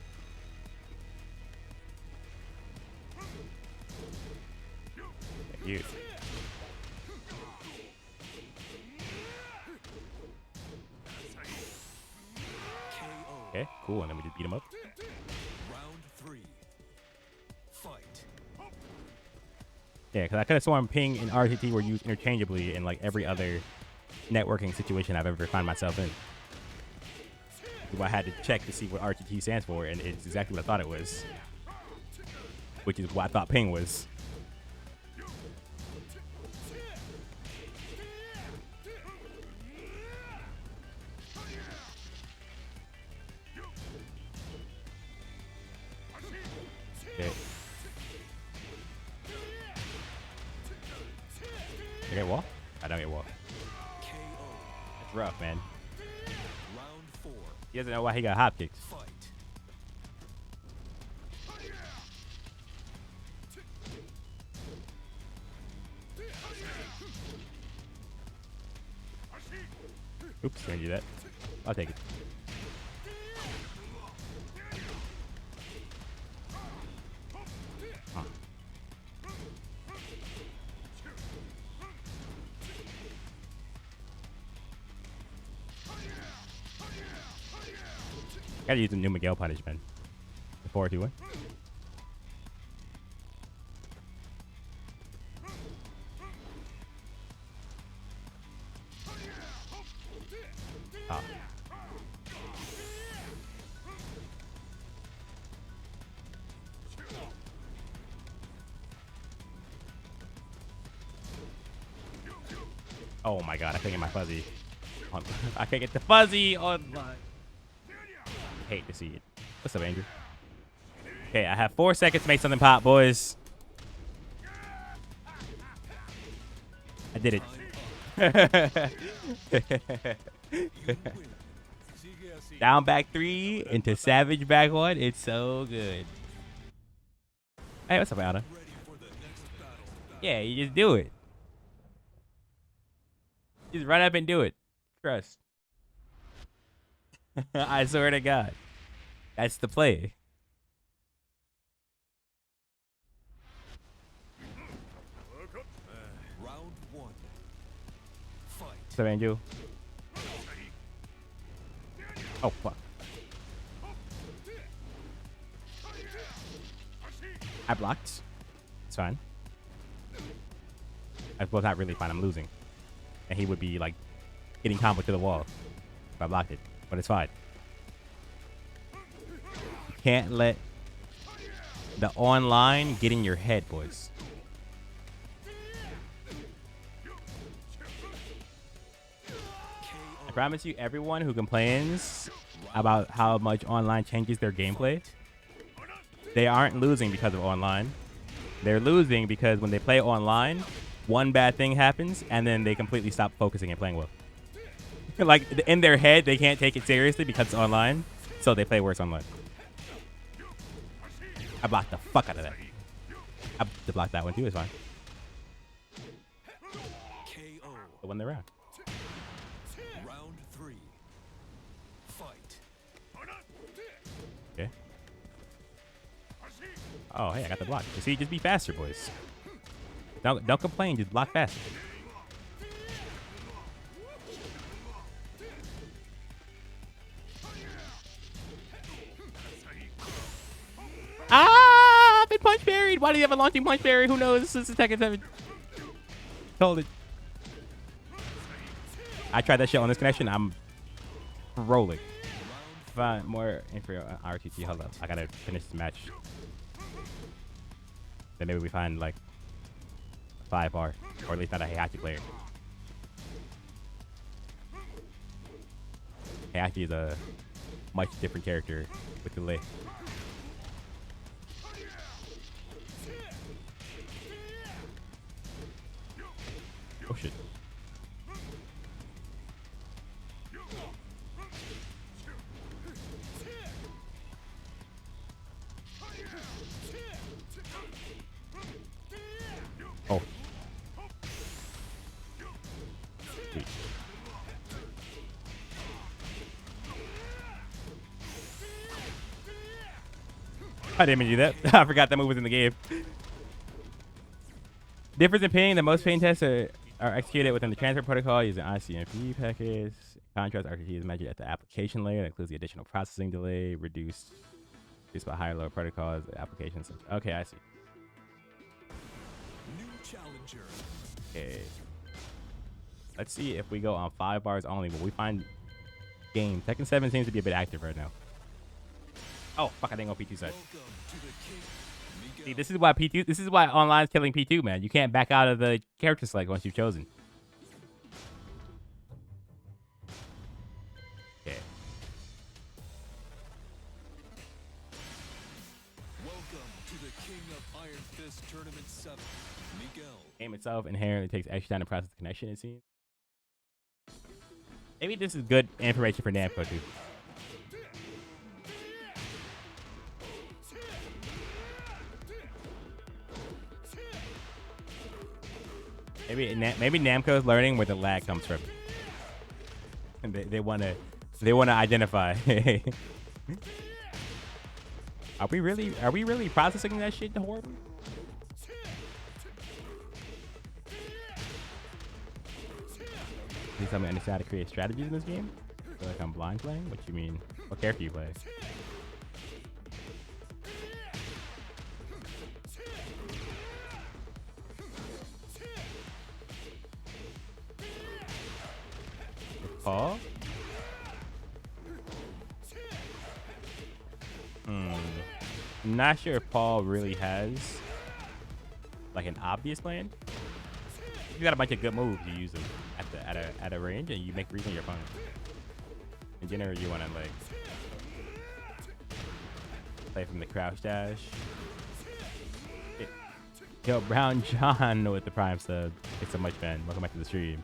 Speaker 2: Yeah, you.
Speaker 1: KO.
Speaker 2: Okay, cool, and then we just beat him up.
Speaker 1: Round three. Fight.
Speaker 2: Yeah, because I could have sworn ping and RTT were used interchangeably in like every other networking situation I've ever found myself in. So I had to check to see what RTT stands for, and it's exactly what I thought it was. Which is what I thought ping was. Okay. rough, man.
Speaker 1: Round 4.
Speaker 2: He doesn't know why he got hop kicks.
Speaker 1: Fight.
Speaker 2: Oops, can't do that. I'll take it. Huh. Gotta use the new Miguel punishment. The 4-2-1. Ah. Oh my god, I can't get my fuzzy. I can't get the fuzzy on my... Hate to see it. What's up, Andrew? Okay, I have 4 seconds to make something pop, boys. I did it. Down back 3 into savage back 1. It's so good. Hey, what's up, Anna? Yeah, you just do it. Just run up and do it. Trust. I swear to God. That's the play.
Speaker 1: Round 1. Fight.
Speaker 2: What's up, Andrew? Oh, fuck. I blocked. It's fine. Well, not really fine. I'm losing. And he would be, like, getting combo to the wall if I blocked it. But it's fine. You can't let the online get in your head, boys. I promise you, everyone who complains about how much online changes their gameplay, they aren't losing because of online. They're losing because when they play online, one bad thing happens, and then they completely stop focusing and playing well. Like, in their head, they can't take it seriously because it's online, so they play worse online. I blocked the fuck out of that. I blocked that one too, it's fine.
Speaker 1: KO.
Speaker 2: I won the round.
Speaker 1: Round 3. Fight.
Speaker 2: Okay. Oh, hey, I got the block. You see, just be faster, boys. Don't complain, just block faster. Ah, I've been punch parried. Why do you have a launching punch parry? Who knows? This is the second 7. Hold it. I tried that shit on this connection. I'm rolling. Find more info on RTT. Hold up. I gotta finish this match. Then maybe we find like 5-bar, or at least not a Heihachi player. Heihachi is a much different character with delay. Oh shit. Oh. Sweet. I didn't even do that. I forgot that move was in the game. Difference in ping. The most ping tests are executed within the transfer protocol using ICMP package. Contrast RTT is measured at the application layer. That includes the additional processing delay, reduced by higher lower protocols, applications. Okay, I see.
Speaker 1: New challenger.
Speaker 2: Okay. Let's see if we go on 5 bars only. Will we find game? Tekken 7 seems to be a bit active right now. Oh, fuck, I didn't go P2 side.
Speaker 1: Welcome to the king. Miguel.
Speaker 2: See, this is why P2, this is why online's killing P2, man. You can't back out of the character select once you've chosen. Okay.
Speaker 1: Welcome to the King of Iron Fist Tournament 7. Miguel.
Speaker 2: Game itself inherently takes extra time to process the connection, it seems. Maybe this is good information for Namco too. Maybe Namco is learning where the lag comes from, and they wanna identify. Are we really processing that shit horribly? Please tell me I understand how to create strategies in this game. I feel like I'm blind playing. What you mean? What character you play? Paul? I'm not sure if Paul really has like an obvious plan. You got a bunch of good moves. You use them at a range, and you make reason your opponent. In general, you want to like play from the crouch dash. Yo, Brown John with the Prime sub. It's so much fun. Welcome back to the stream.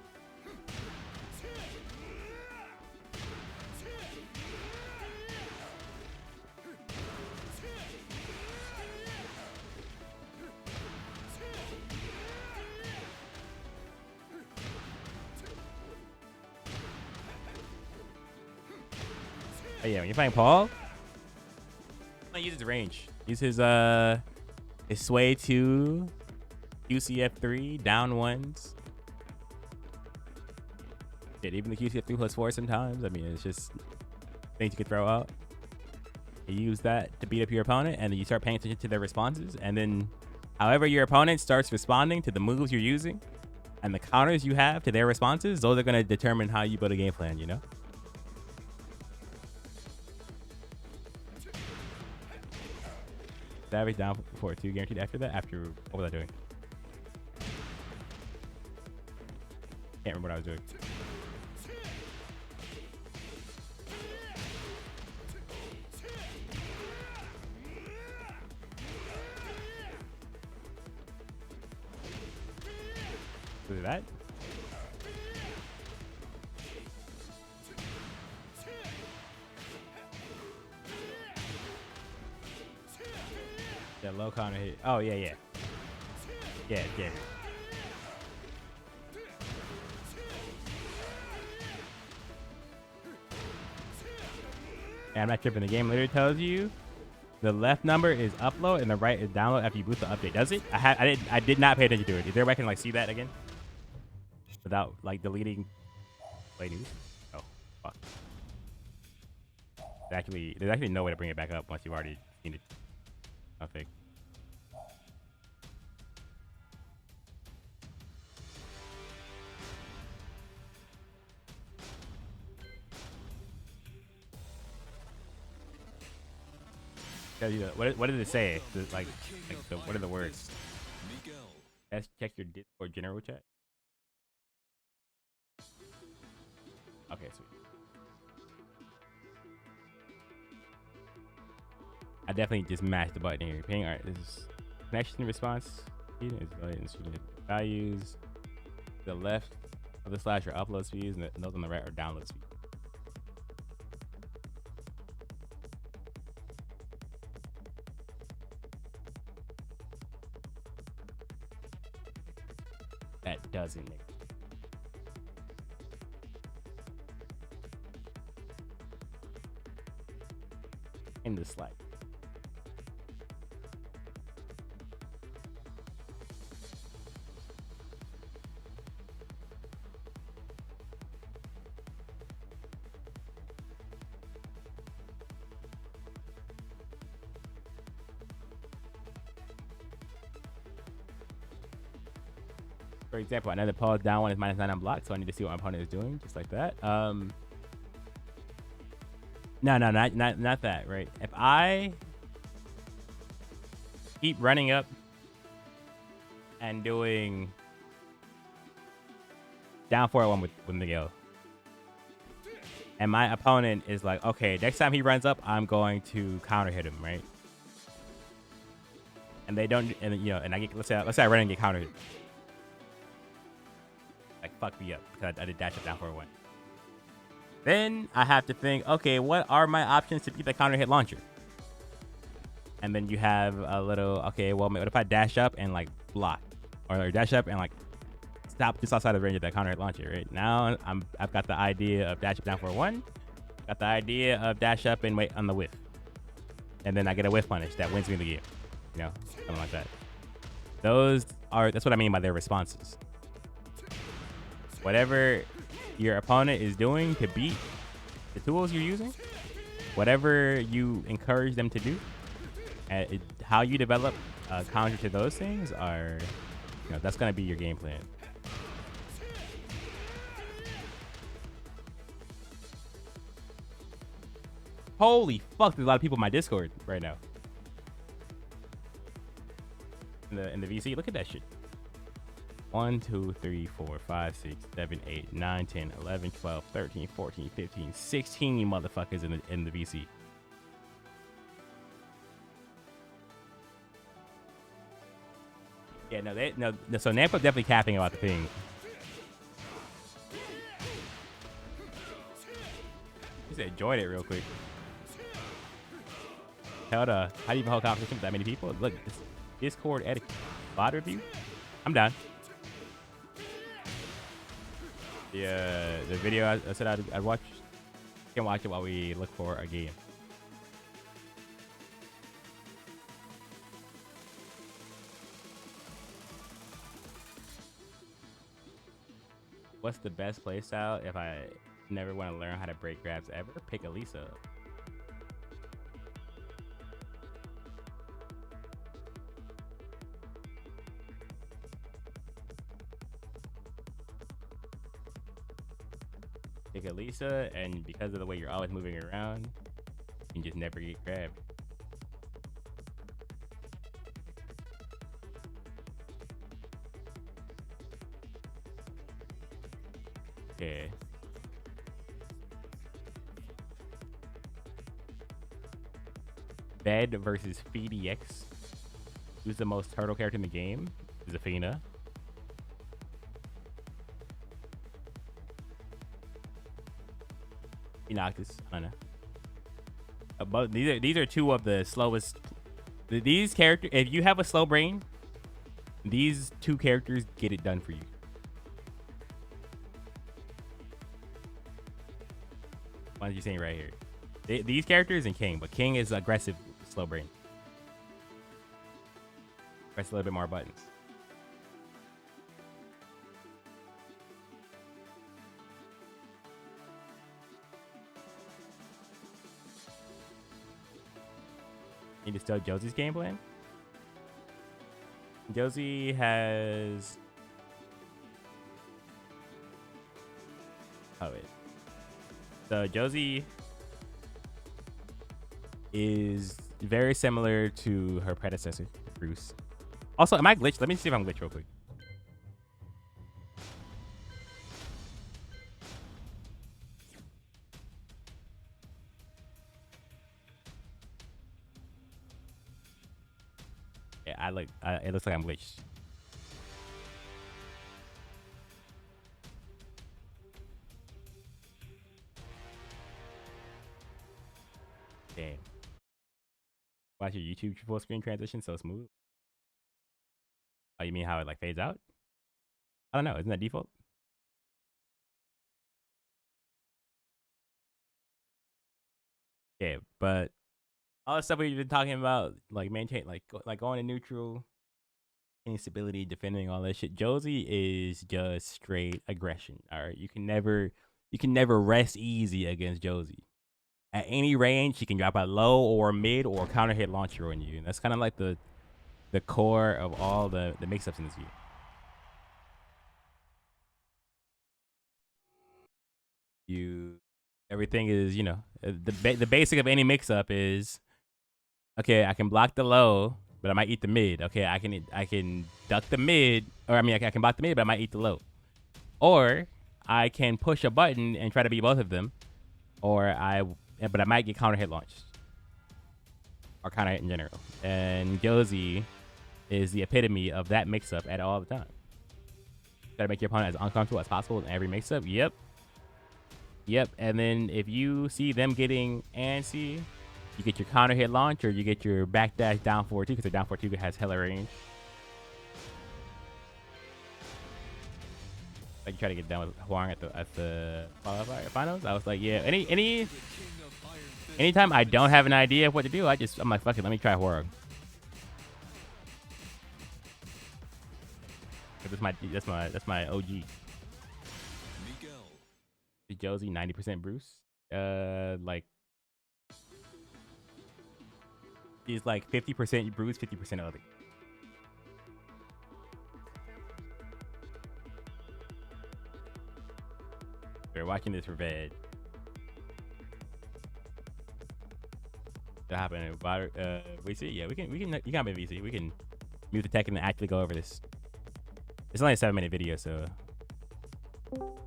Speaker 2: Oh yeah, when you're playing Paul, use his range. Use his sway 2, QCF 3, down ones. Shit, even the QCF 3 plus 4 sometimes. I mean, it's just things you could throw out. You use that to beat up your opponent, and then you start paying attention to their responses, and then however your opponent starts responding to the moves you're using and the counters you have to their responses, those are going to determine how you build a game plan, you know? Savage down for 2 guaranteed after that. What was I doing? Can't remember what I was doing. Was it that? That low counter hit. Oh, yeah. Yeah. And I'm not tripping. The game literally tells you the left number is upload and the right is download after you boot the update. Does it? I did not pay attention to it. Is there a way I can like see that again without like deleting play news? Oh, fuck. There's actually no way to bring it back up once you've already seen it. I think. What did it say? What are the words?
Speaker 1: Miguel.
Speaker 2: Let's check your Discord general chat. Okay, sweet. I definitely just mashed the button here. Ping. All right, this is connection response. Values. The left of the slash are upload speeds, and those on the right are download speeds. That doesn't make in the slide. For example, another pause down one is -9 on block, so I need to see what my opponent is doing, just like that. No, not that, right? If I keep running up and doing down 4-1 with Miguel, and my opponent is like, okay, next time he runs up, I'm going to counter hit him, right? And they don't, and you know, and I get, let's say I run and get counter hit. Like, fuck me up because I did dash up down 4-1. Then I have to think, okay, what are my options to beat the counter hit launcher? And then you have a little, okay, well, what if I dash up and like block, or dash up and like stop just outside of the range of that counter hit launcher? Right now, I've got the idea of dash up down for 1, got the idea of dash up and wait on the whiff, and then I get a whiff punish that wins me the game. You know, something like that. That's what I mean by their responses. Whatever your opponent is doing to beat the tools you're using, whatever you encourage them to do, how you develop a counter to those things are, that's going to be your game plan. Holy fuck, there's a lot of people in my Discord right now. In the VC, look at that shit. 1, 2, 3, 4, 5, 6, 7, 8, 9, 10, 11, 12, 13, 14, 15, 16 motherfuckers in the VC. Yeah, no, so Namco's definitely capping about the ping. He said, join it real quick. How do you even hold competition with that many people? Look, this Discord etiquette. Bot review? I'm done. The video I said I'd watch. You can watch it while we look for a game. What's the best playstyle if I never want to learn how to break grabs ever? Pick Elisa. Pick Elisa, and because of the way you're always moving around, you can just never get grabbed. Okay. Bed versus FeedEX. Who's the most turtle character in the game? Zafina. Noctis. I don't know. But these are two of the slowest. These characters, if you have a slow brain, these two characters get it done for you. What are you saying right here? These characters and King, but King is aggressive, slow brain. Press a little bit more buttons. Need to steal Josie's game plan? Josie has... Oh, wait. So Josie is very similar to her predecessor, Bruce. Also, am I glitched? Let me see if I'm glitched real quick. Yeah, it looks like I'm glitched. Damn. Watch your YouTube full screen transition so smooth. Oh, you mean how it like fades out? I don't know. Isn't that default? Yeah, but all the stuff we've been talking about, like maintain, like going to neutral, instability, defending, all that shit. Josie is just straight aggression. All right, you can never rest easy against Josie. At any range, she can drop a low or mid or counter hit launcher on you. And that's kind of like the core of all the mix-ups in this game. Everything is, the basic of any mix-up is, okay, I can block the low, but I might eat the mid. Okay, I can duck the mid, or I can block the mid, but I might eat the low. Or I can push a button and try to beat both of them, but I might get counter hit launched or counter hit in general. And Josie is the epitome of that mix-up at all the time. Gotta make your opponent as uncomfortable as possible in every mix-up. Yep. Yep, and then if you see them getting antsy, you get your counter hit launch or you get your backdash down forward 2 because the down forward 2 has hella range. Like you try to get done with Huang at the qualifier finals. I was like, yeah, anytime I don't have an idea of what to do, I'm like, fuck it, let me try Huang. That's my OG.
Speaker 1: Miguel.
Speaker 2: Josie 90% Bruce. Like he's like 50% Bruce, 50% other. We're watching this for Ved. What happened? VC? Yeah, we can. You can be VC. We can mute the tech and actually go over this. It's only a 7-minute video, so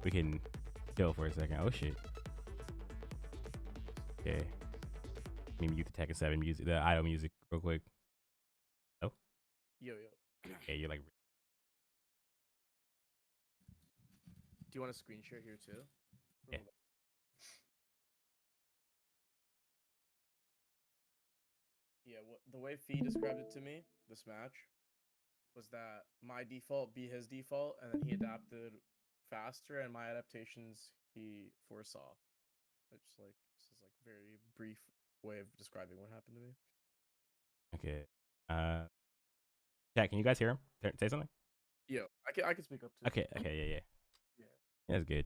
Speaker 2: we can chill for a second. Oh shit. Okay. Let me mute the tech and 7 music, the idle music, real quick. Oh.
Speaker 4: Yo.
Speaker 2: Okay, you're like.
Speaker 4: Do you want to screen share here too?
Speaker 2: Yeah.
Speaker 4: Yeah, the way Fee described it to me, this match, was that my default be his default, and then he adapted faster, and my adaptations he foresaw. It's like this is like very brief way of describing what happened to me.
Speaker 2: Okay. Chat, can you guys hear him? Say something.
Speaker 4: Yeah, I can speak up too.
Speaker 2: Okay. Yeah. That's good.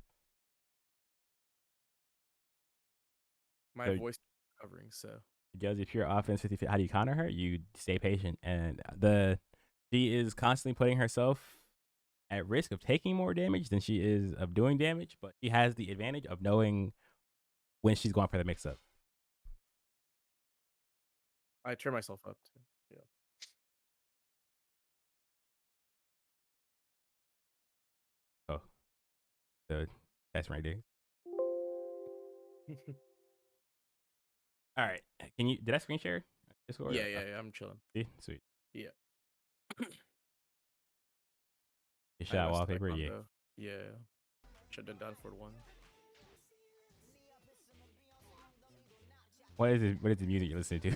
Speaker 4: My voice is recovering, so.
Speaker 2: Josie, if you're offense 50, how do you counter her? You stay patient, and she is constantly putting herself at risk of taking more damage than she is of doing damage, but she has the advantage of knowing when she's going for the mix-up.
Speaker 4: I turn myself up too. Yeah.
Speaker 2: Oh, so that's right there. All right, did I screen share Discord?
Speaker 4: Yeah, I'm chilling.
Speaker 2: See? Sweet.
Speaker 4: Yeah.
Speaker 2: You shot wallpaper, yeah.
Speaker 4: Yeah. Should have done for one.
Speaker 2: What is the music you're listening to?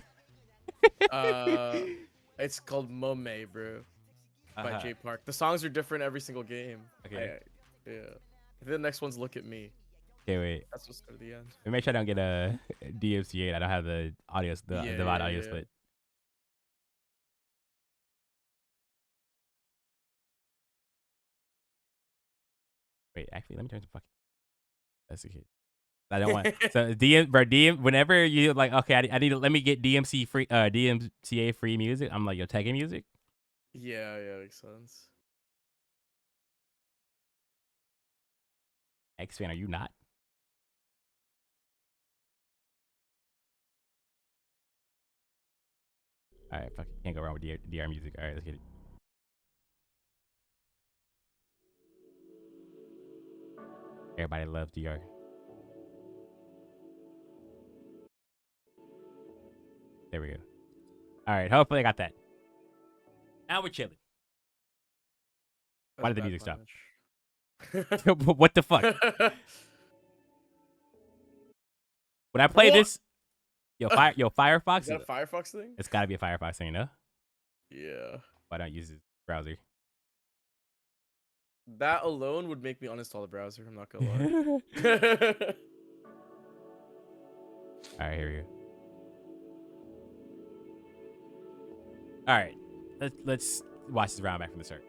Speaker 4: It's called Mome, bro, by J Park. The songs are different every single game.
Speaker 2: Okay.
Speaker 4: Yeah. The next one's Look at Me.
Speaker 2: Okay, wait.
Speaker 4: That's what's at the end.
Speaker 2: Let me make sure I don't get a DMCA. I don't have the audio, the divide audio split. Wait, actually, let me turn some fucking. That's the kid. I don't want so DM. Whenever you like, okay, I need to let me get DMCA free music. I'm like, yo, tagging music.
Speaker 4: Yeah, makes sense.
Speaker 2: X fan, are you not? All right, fuck, can't go wrong with DR music. All right, let's get it. Everybody loves DR. There we go. All right, hopefully I got that. Now we're chilling. Why did the music stop? What the fuck? When I play this, yo, Firefox.
Speaker 4: Is that a Firefox thing?
Speaker 2: It's gotta be a Firefox thing, no?
Speaker 4: Yeah.
Speaker 2: Why don't use this browser?
Speaker 4: That alone would make me uninstall the browser. I'm not gonna lie.
Speaker 2: All right, here we go. All right, let's watch this round back from the start.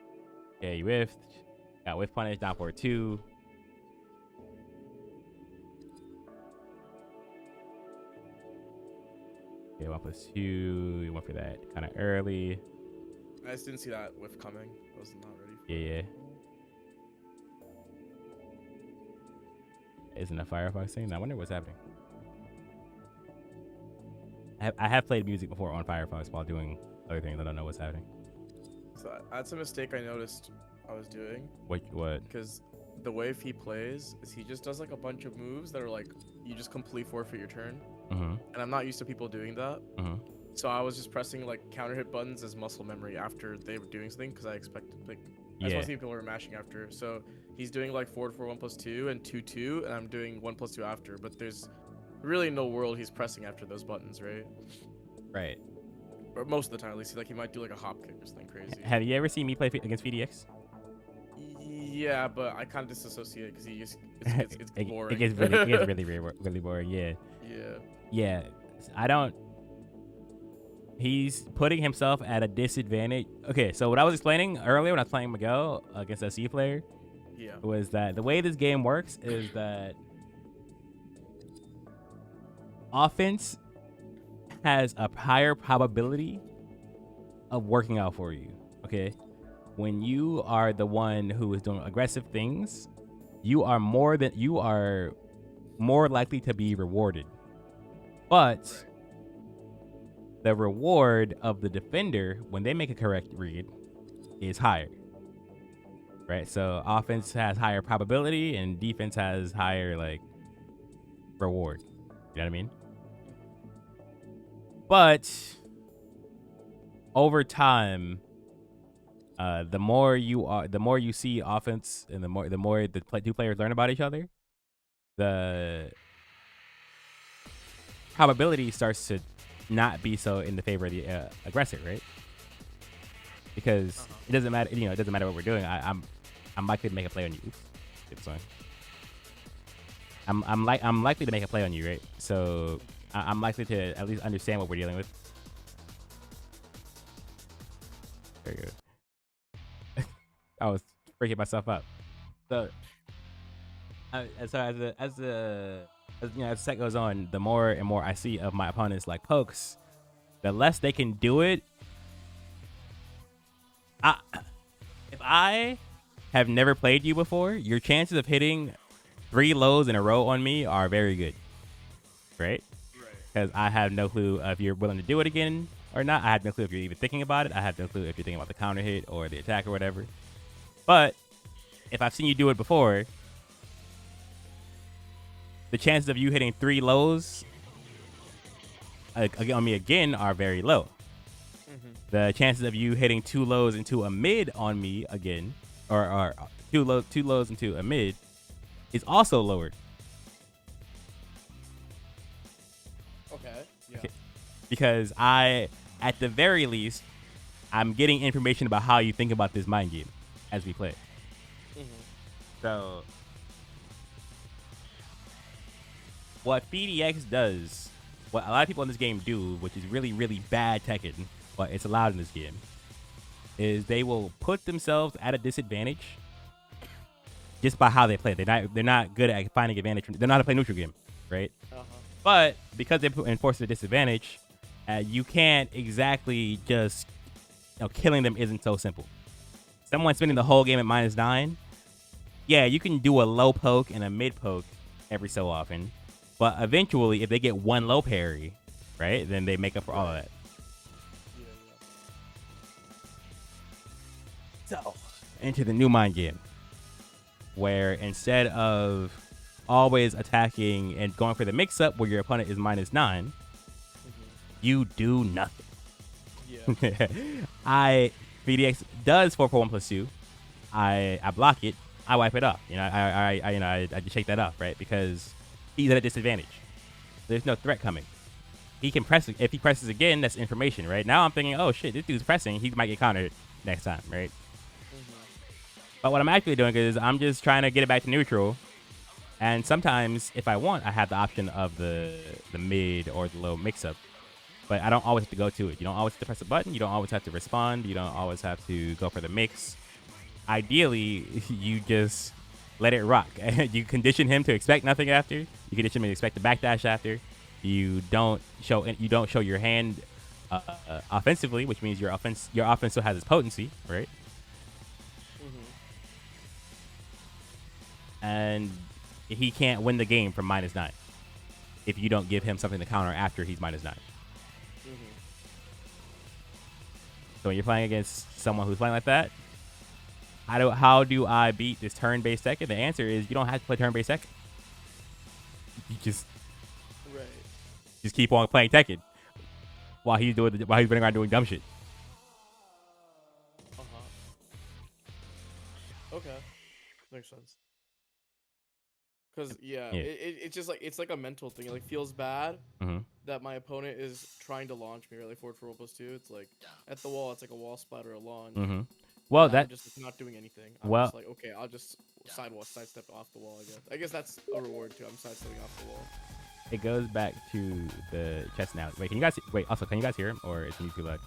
Speaker 2: Okay, you whiffed. Got whiff punish, down forward 2. Okay, 1+2. You went for that kind of early.
Speaker 4: I just didn't see that whiff coming. I was not ready for
Speaker 2: Yeah. Isn't a Firefox thing? I wonder what's happening. I have played music before on Firefox while doing other things. I don't know what's happening.
Speaker 4: So that's a mistake I noticed I was doing.
Speaker 2: What?
Speaker 4: Because the way he plays is he just does like a bunch of moves that are like you just completely forfeit your turn. And I'm not used to people doing that. So I was just pressing like counter hit buttons as muscle memory after they were doing something because I expected like I just want to see people were mashing after. So he's doing like 4-4 1+2 and 2-2, and I'm doing 1+2 after. But there's really no world he's pressing after those buttons, right?
Speaker 2: Right.
Speaker 4: Or most of the time, at least. Like he might do like a hop kick or something crazy.
Speaker 2: Have you ever seen me play against VDX?
Speaker 4: Yeah, but I kind of disassociate because it's boring.
Speaker 2: It gets really boring. Yeah.
Speaker 4: Yeah.
Speaker 2: Yeah. I don't. He's putting himself at a disadvantage. Okay, so what I was explaining earlier when I was playing Miguel against a C player
Speaker 4: Yeah.
Speaker 2: was that the way this game works is that offense has a higher probability of working out for you. Okay, when you are the one who is doing aggressive things, you are more likely to be rewarded. But the reward of the defender when they make a correct read is higher. Right? So offense has higher probability and defense has higher like reward. You know what I mean? But over time, the more you see offense, and the more the two players learn about each other, the probability starts to not be so in the favor of the aggressor, right? Because it doesn't matter, it doesn't matter what we're doing. I'm likely to make a play on you. Oops, it's fine. I'm likely to make a play on you, right? So I'm likely to at least understand what we're dealing with. Very good. I was freaking myself up. So, as the set goes on, the more and more I see of my opponents like pokes, the less they can do it. If I have never played you before, your chances of hitting 3 lows in a row on me are very good, right? Because I have no clue if you're willing to do it again or not. I have no clue if you're even thinking about it. I have no clue if you're thinking about the counter hit or the attack or whatever. But if I've seen you do it before, the chances of you hitting 3 lows on me again are very low. The chances of you hitting 2 lows into a mid on me again, or 2 lows into a mid, is also lower.
Speaker 4: Okay. Yeah.
Speaker 2: Okay. Because at the very least, I'm getting information about how you think about this mind game as we play. So, what PDX does, what a lot of people in this game do, which is really, really bad Tekken, but it's allowed in this game, is they will put themselves at a disadvantage just by how they play. They're not good at finding advantage. They're not how to play neutral game, right? But because they enforce the disadvantage, you can't exactly just, killing them isn't so simple. Someone spending the whole game at -9, yeah, you can do a low poke and a mid poke every so often, but eventually, if they get one low parry, right, then they make up for all of that. So, into the new mind game, where instead of always attacking and going for the mix-up where your opponent is -9, you do nothing.
Speaker 4: Yeah.
Speaker 2: VDX does 4-4 1+2. I block it. I wipe it off. I just shake that off, right? Because he's at a disadvantage. There's no threat coming. He can press. If he presses again, that's information, right? Now I'm thinking, oh shit, this dude's pressing. He might get countered next time, right? But what I'm actually doing is I'm just trying to get it back to neutral. And sometimes, if I want, I have the option of the mid or the low mix-up. But I don't always have to go to it. You don't always have to press a button. You don't always have to respond. You don't always have to go for the mix. Ideally, you just let it rock. You condition him to expect nothing after. You condition him to expect the backdash after. You don't show your hand offensively, which means your offense still has its potency, right? And he can't win the game from -9 if you don't give him something to counter after he's -9. So when you're playing against someone who's playing like that, how do I beat this turn-based Tekken? The answer is you don't have to play turn-based Tekken. You just keep on playing Tekken while he's running around doing dumb shit.
Speaker 4: Okay. Makes sense. Cause
Speaker 2: Yeah.
Speaker 4: it's just like it's like a mental thing. It like feels bad
Speaker 2: Mm-hmm.
Speaker 4: that my opponent is trying to launch me or like forward for 1+2. It's like at the wall, it's like a wall splat or a launch.
Speaker 2: Mm-hmm. Well,
Speaker 4: And I'm
Speaker 2: that
Speaker 4: just not doing anything. I'm
Speaker 2: well,
Speaker 4: just like, okay, I'll just sidestep off the wall. I guess that's a reward too. I'm sidestepping off the wall.
Speaker 2: it goes back to the chest now. Wait, can you guys wait? Also, can you guys hear him, or is he too loud?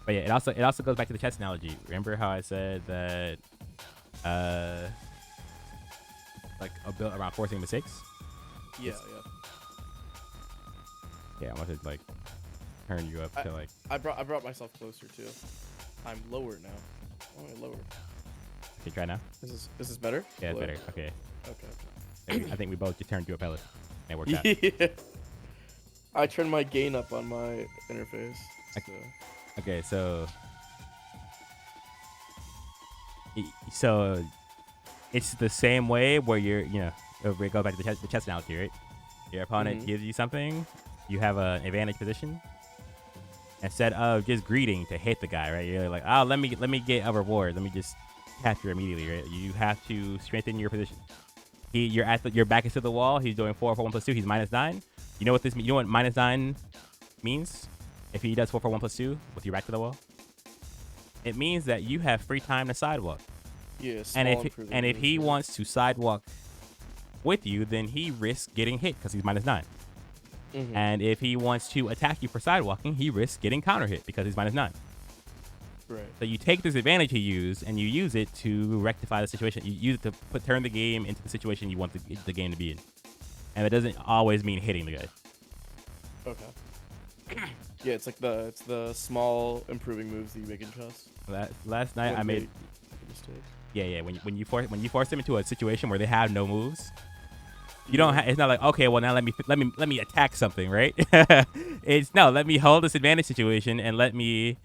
Speaker 2: But yeah, it also goes back to the chess analogy. Remember how I said that like a built around forcing mistakes?
Speaker 4: Yeah,
Speaker 2: Yeah, I want to like turn you up to like.
Speaker 4: I brought myself closer too. I'm lower now. Oh, I'm lower.
Speaker 2: Okay, try now.
Speaker 4: This is better.
Speaker 2: Yeah, it's
Speaker 4: Lower.
Speaker 2: better. Okay.
Speaker 4: Okay.
Speaker 2: I think we both just turned you up hella. And it worked out.
Speaker 4: Yeah. I turned my gain up on my interface. So.
Speaker 2: Okay, so it's the same way where we go back to the chess analogy, right? Your opponent gives you something, you have an advantage position. Instead of just greeting to hit the guy, right? You're like, oh, let me get a reward. Let me just capture immediately, right? You have to strengthen your position. Your back is to the wall. He's doing 4 for 1+2. He's -9. You know what this means? You know what -9 means? If he does 4 for 1+2 with your back to the wall, it means that you have free time to sidewalk.
Speaker 4: Yeah.
Speaker 2: And if he wants to sidewalk with you, then he risks getting hit because he's -9. And if he wants to attack you for sidewalking, he risks getting counter hit because he's -9.
Speaker 4: Right.
Speaker 2: So you take this advantage he used and you use it to rectify the situation. You use it to turn the game into the situation you want the game to be in. And it doesn't always mean hitting the guy.
Speaker 4: Okay. Yeah, it's like the small improving moves that you make in chess.
Speaker 2: Last night I made
Speaker 4: mistake.
Speaker 2: Yeah. When you force them into a situation where they have no moves, you don't. It's not like, okay, well now let me attack something, right? It's no, let me hold this advantage situation and let me.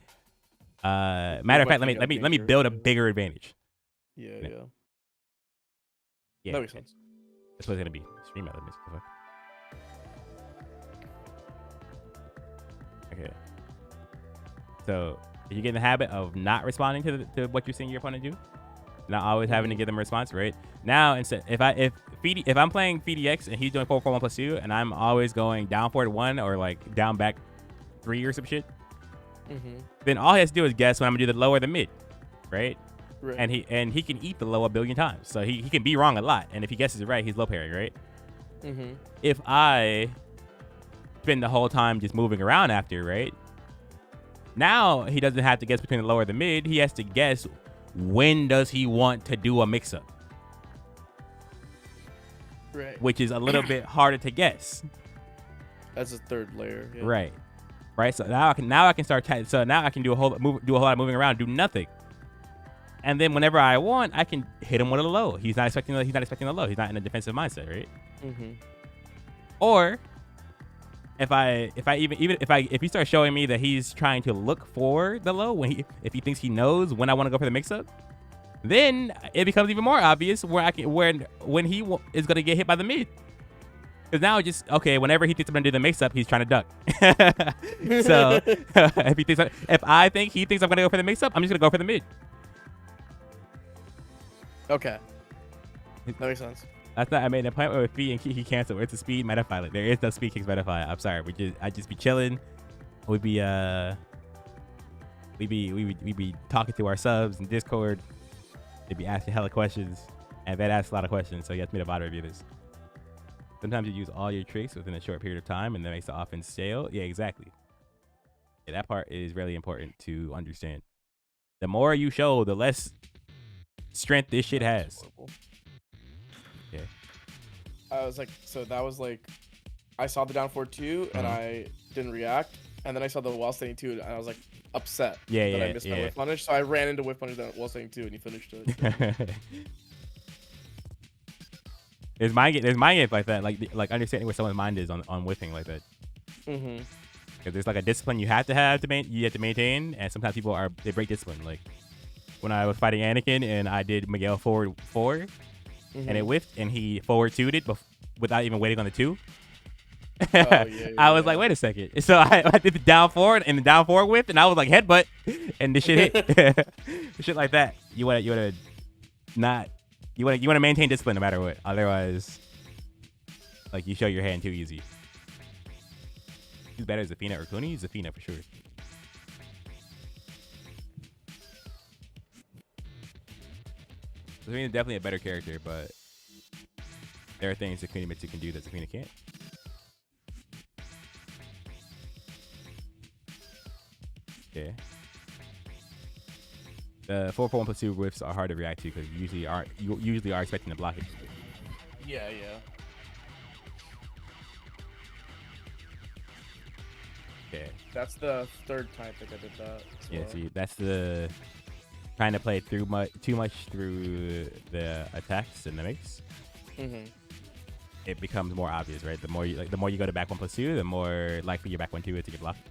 Speaker 2: Matter of fact, let me build a bigger advantage.
Speaker 4: Yeah.
Speaker 2: Yeah.
Speaker 4: That makes sense.
Speaker 2: That's what it's gonna be. Stream elements. Okay. So if you get in the habit of not responding to what you're seeing your opponent do, not always having to give them a response, right? Now instead, if I'm playing FDX and he's doing 4 for 1+2, and I'm always going down forward 1 or like down back 3 or some shit, then all he has to do is guess when I'm gonna do the low or the mid, right?
Speaker 4: Right.
Speaker 2: And he can eat the low a billion times, so he can be wrong a lot. And if he guesses it right, he's low parrying, right? If I spend the whole time just moving around after, right? Now he doesn't have to guess between the low or the mid. He has to guess when does he want to do a mix-up,
Speaker 4: Right.
Speaker 2: which is a little bit harder to guess.
Speaker 4: That's a third layer. Yeah.
Speaker 2: Right. So now I can start. So now I can do a whole lot of moving around, do nothing, and then whenever I want, I can hit him with a low. He's not expecting the low. He's not in a defensive mindset, right? Or if he starts showing me that he's trying to look for the low if he thinks he knows when I want to go for the mix-up, then it becomes even more obvious when he is going to get hit by the mid. Because now it's just, okay, whenever he thinks I'm going to do the mix-up, he's trying to duck. So if I think he thinks I'm going to go for the mix-up, I'm just going to go for the mid.
Speaker 4: Okay. That makes sense.
Speaker 2: That's not. I made a point with Fee and he canceled. It's a speed metafile. Like, there is no speed kicks metafile. I'm sorry. I just be chilling. We be talking to our subs in Discord. They be asking hella questions, and Vet asks a lot of questions. So you have to make a VOD review this. Sometimes you use all your tricks within a short period of time, and that makes the offense stale. Yeah, exactly. Yeah, that part is really important to understand. The more you show, the less strength this shit has. Yeah.
Speaker 4: I was like, so that was like, I saw the down forward 2 and I didn't react, and then I saw the wall standing 2 and I was like upset that I missed my whiff punish, so I ran into whiff punish that wall standing 2 and he finished it.
Speaker 2: There's mind games like that, like understanding where someone's mind is on whiffing like that. Because there's like a discipline you have to maintain, and sometimes people they break discipline. Like when I was fighting Anakin and I did Miguel forward 4. And it whiffed, and he forward 2'd it without even waiting on the 2. I was like, wait a second. So I did the down forward and the down forward whiff, and I was like headbutt, and the shit hit. Shit like that. You wanna not You want to maintain discipline no matter what. Otherwise, like you show your hand too easy. Who's better, Zafina or Kuni? Zafina for sure. Zafina is definitely a better character, but there are things that Kunimitsu can do that Zafina can't. Yeah. The 4-1+2 whiffs are hard to react to because you usually are expecting to block it.
Speaker 4: Yeah.
Speaker 2: Okay.
Speaker 4: That's the third time I think I did that.
Speaker 2: Yeah, see, that's the trying to play too much through the attacks and the mix. It becomes more obvious, right? The more you go to back 1+2, the more likely your back 1-2 is to get blocked.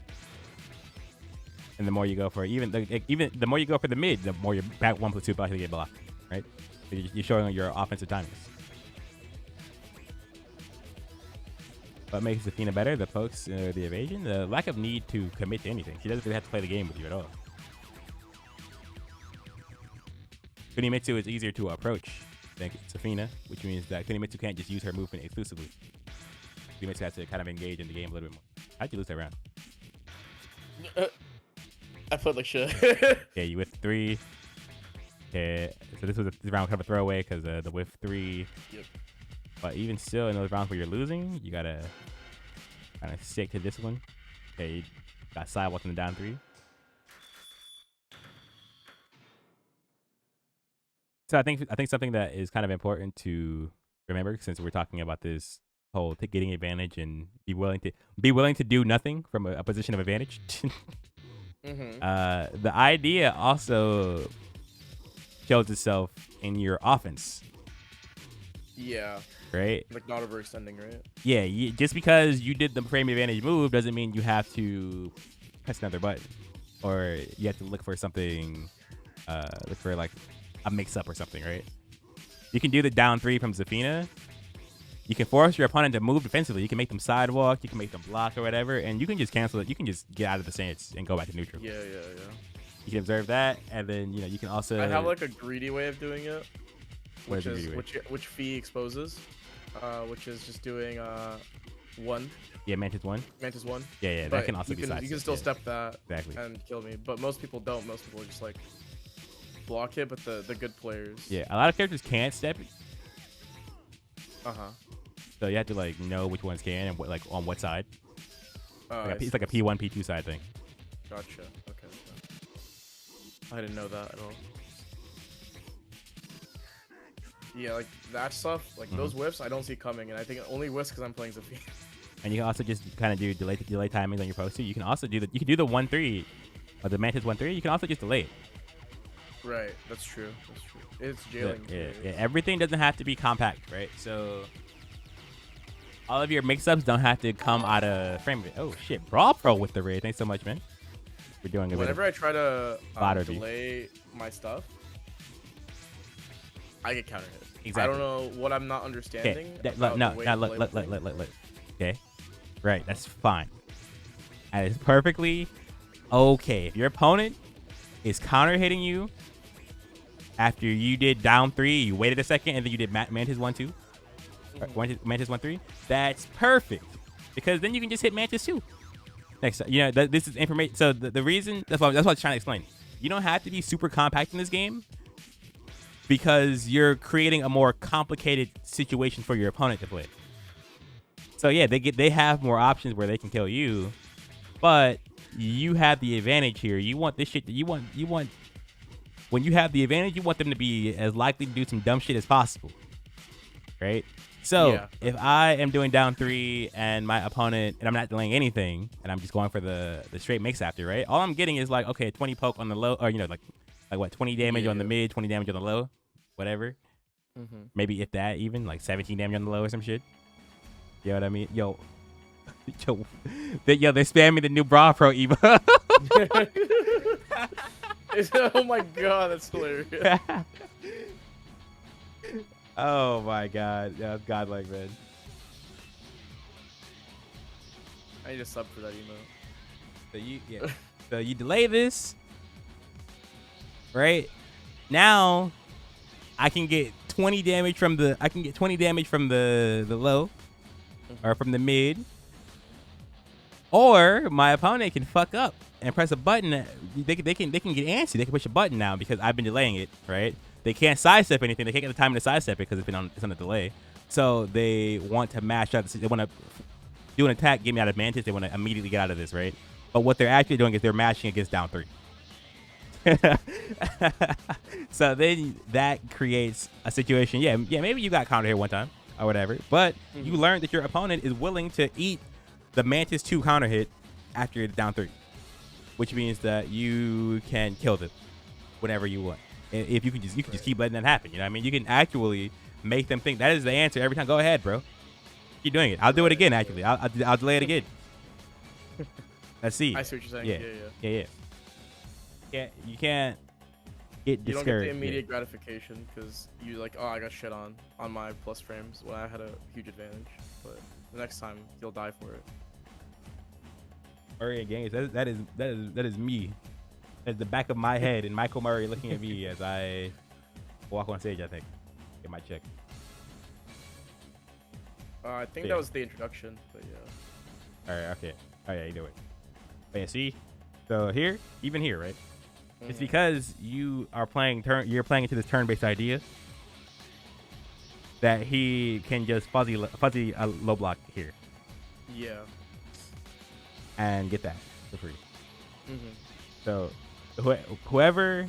Speaker 2: And the more you go for even the more you go for the mid, the more your back 1+2 is likely to get blocked, right? So you're showing your offensive timings. What makes Zafina better? The pokes, the evasion, the lack of need to commit to anything. She doesn't really have to play the game with you at all. Kunimitsu is easier to approach than Zafina, which means that Kunimitsu can't just use her movement exclusively. Kunimitsu has to kind of engage in the game a little bit more. How'd you lose that round?
Speaker 4: I played like shit.
Speaker 2: Yeah, you whiffed 3. Yeah, so this round kind of a throwaway because the whiff 3.
Speaker 4: Yep.
Speaker 2: But even still, in those rounds where you're losing, you gotta kind of stick to this one. Okay, you got sidewalk in the down 3. So I think something that is kind of important to remember, since we're talking about this whole getting advantage and be willing to do nothing from a position of advantage. The idea also shows itself in your offense.
Speaker 4: Yeah.
Speaker 2: Right?
Speaker 4: Like not overextending, right?
Speaker 2: Yeah, just because you did the frame advantage move doesn't mean you have to press another button. Or you have to look for something, look for like a mix-up or something, right? You can do the down 3 from Zafina. You can force your opponent to move defensively. You can make them sidewalk. You can make them block or whatever. And you can just cancel it. You can just get out of the stance and go back to neutral.
Speaker 4: Yeah.
Speaker 2: You can observe that. And then, you can also...
Speaker 4: I have like a greedy way of doing it.
Speaker 2: Which
Speaker 4: Fee exposes. Which is just doing 1.
Speaker 2: Yeah, Mantis 1.
Speaker 4: Mantis 1.
Speaker 2: Yeah,
Speaker 4: but
Speaker 2: that can also be
Speaker 4: You can still step that
Speaker 2: exactly
Speaker 4: and kill me. But most people don't. Most people just like block it, but the good players.
Speaker 2: Yeah, a lot of characters can't step it. So you have to like know which ones can and what, like on what side. It's like a P1, P2 side thing.
Speaker 4: Gotcha. Okay. I didn't know that at all. Yeah, like that stuff, like those whiffs, I don't see coming, and I think it only whiffs because I'm playing Zafina.
Speaker 2: And you can also just kind of do delay timings on your post too. You can also do the 1-3, or the Mantis 1-3. You can also just delay it.
Speaker 4: Right, that's true. It's jailing.
Speaker 2: Yeah. Everything doesn't have to be compact, right? So all of your mix-ups don't have to come out of frame rate. Oh shit, Brawl Pro with the raid. Thanks so much, man. We're doing a
Speaker 4: Whenever I try to
Speaker 2: delay
Speaker 4: my stuff, I get counter hit.
Speaker 2: Exactly.
Speaker 4: I don't know what I'm not understanding.
Speaker 2: Okay. Right, that's fine. That is perfectly okay. If your opponent is counter hitting you after you did down 3, you waited a second, and then you did Mantis 1-2, Mantis 1-3, that's perfect. Because then you can just hit Mantis 2. Next, this is information. So the reason, that's what I was trying to explain. You don't have to be super compact in this game, because you're creating a more complicated situation for your opponent to play. So yeah, they have more options where they can kill you, but you have the advantage here. You want this shit. You want when you have the advantage, you want them to be as likely to do some dumb shit as possible, right? So if I am doing down 3 and my opponent, and I'm not delaying anything, and I'm just going for the straight mix after, right? All I'm getting is like, okay, 20 poke on the low, or like what, 20 damage on the mid, 20 damage on the low, whatever. Maybe if that, even like 17 damage on the low or some shit. You know what I mean? Yo, they're spamming the new Brawl Pro Eva.
Speaker 4: Oh my god, that's hilarious.
Speaker 2: Oh my god, yeah, that's godlike, man.
Speaker 4: I need a sub for that emo.
Speaker 2: So you delay this. Right now, I can get 20 damage from the low or from the mid, or my opponent can fuck up and press a button. They can get antsy. They can push a button now because I've been delaying it, right? They can't sidestep anything. They can't get the time to sidestep it because it's on a delay. So they want to mash out. They want to do an attack, get me out of Mantis. They want to immediately get out of this, right? But what they're actually doing is they're mashing against down 3. So then that creates a situation. Yeah, maybe you got counter hit one time or whatever, but you learned that your opponent is willing to eat the Mantis 2 counter hit after you're down 3, which means that you can kill them whenever you want. If you can just keep letting that happen. You know what I mean? You can actually make them think that is the answer every time. Go ahead, bro. Keep doing it. I'll do it again. Actually, I'll delay it again. Let's see.
Speaker 4: I see what you're saying.
Speaker 2: Yeah. You can't get discouraged.
Speaker 4: You don't get the immediate gratification because you like, oh, I got shit on my plus frames when I had a huge advantage. But the next time you'll die for it.
Speaker 2: Murray games. That is me. That's the back of my head and Michael Murray looking at me as I walk on stage. I think. Get my check.
Speaker 4: I think that was the introduction, but yeah.
Speaker 2: All right. Okay. Oh yeah. Either way. But yeah. See. So here, even here, right? It's because you are playing You're playing into this turn-based idea that he can just fuzzy low block here.
Speaker 4: Yeah.
Speaker 2: And get that for free. So whoever,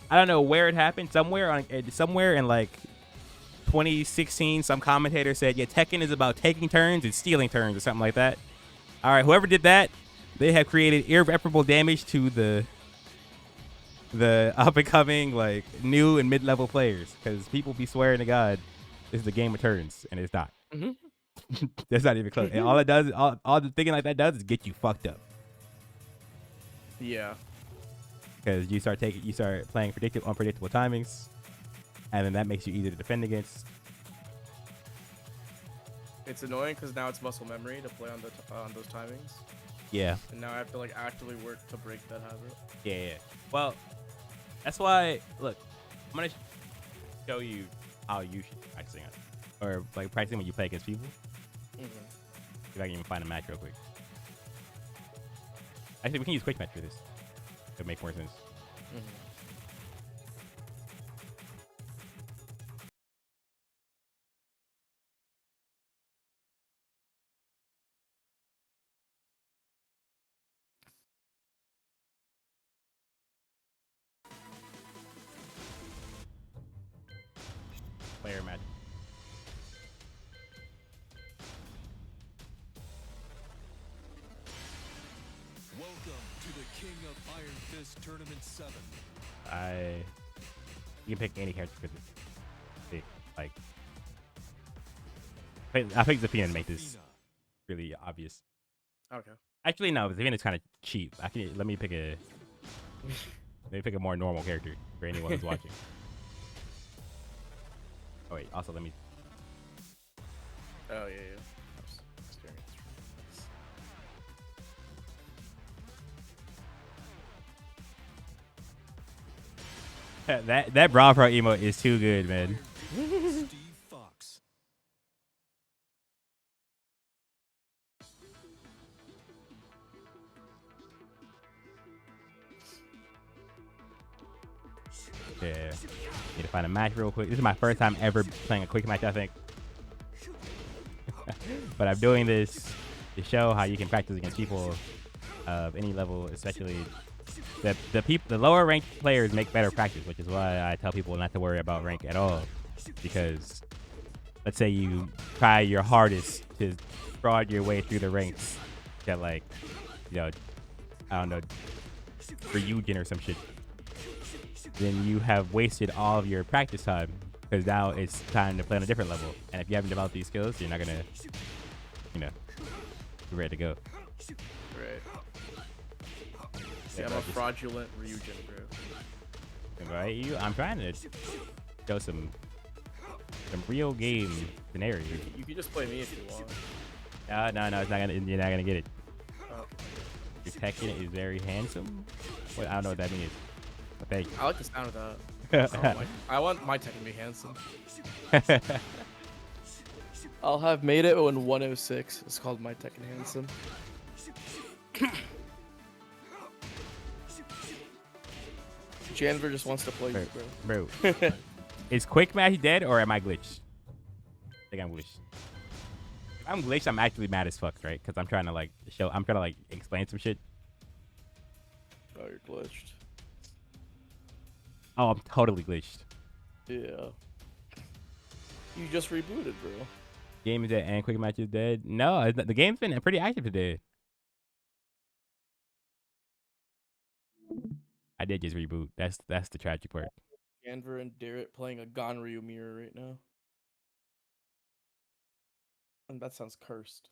Speaker 2: I don't know where it happened. Somewhere in like 2016, some commentator said, "Yeah, Tekken is about taking turns and stealing turns," or something like that. All right, whoever did that, they have created irreparable damage to the up and coming like new and mid-level players, because people be swearing to God this is the game of turns, and it's not. That's not even close. And all it does, all the thinking like that does is get you fucked up.
Speaker 4: Yeah.
Speaker 2: Because you start playing unpredictable timings, and then that makes you easier to defend against.
Speaker 4: It's annoying because now it's muscle memory to play on those timings.
Speaker 2: Yeah.
Speaker 4: And now I have to like actively work to break that habit.
Speaker 2: Yeah. Well, that's why. Look, I'm gonna show you how you should be practicing it, or like practicing when you play against people. If I can even find a match real quick. Actually, we can use quick match for this. It'll make more sense. Player match.
Speaker 1: Welcome to the King of Iron Fist Tournament 7.
Speaker 2: You can pick any character for this. See, like, I picked Zafina to make this really obvious.
Speaker 4: Okay.
Speaker 2: Actually, no, Zafina's kind of cheap. Let me pick a more normal character for anyone who's watching. Oh wait, also let me.
Speaker 4: Oh yeah.
Speaker 2: That Brawl Pro emote is too good, man.
Speaker 1: Steve Fox.
Speaker 2: Yeah. Need to find a match real quick. This is my first time ever playing a quick match, I think. But I'm doing this to show how you can practice against people of any level, especially the lower ranked players make better practice, which is why I tell people not to worry about rank at all. Because let's say you try your hardest to fraud your way through the ranks, get like, I don't know, Ryujin or some shit. Then you have wasted all of your practice time, because now it's time to play on a different level. And if you haven't developed these skills, you're not gonna, be ready to go.
Speaker 4: Right. Yeah, I'm a fraudulent Ryujin, bro.
Speaker 2: Right? I'm trying to show some real game scenarios.
Speaker 4: You can just play me if you want.
Speaker 2: No, you're not gonna get it.
Speaker 4: Oh.
Speaker 2: Your Tekken is very handsome. I don't know what that means. But thank you.
Speaker 4: I like the sound of that. I want my Tekken to be handsome. I'll have made it when 106. It's called my Tekken handsome. Janver just wants to play you, bro.
Speaker 2: Bro, is Quick Match dead or am I glitched? I think I'm glitched. If I'm glitched, I'm actually mad as fuck, right? Because I'm trying to like explain some shit.
Speaker 4: Oh, you're glitched.
Speaker 2: Oh, I'm totally glitched.
Speaker 4: Yeah. You just rebooted, bro.
Speaker 2: Game is dead and Quick Match is dead. No, the game's been pretty active today. I did just reboot. That's the tragic part.
Speaker 4: Janver and Darrett playing a Gonryu mirror right now. And that sounds cursed.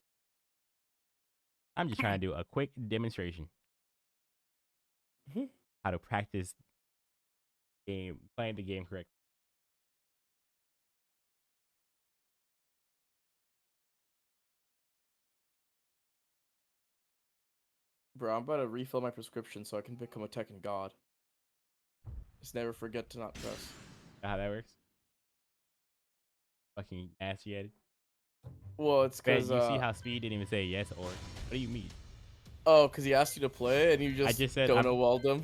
Speaker 2: I'm just trying to do a quick demonstration. How to practice playing the game correctly.
Speaker 4: Bro, I'm about to refill my prescription so I can become a Tekken god. Just never forget to not press.
Speaker 2: How that works? Fucking nasty at it.
Speaker 4: Well, it's
Speaker 2: Man,
Speaker 4: because
Speaker 2: you see how Speed didn't even say yes or what do you mean?
Speaker 4: oh, because he asked you to play and you just don't know Waldem.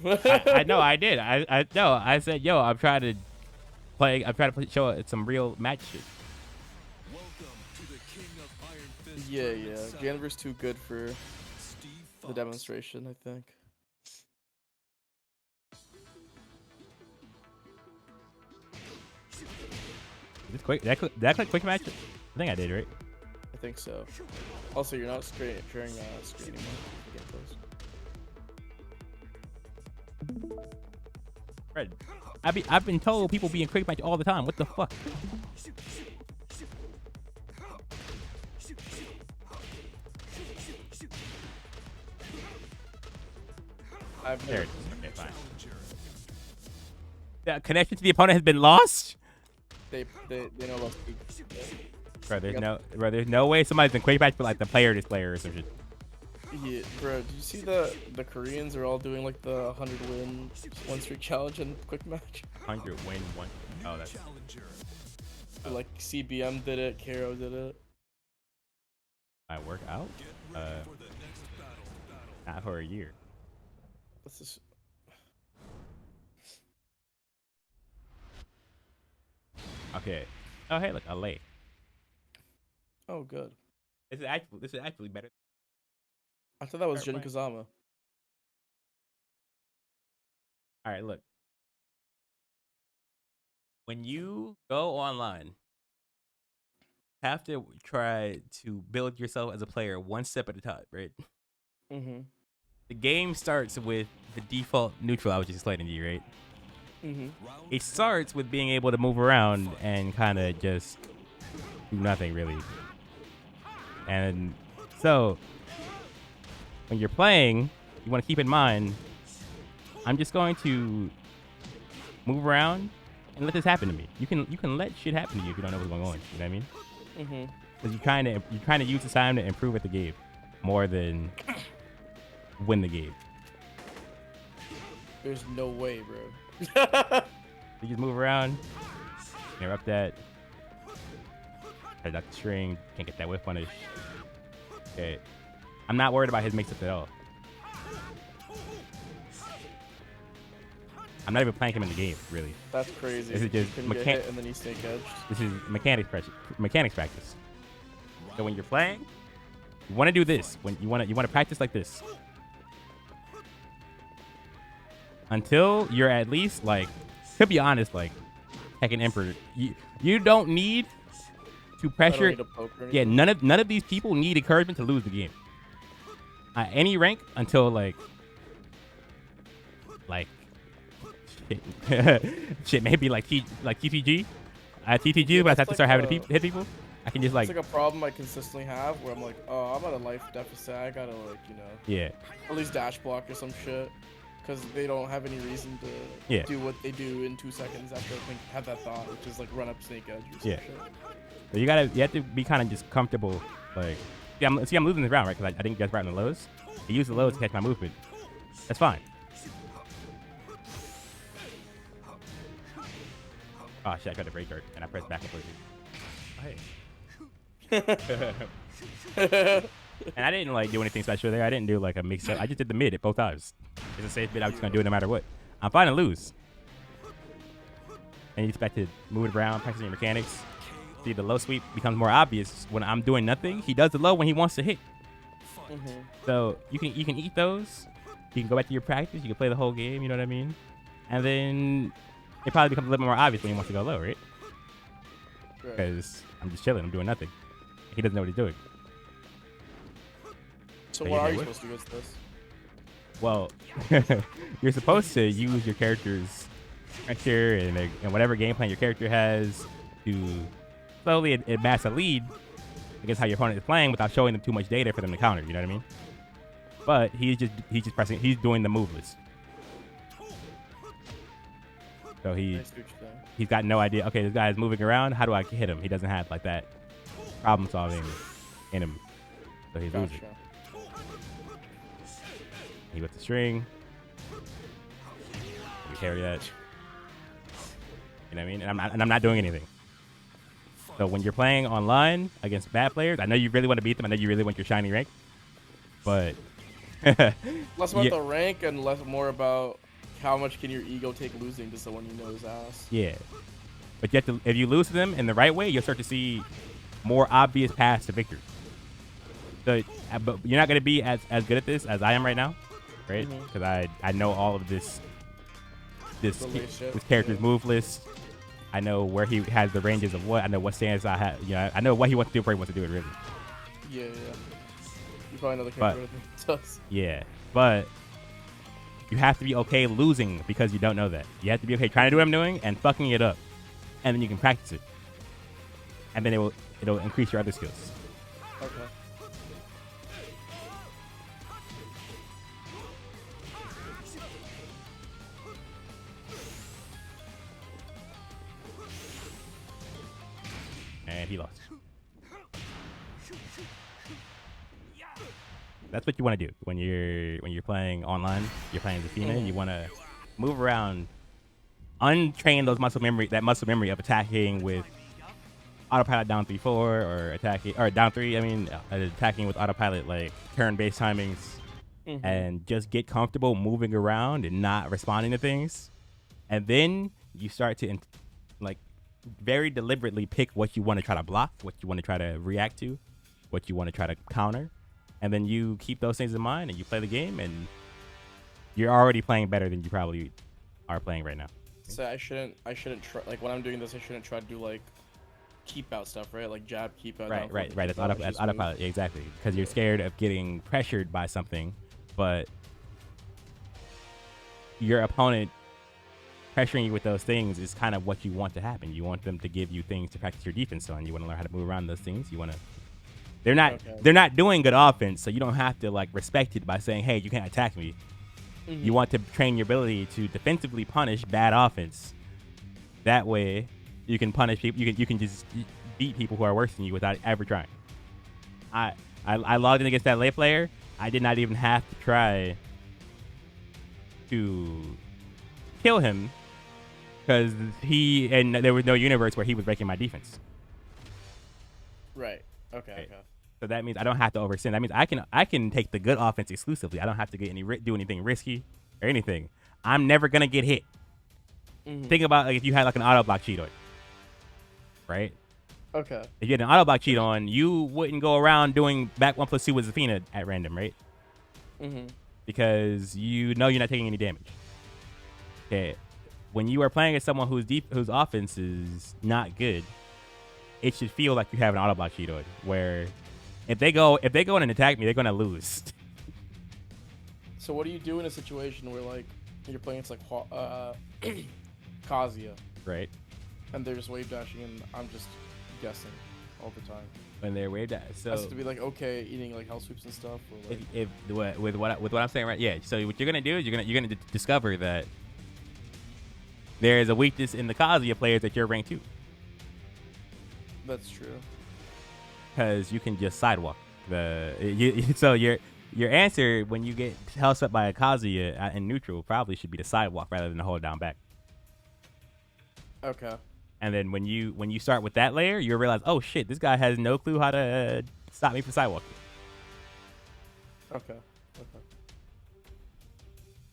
Speaker 2: I know I did. I said, yo, I'm trying to play. I'm trying to show some real match shit.
Speaker 1: Welcome to the King of Iron Fist
Speaker 4: Yeah.
Speaker 1: Tournament 7.
Speaker 4: Janver's too good for
Speaker 1: Steve
Speaker 4: the
Speaker 1: Fox.
Speaker 4: demonstration, I think.
Speaker 2: Is this quick? Did I click quick match? I think I did, right?
Speaker 4: I think so. Also, you're not sharing screen anymore. Get close.
Speaker 2: Fred, I've been told people be in quick match all the time. What the fuck?
Speaker 4: I've
Speaker 2: There
Speaker 4: never.
Speaker 2: it is. Okay, fine. The connection to the opponent has been lost.
Speaker 4: They know about speed.
Speaker 2: Bro, there's no way somebody's in quick match but like the player displayer or some shit.
Speaker 4: Yeah, bro. Did you see the Koreans are all doing like the 100 win one streak challenge in quick match?
Speaker 2: 100 win one. Oh, that's
Speaker 1: Challenger.
Speaker 4: Like CBM did it, Karo did it.
Speaker 2: my workout.
Speaker 1: Get ready for the next battle.
Speaker 2: Not for a year.
Speaker 4: This is
Speaker 2: Okay. Oh hey, look, a lake.
Speaker 4: oh good.
Speaker 2: This is actually better.
Speaker 4: I thought that was
Speaker 2: Alright,
Speaker 4: Jin
Speaker 2: fine.
Speaker 4: Kazama.
Speaker 2: All right, look. When you go online, you have to try to build yourself as a player one step at a time, right?
Speaker 4: Mm-hmm.
Speaker 2: The game starts with the default neutral I was just explaining to you, right?
Speaker 4: Mm-hmm.
Speaker 1: Round
Speaker 2: It starts with being able to move around and kind of just do nothing really. And so when you're playing, you want to keep in mind, I'm just going to move around and let this happen to me. You can let shit happen to you if you don't know what's going on. You know what I mean?
Speaker 4: Mm-hmm.
Speaker 2: Because you're trying to use the time to improve at the game more than win the game.
Speaker 4: There's no way, bro.
Speaker 2: You just move around, interrupt that, deduct the string, can't get that whip punish. Okay, I'm not worried about his mix-up at all. I'm not even playing him in the game, really.
Speaker 4: That's crazy.
Speaker 2: This is just
Speaker 4: you can get hit and then you snake edged.
Speaker 2: This is mechanics practice. So when you're playing, you want to do this. When you want to practice like this until you're at least like, to be honest, like Tekken Emperor. You don't need to pressure.
Speaker 4: Need a poke or
Speaker 2: Yeah,
Speaker 4: anything.
Speaker 2: none of these people need encouragement to lose the game. At any rank until like shit, maybe like TTG. At TTG, when I have to start having to hit people, I can just like
Speaker 4: It's like a problem I consistently have where I'm like, oh, I'm at a life deficit. I gotta like,
Speaker 2: yeah.
Speaker 4: at least dash block or some shit. Because they don't have any reason to
Speaker 2: Yeah.
Speaker 4: do what they do in 2 seconds after they have that thought, which is like run up snake edge or some
Speaker 2: Yeah.
Speaker 4: shit.
Speaker 2: But you have to be kind of just comfortable. Like, I'm losing this round, right? Because I didn't get right in the lows. I used the lows to catch my movement. That's fine. Oh shit! I got the break dart and I pressed back completely. Oh, hey. And I didn't like do anything special there. I didn't do like a mix up. I just did the mid at both times. It's a safe bid. I'm just gonna do it no matter what. I'm fine to lose. And you expect to move it around, practicing your mechanics. See, the low sweep becomes more obvious when I'm doing nothing. He does the low when he wants to hit. So you can eat those. You can go back to your practice. You can play the whole game. You know what I mean? And then it probably becomes a little more obvious when he wants to go low, right? Because I'm just chilling. I'm doing nothing. He doesn't know what he's doing.
Speaker 4: So what are you supposed to do with this?
Speaker 2: Well, you're supposed to use your character's pressure and whatever game plan your character has to slowly amass a lead against how your opponent is playing without showing them too much data for them to counter. You know what I mean? But he's just pressing. He's doing the move list. So he's got no idea. Okay, this guy is moving around. How do I hit him? He doesn't have like that problem solving in him. So he's losing. He with the string. We carry that. You know what I mean? And I'm not doing anything. So when you're playing online against bad players, I know you really want to beat them. I know you really want your shiny rank. But
Speaker 4: less about the rank and more about how much can your ego take losing to someone you know his ass.
Speaker 2: Yeah. But you have to, if you lose to them in the right way, you'll start to see more obvious paths to victory. So, but you're not going to be as good at this as I am right now, right? Because I know all of this character's move list. I know where he has the ranges of what. I know what stance I have. You know, I know what he wants to do before he wants to do it, really.
Speaker 4: Yeah. You probably know the character does.
Speaker 2: Yeah, but you have to be okay losing because you don't know that. You have to be okay trying to do what I'm doing and fucking it up, and then you can practice it, and then it'll increase your other skills.
Speaker 4: Okay.
Speaker 2: And he lost. That's what you want to do when you're playing online. You're playing Zafina. You want to move around, untrain that muscle memory of attacking with autopilot down 3-4 or down 3. I mean, attacking with autopilot like turn-based timings, and just get comfortable moving around and not responding to things, and then you start to very deliberately pick what you want to try to block, what you want to try to react to, what you want to try to counter. And then you keep those things in mind and you play the game, and you're already playing better than you probably are playing right now.
Speaker 4: So I shouldn't try, like when I'm doing this, I shouldn't try to do like keep out stuff, right? Like jab, keep out.
Speaker 2: Right. That's autopilot, exactly. Because you're scared of getting pressured by something, but your opponent pressuring you with those things is kind of what you want to happen. You want them to give you things to practice your defense on. You want to learn how to move around those things. You want to. They're not doing good offense, so you don't have to like respect it by saying, "Hey, you can't attack me." You want to train your ability to defensively punish bad offense. That way, you can punish people. You can just beat people who are worse than you without ever trying. I logged in against that late player. I did not even have to try to kill him because there was no universe where he was breaking my defense.
Speaker 4: Right. Okay.
Speaker 2: So that means I don't have to overextend. That means I can take the good offense exclusively. I don't have to get do anything risky or anything. I'm never gonna get hit. Think about like if you had like an auto block cheat on, right?
Speaker 4: Okay.
Speaker 2: If you had an auto block cheat on, you wouldn't go around doing back 1+2 with Zafina at random, right? Because you know you're not taking any damage. Okay. When you are playing as someone whose offense is not good, it should feel like you have an auto block cheat on, where if they go in and attack me, they're gonna lose.
Speaker 4: So what do you do in a situation where like you're playing against like Kazuya,
Speaker 2: right?
Speaker 4: And they're just wave dashing, and I'm just guessing all the time.
Speaker 2: When they're wave dash, so
Speaker 4: has to be like okay, eating like hell sweeps and stuff. Or like...
Speaker 2: with what I'm saying, right? Yeah. So what you're gonna do is you're gonna discover that there is a weakness in the Kazuya players that you're ranked 2.
Speaker 4: That's true.
Speaker 2: Because you can just sidewalk so your answer when you get held up by a Kazuya in neutral probably should be the sidewalk rather than the hold down back.
Speaker 4: Okay.
Speaker 2: And then when you start with that layer, you realize, oh shit, this guy has no clue how to stop me from sidewalking.
Speaker 4: Okay. Okay.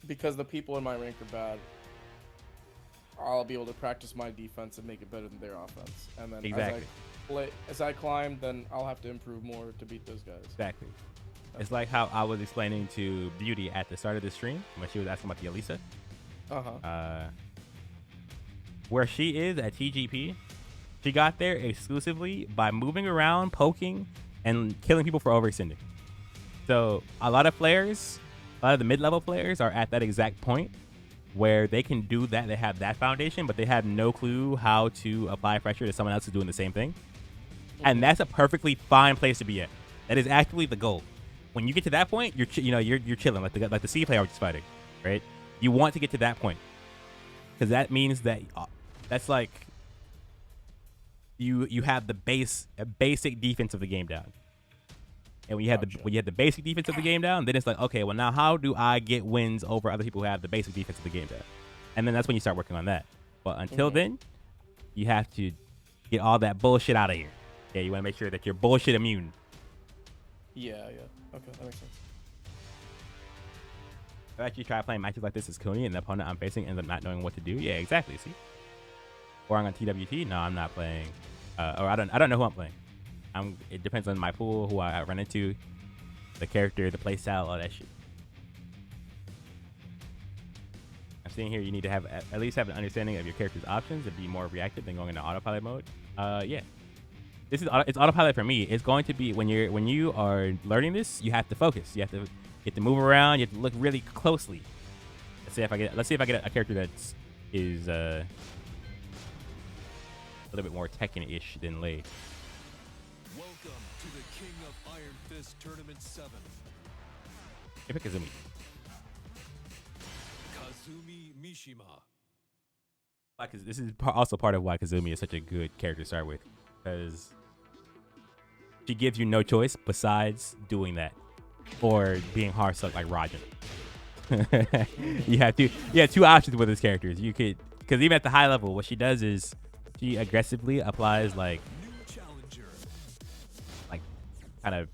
Speaker 4: Because the people in my rank are bad, I'll be able to practice my defense and make it better than their offense. And then
Speaker 2: Exactly.
Speaker 4: as I climb, then I'll have to improve more to beat those guys.
Speaker 2: Exactly. It's like how I was explaining to Beauty at the start of the stream when she was asking about the Elisa. Where she is at TGP, she got there exclusively by moving around, poking, and killing people for overextending. So a lot of players, a lot of the mid-level players are at that exact point where they can do that. They have that foundation, but they have no clue how to apply pressure to someone else who's doing the same thing. And that's a perfectly fine place to be at. That is actually the goal. When you get to that point, you're chilling like the C player just fighting, right? You want to get to that point because that means that that's like you have the basic defense of the game down. And when you have the basic defense of the game down, then it's like, okay, well now how do I get wins over other people who have the basic defense of the game down? And then that's when you start working on that. But until then, you have to get all that bullshit out of here. Yeah, you want to make sure that you're bullshit immune.
Speaker 4: Yeah. Okay, that makes sense.
Speaker 2: I've actually tried playing matches like this as Cooney, and the opponent I'm facing ends up not knowing what to do. Yeah, exactly. See, or I'm on TWT. No, I'm not playing. Or I don't know who I'm playing. It depends on my pool, who I run into, the character, the play style, all that shit. I'm seeing here you need to have at least have an understanding of your character's options and be more reactive than going into autopilot mode. Yeah. It's autopilot for me. It's going to be when you are learning this, you have to focus. You have to move around. You have to look really closely. Let's see if I get a character that is a little bit more Tekken-ish than Lei.
Speaker 1: Welcome to the King of Iron Fist Tournament 7.
Speaker 2: I pick Kazumi.
Speaker 1: Kazumi Mishima.
Speaker 2: Because this is also part of why Kazumi is such a good character to start with, because she gives you no choice besides doing that or being hard sucked like Rajan. you have two options with this character. You could, because even at the high level, what she does is she aggressively applies like kind of,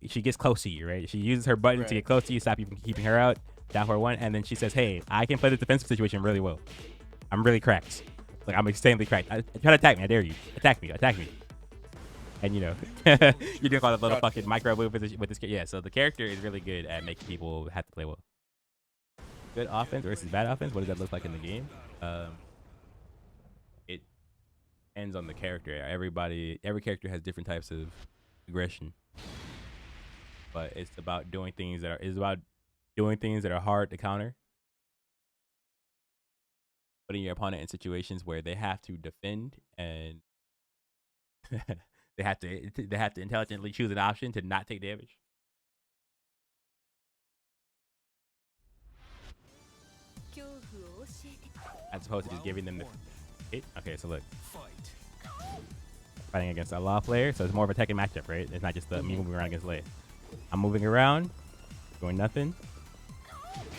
Speaker 2: she gets close to you, right? She uses her button to get close to you, stop you from keeping her out, down for one, and then she says, hey, I can play this defensive situation really well. I'm really cracked. Like, I'm extremely cracked. Try to attack me. I dare you. Attack me. And, you know, you're doing all the little fucking micro move with this. Yeah, so the character is really good at making people have to play well. Good offense versus bad offense. What does that look like in the game? It ends on the character. Every character has different types of aggression. But it's about doing things that are hard to counter. Putting your opponent in situations where they have to defend and they have to intelligently choose an option to not take damage. As opposed to just giving them the hit. Okay, so look. Fighting against a law player, so it's more of a Tekken matchup, right? It's not just me moving around against Lei. I'm moving around, doing nothing.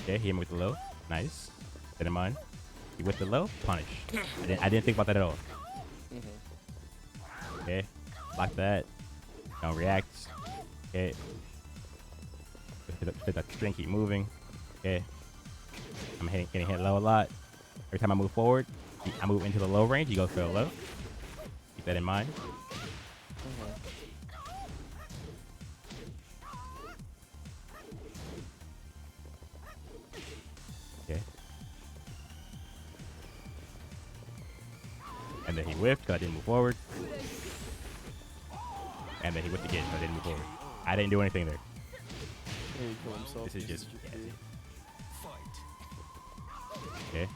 Speaker 2: Okay, hit him with the low. Nice. Set him on. He with the low, punish. I didn't think about that at all. Okay, block that. Don't react. Okay. Let that string keep moving. Okay. I'm getting hit low a lot. Every time I move forward, I move into the low range. He goes for the low. Keep that in mind. Okay. And then he whiffed because I didn't move forward. And then he whiffed again because I didn't move forward. I didn't do anything there. This is just... Okay.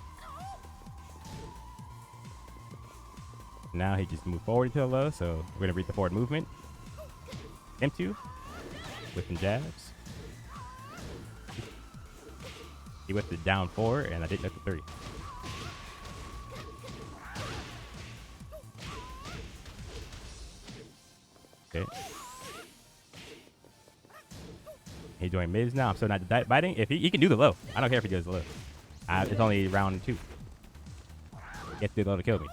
Speaker 2: Now he just moved forward into the low, so we're going to read the forward movement. M2. With some jabs. He whipped it down 4, and I didn't hit the 3. Okay. He's doing mids now. I'm still not biting. If he can do the low. I don't care if he does the low. It's only round 2. He has to do the low to kill me.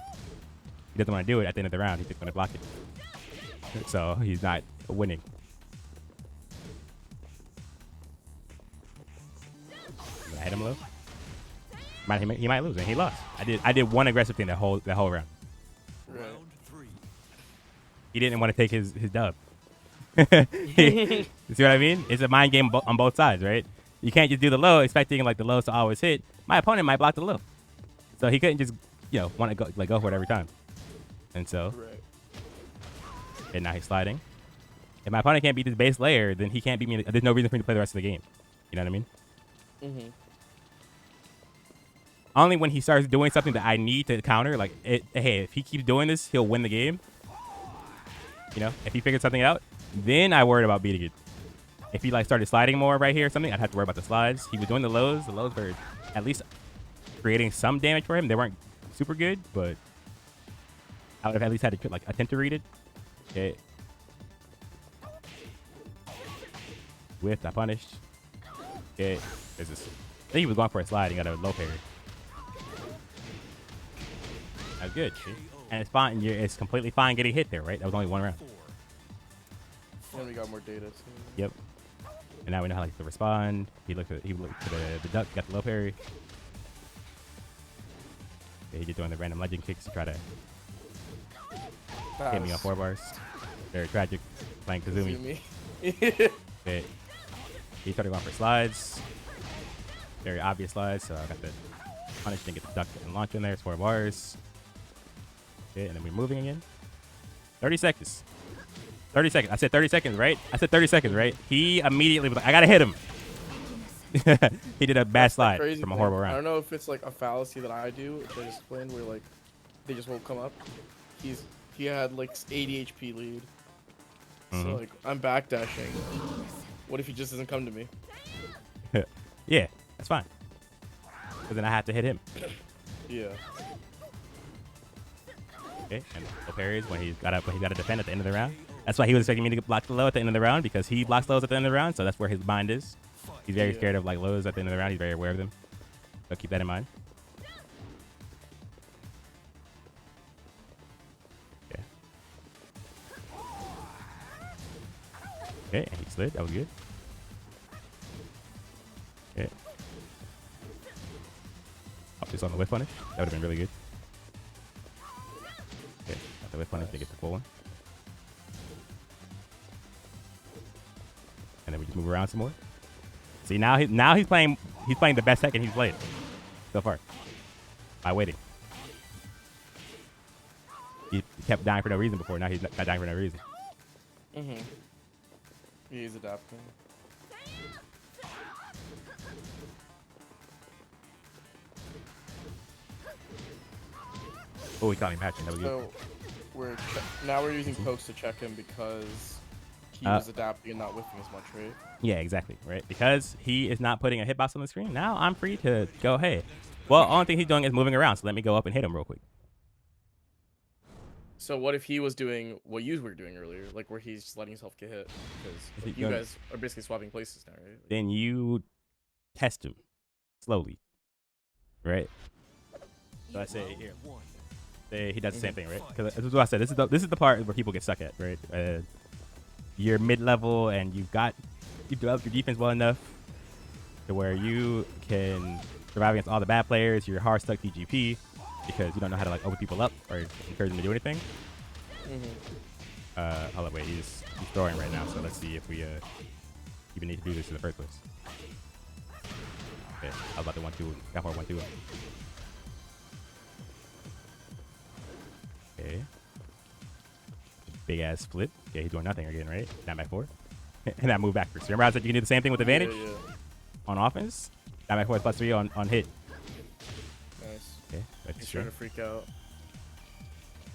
Speaker 2: He doesn't want to do it at the end of the round. He's just going to block it. So he's not winning. I hit him low. He might lose, and he lost. I did one aggressive thing that whole round.
Speaker 4: Right.
Speaker 1: Round 3.
Speaker 2: He didn't want to take his dub. You see what I mean? It's a mind game on both sides, right? You can't just do the low expecting like the lows to always hit. My opponent might block the low, so he couldn't just want to go for it every time. And so,
Speaker 4: Right.
Speaker 2: and now he's sliding. If my opponent can't beat this base layer, then he can't beat me. There's no reason for me to play the rest of the game. You know what I mean?
Speaker 4: Mhm.
Speaker 2: Only when he starts doing something that I need to counter, like hey, if he keeps doing this, he'll win the game. You know, if he figured something out, then I worried about beating it. If he like started sliding more right here or something, I'd have to worry about the slides. He was doing the lows. The lows were at least creating some damage for him. They weren't super good, but I would have at least had to like attempt to read it. Okay. Whiffed, I punished. Okay. There's this. I think he was going for a slide. He got a low parry. That's good. See? And it's fine. It's completely fine getting hit there, right? That was only one round.
Speaker 1: 4.
Speaker 4: And we got more data. So.
Speaker 2: Yep. And now we know how to respond. He looked to the duck, got the low parry. Okay, he's just doing the random legend kicks to try to hit me on 4 bars. Very tragic. Playing Kazumi. Okay. He started going for slides. Very obvious slides, so I got the punish and get the duck and launch in there. It's 4 bars. Okay, and then we're moving again. 30 seconds. 30 seconds. I said 30 seconds, right? I said 30 seconds, right? He immediately was like, I gotta hit him. He did a bad slide from a horrible round.
Speaker 4: I don't know if it's like a fallacy that I do, which I just explained, where like they just won't come up. He had like 80 HP lead. So like I'm backdashing. What if he just doesn't come to me?
Speaker 2: Yeah, that's fine. Because then I have to hit him.
Speaker 4: Yeah.
Speaker 2: Okay, and the parries when he's got to defend at the end of the round. That's why he was expecting me to block the low at the end of the round, because he blocks lows at the end of the round, so that's where his mind is. He's very scared of like lows at the end of the round. He's very aware of them. So keep that in mind. Okay. Okay, and he slid. That was good. Okay. Up this on the whip punish. That would have been really good. Okay, got the whip punish to get the full one. And then we just move around some more. See, now he's playing the best second he's played so far by waiting. He kept dying for no reason before. Now he's not dying for no reason.
Speaker 4: He's adapting.
Speaker 2: Oh, he caught me matching. That was good.
Speaker 4: So now we're using pokes to check him because he was adapting and not whiffing as much, right?
Speaker 2: Yeah, exactly. Right, because he is not putting a hitbox on the screen. Now I'm free to go. Hey, well, only thing he's doing is moving around. So let me go up and hit him real quick.
Speaker 4: So what if he was doing what you were doing earlier, like where he's just letting himself get hit? Because you guys are basically swapping places now, right? Like,
Speaker 2: then you test him slowly, right? So I say here, say he does the same thing, right? Because this is what I said. This is the part where people get stuck at, right? You're mid-level and you developed your defense well enough to where you can survive against all the bad players. You're hard stuck DGP because you don't know how to like open people up or encourage them to do anything. Hold up, wait, he's throwing right now, so let's see if we even need to do this in the first place. Okay, I was about to 1-2, got for 1-2. Okay. Big ass flip. Okay, he's doing nothing again, right? Down back 4. And I move backwards. Remember I said you can do the same thing with advantage on offense? Down back 4 plus 3 on hit.
Speaker 4: Nice.
Speaker 2: Okay, that's
Speaker 4: He's
Speaker 2: true.
Speaker 4: trying to freak out.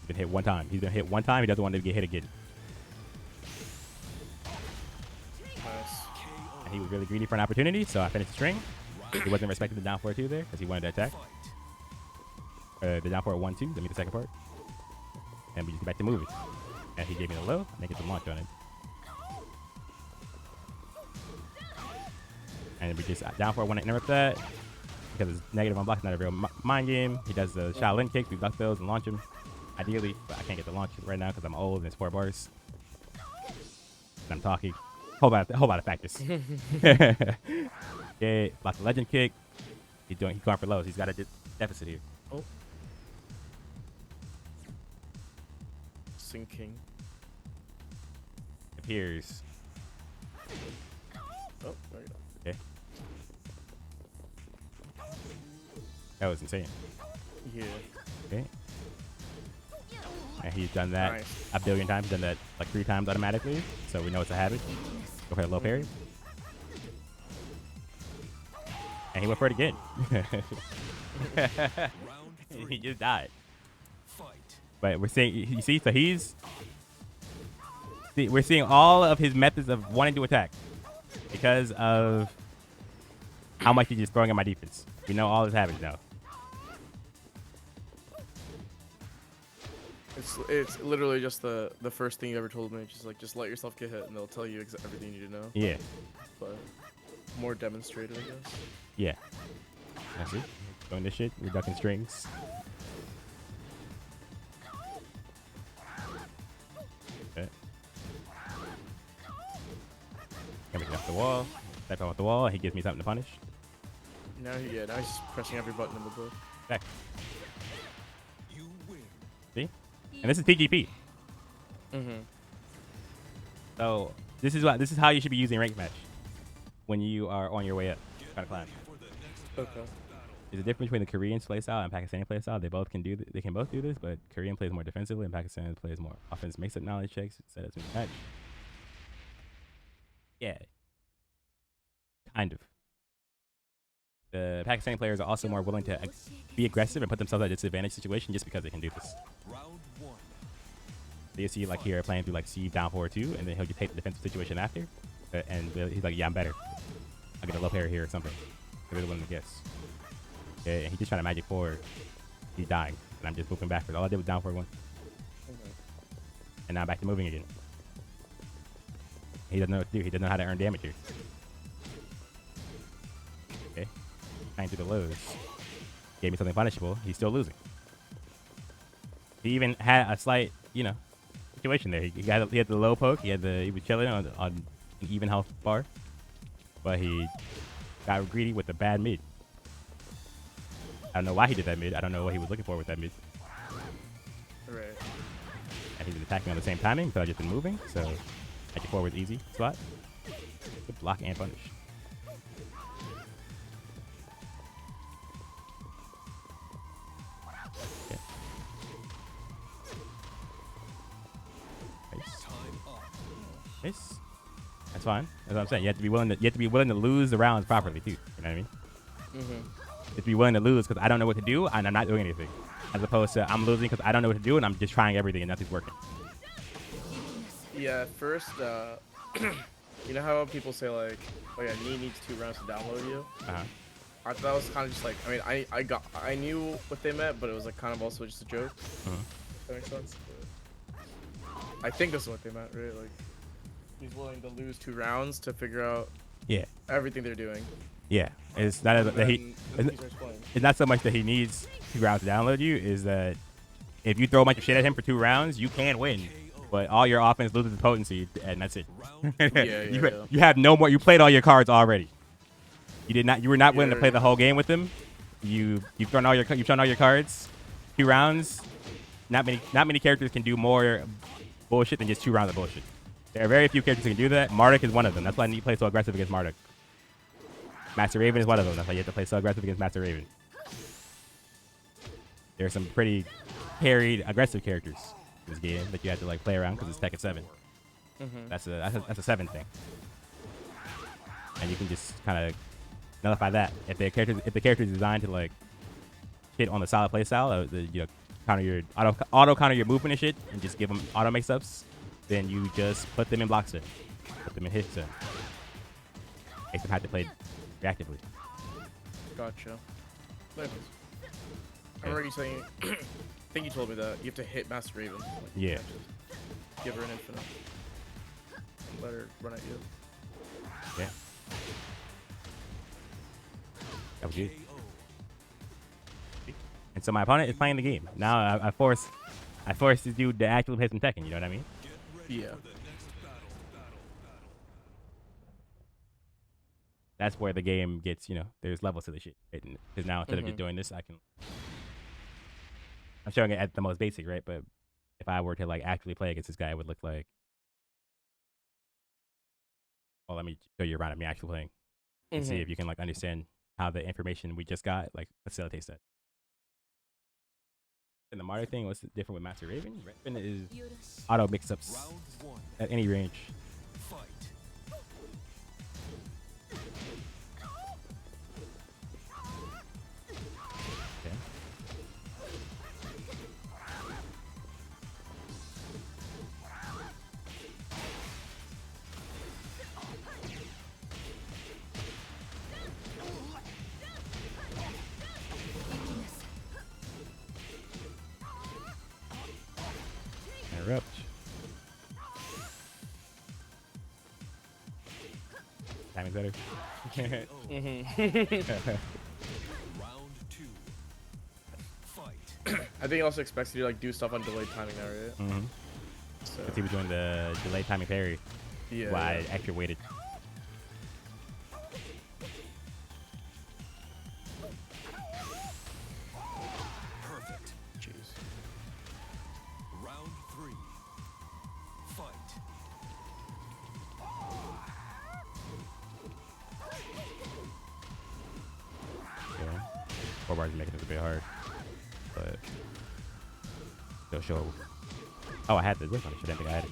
Speaker 2: He's been hit one time. He's been hit one time. He doesn't want to get hit again.
Speaker 4: Nice.
Speaker 2: And he was really greedy for an opportunity, so I finished the string. He wasn't respecting the down 4-2 there because he wanted to attack. The down 4 1-2. Let me the second part. And we just get back to moving. And he gave me the low. And I get the launch on it. And we just down 4 want to interrupt that because it's negative on block, not a real mind game. He does the Shaolin kicks. We block those and launch him. ideally, but I can't get the launch right now because I'm old and it's 4 bars. And I'm talking. Whole lot of factors. Okay, block the legend kick. He's going for lows. He's got a deficit here.
Speaker 4: Oh. Sinking.
Speaker 2: Appears.
Speaker 4: Oh, there you go.
Speaker 2: Okay. That was insane.
Speaker 4: Yeah.
Speaker 2: Okay. And he's done that
Speaker 4: Nice.
Speaker 2: a billion times. Done that like 3 times automatically. So we know it's a habit. Go for a low parry. And he went for it again. He just died.
Speaker 1: Fight.
Speaker 2: But we're seeing, you see, so we're seeing all of his methods of wanting to attack because of how much he's just throwing at my defense. We know all his habits now.
Speaker 4: It's literally just the first thing you ever told me. Just let yourself get hit, and they'll tell you everything you need to know.
Speaker 2: Yeah.
Speaker 4: But more demonstrated, I guess.
Speaker 2: Yeah. I see. Doing this shit. We're ducking strings. Okay. Coming off the wall. Step off the wall. He gives me something to punish.
Speaker 4: Now he's just pressing every button in the book.
Speaker 2: Back.
Speaker 1: You win.
Speaker 2: See? And this is TGP.
Speaker 4: Mm-hmm.
Speaker 2: So this is how you should be using rank match when you are on your way up. Trying to climb.
Speaker 1: For the next
Speaker 4: Okay.
Speaker 2: There's a difference between the Korean playstyle and Pakistani playstyle. They both can do. They can both do this, but Korean plays more defensively and Pakistan plays more offense. Makes up knowledge checks. Set up to match. Yeah. Kind of. The Pakistani players are also more willing to be aggressive and put themselves at a disadvantage situation just because they can do this.
Speaker 1: round 1.
Speaker 2: So you see, like here, playing through like C down 4-2, and then he'll just take the defensive situation after, and he's like, yeah, I'm better. I get a low parry here or something. I really wanted to guess. Okay, and he's just trying to magic forward. He's dying, and I'm just moving backwards. All I did was down forward 1. And now I'm back to moving again. He doesn't know what to do. He doesn't know how to earn damage here. Okay, trying through the lows. Gave me something punishable. He's still losing. He even had a slight, situation there. He had the low poke. He was chilling on an even health bar, but he got greedy with the bad mid. I don't know why he did that mid. I don't know what he was looking for with that mid.
Speaker 4: Right.
Speaker 2: And he was attacking on the same timing because I just been moving. So magic forward easy slot. Good block and punish. Okay. Nice.
Speaker 1: Time up.
Speaker 2: Nice. That's fine. That's what I'm saying. You have to be willing to lose the rounds properly too. You know what I mean?
Speaker 4: Mm-hmm.
Speaker 2: You have to be willing to lose because I don't know what to do and I'm not doing anything, as opposed to I'm losing because I don't know what to do and I'm just trying everything and nothing's working.
Speaker 4: Yeah, at first, you know how people say like, oh yeah, knee needs 2 rounds to download you?
Speaker 2: Uh-huh.
Speaker 4: I thought that was kind of just like, I mean, I knew what they meant, but it was like kind of also just a joke.
Speaker 2: Uh-huh.
Speaker 4: That makes sense. But I think that's what they meant, right? Like, he's willing to lose 2 rounds to figure out
Speaker 2: Yeah.
Speaker 4: everything they're doing.
Speaker 2: Yeah. It's not that he.
Speaker 4: Then he starts playing.
Speaker 2: It's not so much that he needs 2 rounds to download you. Is that if you throw a bunch of shit at him for 2 rounds, you can win. But all your offense loses potency, and that's it. You have no more. You played all your cards already. You did not. You were not willing to play the whole game with them. You've thrown all your cards. 2 rounds. Not many characters can do more bullshit than just 2 rounds of bullshit. There are very few characters who can do that. Marduk is one of them. That's why I need to play so aggressive against Marduk. Master Raven is one of them. That's why you have to play so aggressive against Master Raven. There are some pretty parried, aggressive characters in this game that you have to like play around because it's Tekken 7.
Speaker 4: Mm-hmm.
Speaker 2: That's a 7 thing, and you can just kind of nullify that if the character is designed to like hit on the solid play style, counter your auto counter your movement and shit, and just give them auto mix ups. Then you just put them in blocks in, put them in hits in. Make them have to play reactively.
Speaker 4: Gotcha. Nice. I remember you saying, I think you told me that you have to hit Master Raven. Like, you
Speaker 2: Yeah.
Speaker 4: can't just give her an infinite. And let her run at you.
Speaker 2: Yeah. That was good. And so my opponent is playing the game. Now I force I forced this dude to actually play some Tekken. You know what I mean?
Speaker 4: Yeah.
Speaker 2: That's where the game gets, there's levels to the shit. Because now instead of just doing this, I'm showing it at the most basic, right? But if I were to like actually play against this guy, it would look like. Well, let me show you around of me actually playing and see if you can like understand how the information we just got like facilitates that. And the Mario thing, what's different with Master Raven? Raven is auto mix-ups at any range. Okay. Interrupt. Timing's better.
Speaker 1: Round 2. Fight.
Speaker 4: I think he also expects you to like do stuff on delayed timing now, right?
Speaker 2: Mm-hmm.
Speaker 4: So,
Speaker 2: Because he was doing the delay timing parry.
Speaker 4: yeah.
Speaker 2: Why
Speaker 4: yeah.
Speaker 2: I actually waited.
Speaker 1: Perfect.
Speaker 4: Jeez.
Speaker 1: Round 3. Fight.
Speaker 2: Okay. 4 bars is making it a bit hard. But they'll show. Oh, I had the whip on it. Shit, I didn't think I had it.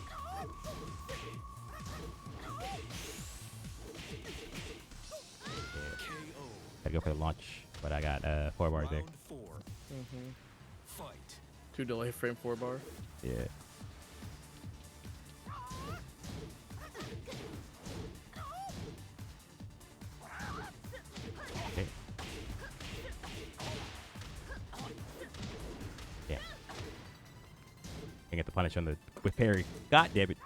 Speaker 1: KO.
Speaker 2: Gotta go for the launch, but I got 4 bars there.
Speaker 1: Round 4. Fight.
Speaker 4: 2 delay frame 4 bar.
Speaker 2: Yeah. Okay. Yeah. I get the punish on the with parry. God damn it.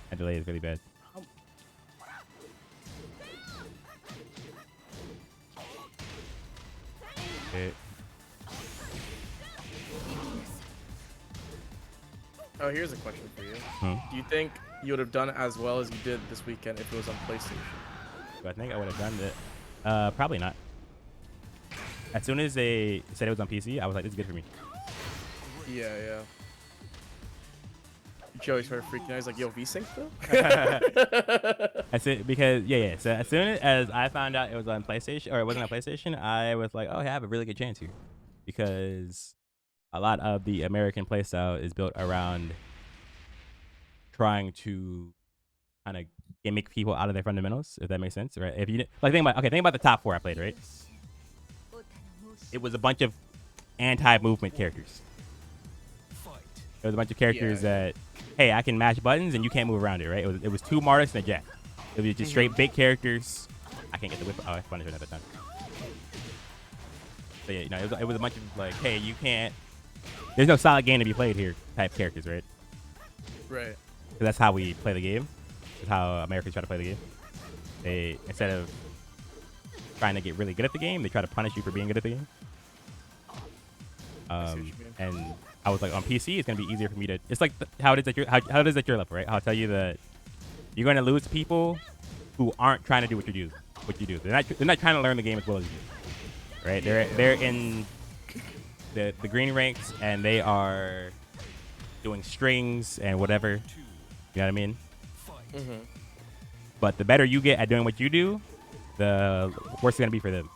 Speaker 2: That delay is really bad. Okay.
Speaker 4: Oh, here's a question for you.
Speaker 2: Hmm.
Speaker 4: Do you think you would have done as well as you did this weekend if it was on PlayStation?
Speaker 2: Do I think I would have done it? Probably not. As soon as they said it was on PC, I was like, this is good for me.
Speaker 4: Yeah, yeah. Joey started freaking out. He's like, yo, VSync though?
Speaker 2: That's it, because yeah. So as soon as I found out it was on PlayStation, or it wasn't on PlayStation, I was like, oh, I have a really good chance here, because a lot of the American playstyle is built around trying to kind of gimmick people out of their fundamentals, if that makes sense, right? If you like, think about the top 4 I played, right? It was a bunch of anti-movement characters. It was a bunch of characters that, hey, I can mash buttons and you can't move around it, right? It was 2 Martis and a Jack. It was just straight big characters. I can't get the whip. Oh, I punished her at that time. But yeah, it was a bunch of like, hey, you can't. There's no solid game to be played here type characters, right?
Speaker 4: Right.
Speaker 2: Because that's how we play the game. That's how Americans try to play the game. They, instead of trying to get really good at the game, they try to punish you for being good at the game. And I was like, on PC, it's gonna be easier for me to. It's like how it is at your how it is at your level, right? I'll tell you that you're gonna lose people who aren't trying to do what you do. They're not trying to learn the game as well as you do, right? They're in the green ranks and they are doing strings and whatever. You know what I mean? But the better you get at doing what you do, the worse it's gonna be for them.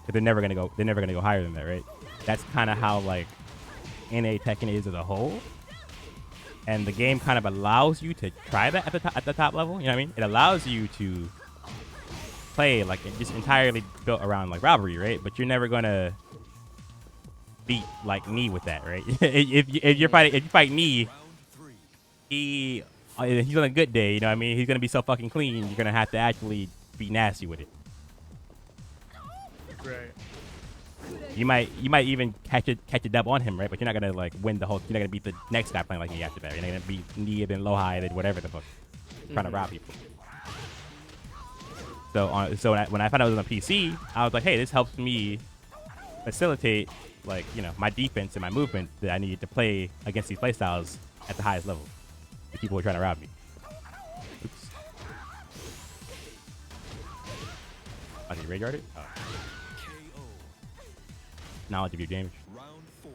Speaker 2: But they're never gonna go higher than that, right? That's kind of how like NA Tekken is as a whole, and the game kind of allows you to try that at the top level. You know what I mean? It allows you to play like it just entirely built around like rivalry, right? But you're never gonna beat like me with that, right? if you fight me, he's on a good day. You know what I mean? He's gonna be so fucking clean. You're gonna have to actually be nasty with it.
Speaker 4: Right.
Speaker 2: You might even catch a dub on him, right? But you're not gonna like win the whole. You're not gonna beat the next guy playing like me after that. You're not gonna beat Nib and Lohai and whatever the fuck, trying to rob people. So when I found out it was on PC, I was like, hey, this helps me facilitate, like, you know, my defense and my movement that I need to play against these playstyles at the highest level. The people who are trying to rob me. Oops. Oh, did you rage guard it? Oh.
Speaker 1: KO.
Speaker 2: Knowledge of your damage.
Speaker 1: Round 4.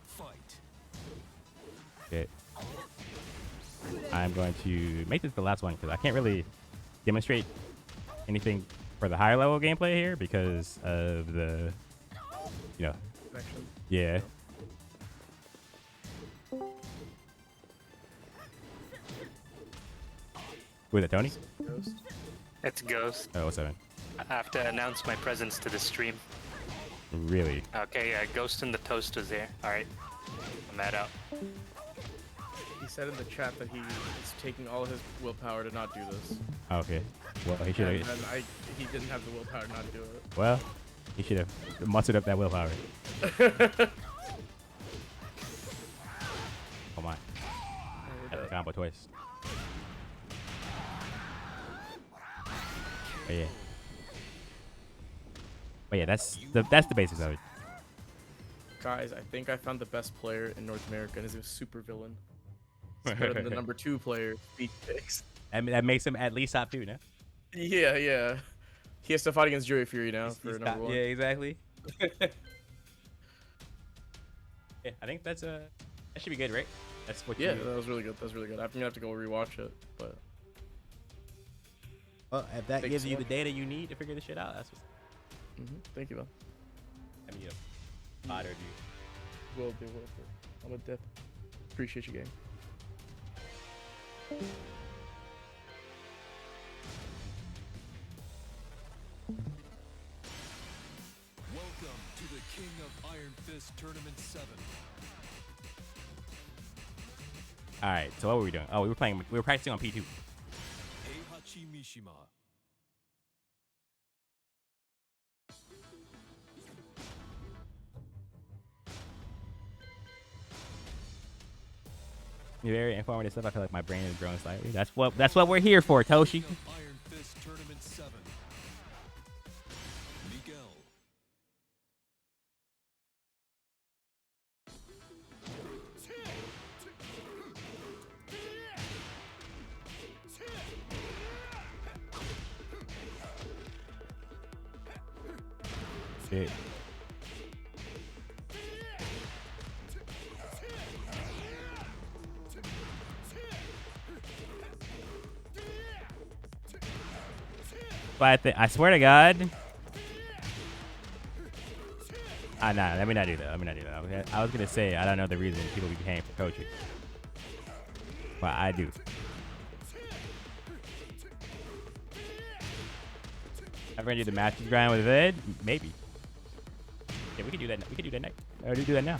Speaker 1: Fight.
Speaker 2: Okay. I'm going to make this the last one because I can't really demonstrate anything for the higher level gameplay here because of the, you know,
Speaker 4: Connection.
Speaker 2: yeah. Who is that, Tony?
Speaker 4: Ghost.
Speaker 5: It's Ghost.
Speaker 2: Oh, what's up?
Speaker 5: I have to announce my presence to the stream.
Speaker 2: Really?
Speaker 5: Okay, yeah, Ghost in the Toast was there. Alright. I'm that out.
Speaker 4: He said in the chat that he is taking all his willpower to not do this.
Speaker 2: Oh, okay. Well, he should
Speaker 4: And
Speaker 2: have.
Speaker 4: then he didn't have the willpower to not do it.
Speaker 2: Well, he should have mustered up that willpower. Come on. Got the combo twice. But yeah. But yeah, that's the basis of it.
Speaker 4: Guys, I think I found the best player in North America, and his name is Super Villain. He's better than the number 2 player, Speed Picks.
Speaker 2: I mean, that makes him at least top 2, no?
Speaker 4: Yeah, yeah. He has to fight against Joey Fury now for
Speaker 2: He's
Speaker 4: number 1.
Speaker 2: Yeah, exactly. Yeah, I think that's that should be good, right? That's what.
Speaker 4: Yeah,
Speaker 2: you,
Speaker 4: that was really good. That was really good. I'm gonna have to go rewatch it, but
Speaker 2: Well, if that
Speaker 4: Thanks
Speaker 2: gives
Speaker 4: so
Speaker 2: you the
Speaker 4: much.
Speaker 2: data you need to figure this shit out, that's what's.
Speaker 4: thank you, man.
Speaker 2: I mean, you know, mod review.
Speaker 4: Will do. I'm a dip. Appreciate you, game.
Speaker 1: Welcome to the King of Iron Fist Tournament 7.
Speaker 2: All right, so what were we doing? Oh, we were practicing on P2.
Speaker 1: Heihachi Mishima.
Speaker 2: Very informative stuff. I feel like my brain is growing slightly. That's what we're here for, Toshi.
Speaker 1: King of Iron Fist Tournament 7. Miguel.
Speaker 2: Shit. But I swear to God. Nah, let me not do that. Okay? I was gonna say I don't know the reason people be paying for coaching, but I do. Ever gonna do the matches grind with Ed? Maybe. Yeah, we could do that. We could do that next. I already do that now.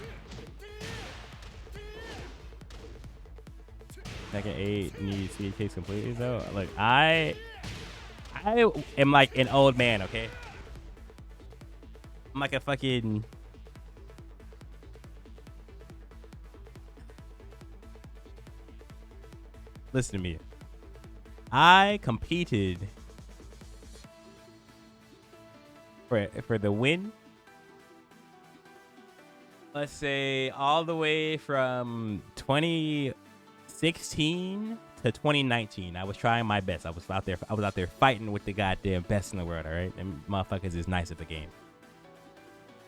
Speaker 2: Second 8 needs speed case completely though. Look, I am like an old man, okay? I'm like a fucking. Listen to me. I competed for the win. Let's say all the way from 2016 to 2019. I was trying my best. I was out there fighting with the goddamn best in the world, all right? And motherfuckers is nice at the game.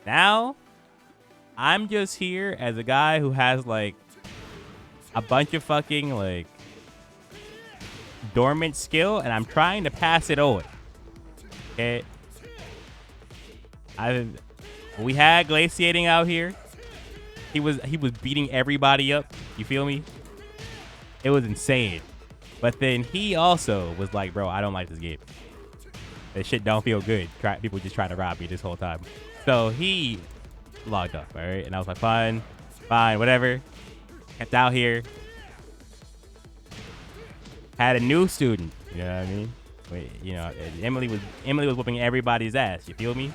Speaker 2: Now, I'm just here as a guy who has like a bunch of fucking like dormant skill, and I'm trying to pass it on. Okay. We had glaciating out here. He was beating everybody up. You feel me? It was insane. But then he also was like, bro, I don't like this game. That shit don't feel good. People just trying to rob me this whole time. So he logged off, all right? And I was like, fine, whatever. Kept out here. Had a new student. You know what I mean? Wait, you know, Emily was whooping everybody's ass. You feel me?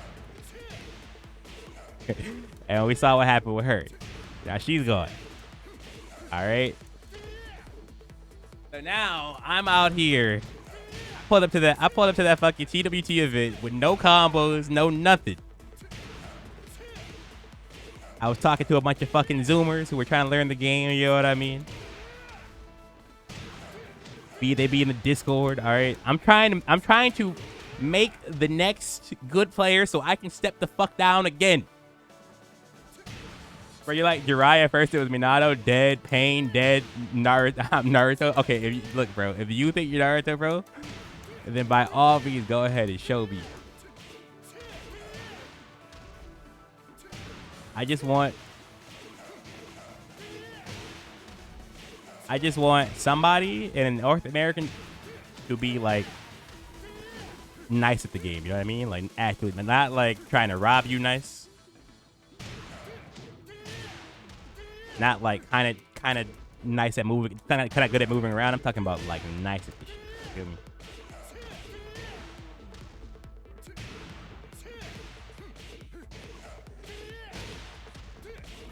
Speaker 2: And we saw what happened with her. Now she's gone. All right. So now I'm out here. I pulled up to that fucking TWT event with no combos, no nothing. I was talking to a bunch of fucking Zoomers who were trying to learn the game. You know what I mean? They be in the Discord. All right. I'm trying to make the next good player so I can step the fuck down again. Bro, you like Jiraiya first? It was Minato, dead. Pain, dead. Naruto. Okay, if you, look, bro. If you think you're Naruto, bro, then by all means, go ahead and show me. I just want somebody in North American to be like nice at the game. You know what I mean? Like actually, not like trying to rob you. Nice. Not like kind of nice at moving, kind of good at moving around. I'm talking about like nice at the shit. You feel me?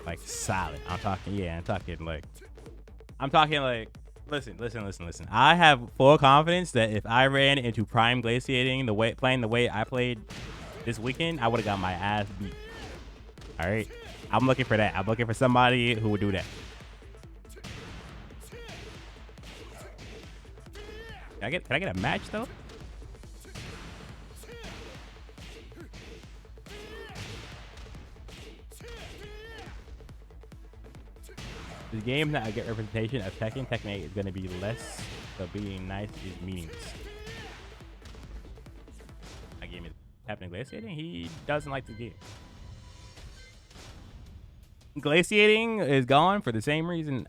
Speaker 2: Like solid. I'm talking like, listen. I have full confidence that if I ran into Prime Glaciating playing the way I played this weekend, I would have got my ass beat. All right. I'm looking for that. I'm looking for somebody who would do that. Can I get a match though? This game that I get representation of Tekken. Tekken 8 is going to be less, so being nice is meaningless. That game is happening glaciating. He doesn't like the game. Glaciating is gone for the same reason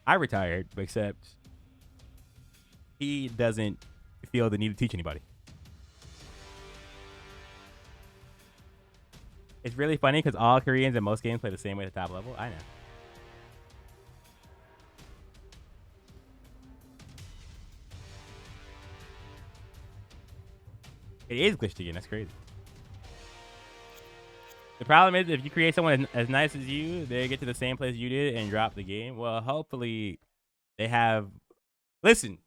Speaker 2: I retired, except he doesn't feel the need to teach anybody. It's really funny because all Koreans in most games play the same way at the top level. I know. It is glitched again. That's crazy. The problem is if you create someone as nice as you, they get to the same place you did and drop the game. Well, hopefully they have... Listen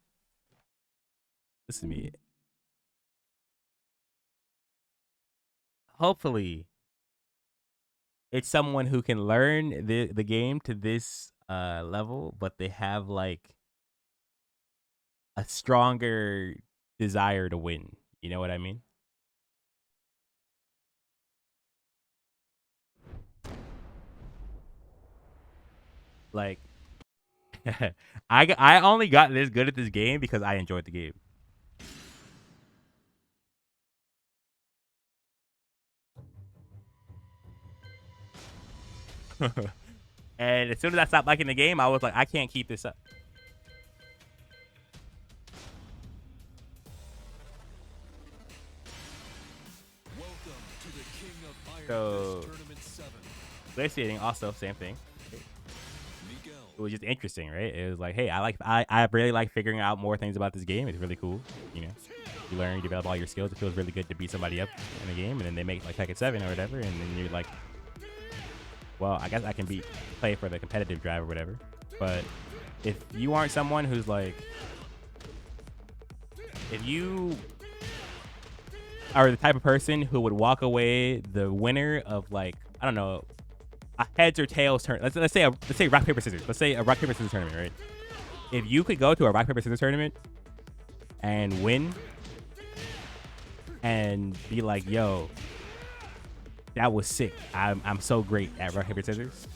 Speaker 2: to me. Hopefully it's someone who can learn the game to this level, but they have like a stronger desire to win. You know what I mean? Like, I only got this good at this game because I enjoyed the game. And as soon as I stopped liking the game, I was like, I can't keep this up.
Speaker 1: Welcome to the King of Iron
Speaker 2: So,
Speaker 1: Fist Tournament 7.
Speaker 2: Glaciating also same thing.
Speaker 1: Miguel.
Speaker 2: It was just interesting, right? It was like, hey, I really like figuring out more things about this game. It's really cool. You know, you learn, you develop all your skills. It feels really good to beat somebody up in the game, and then they make like Tekken 7 or whatever, and then you're like, well, I guess I can play for the competitive drive or whatever. But if you aren't someone who's like, if you are the type of person who would walk away the winner of like, I don't know, a heads or tails turn. Let's say rock paper scissors. Let's say a rock paper scissors tournament, right? If you could go to a rock paper scissors tournament and win and be like, yo, that was sick. I'm so great at rock paper scissors.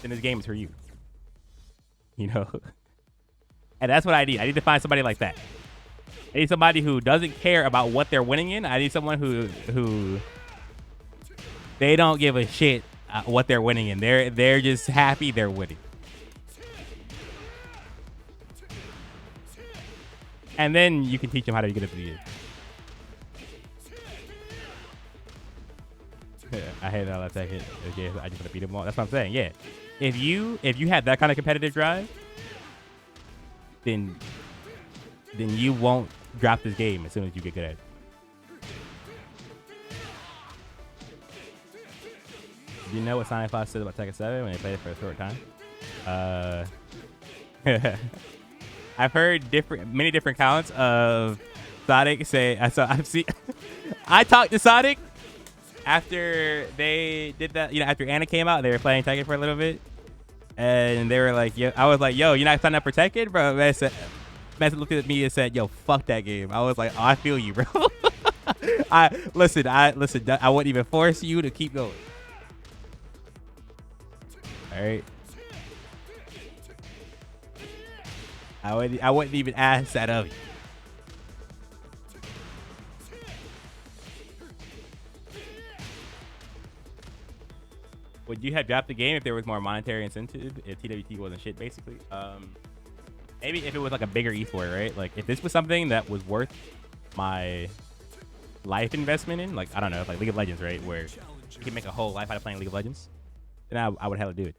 Speaker 2: Then this game is for you. You know? And that's what I need. I need to find somebody like that. I need somebody who doesn't care about what they're winning in. I need someone who they don't give a shit what they're winning in. They're just happy they're winning. And then you can teach them how to get at the game. I hate that last second. Okay, I just want to beat them all. That's what I'm saying. Yeah, if you have that kind of competitive drive, then you won't drop this game as soon as you get good at it. Do you know what Sonic Fox said about Tekken 7 when they played it for a short time? I've heard many different counts of Sonic say. I've seen. I talked to Sonic after they did that, after Anna came out, they were playing Tekken for a little bit, and they were like, "Yo," I was like, "Yo, you're not signing up for Tekken, bro?" Man looked at me and said, "Yo, fuck that game." I was like, "Oh, I feel you, bro." I listen. I wouldn't even force you to keep going. All right. I wouldn't even ask that of you. Would you have dropped the game if there was more monetary incentive? If TWT wasn't shit, basically. Maybe if it was like a bigger esport, right? Like if this was something that was worth my life investment in, like I don't know, like League of Legends, right? Where you can make a whole life out of playing League of Legends, then I would hella do it.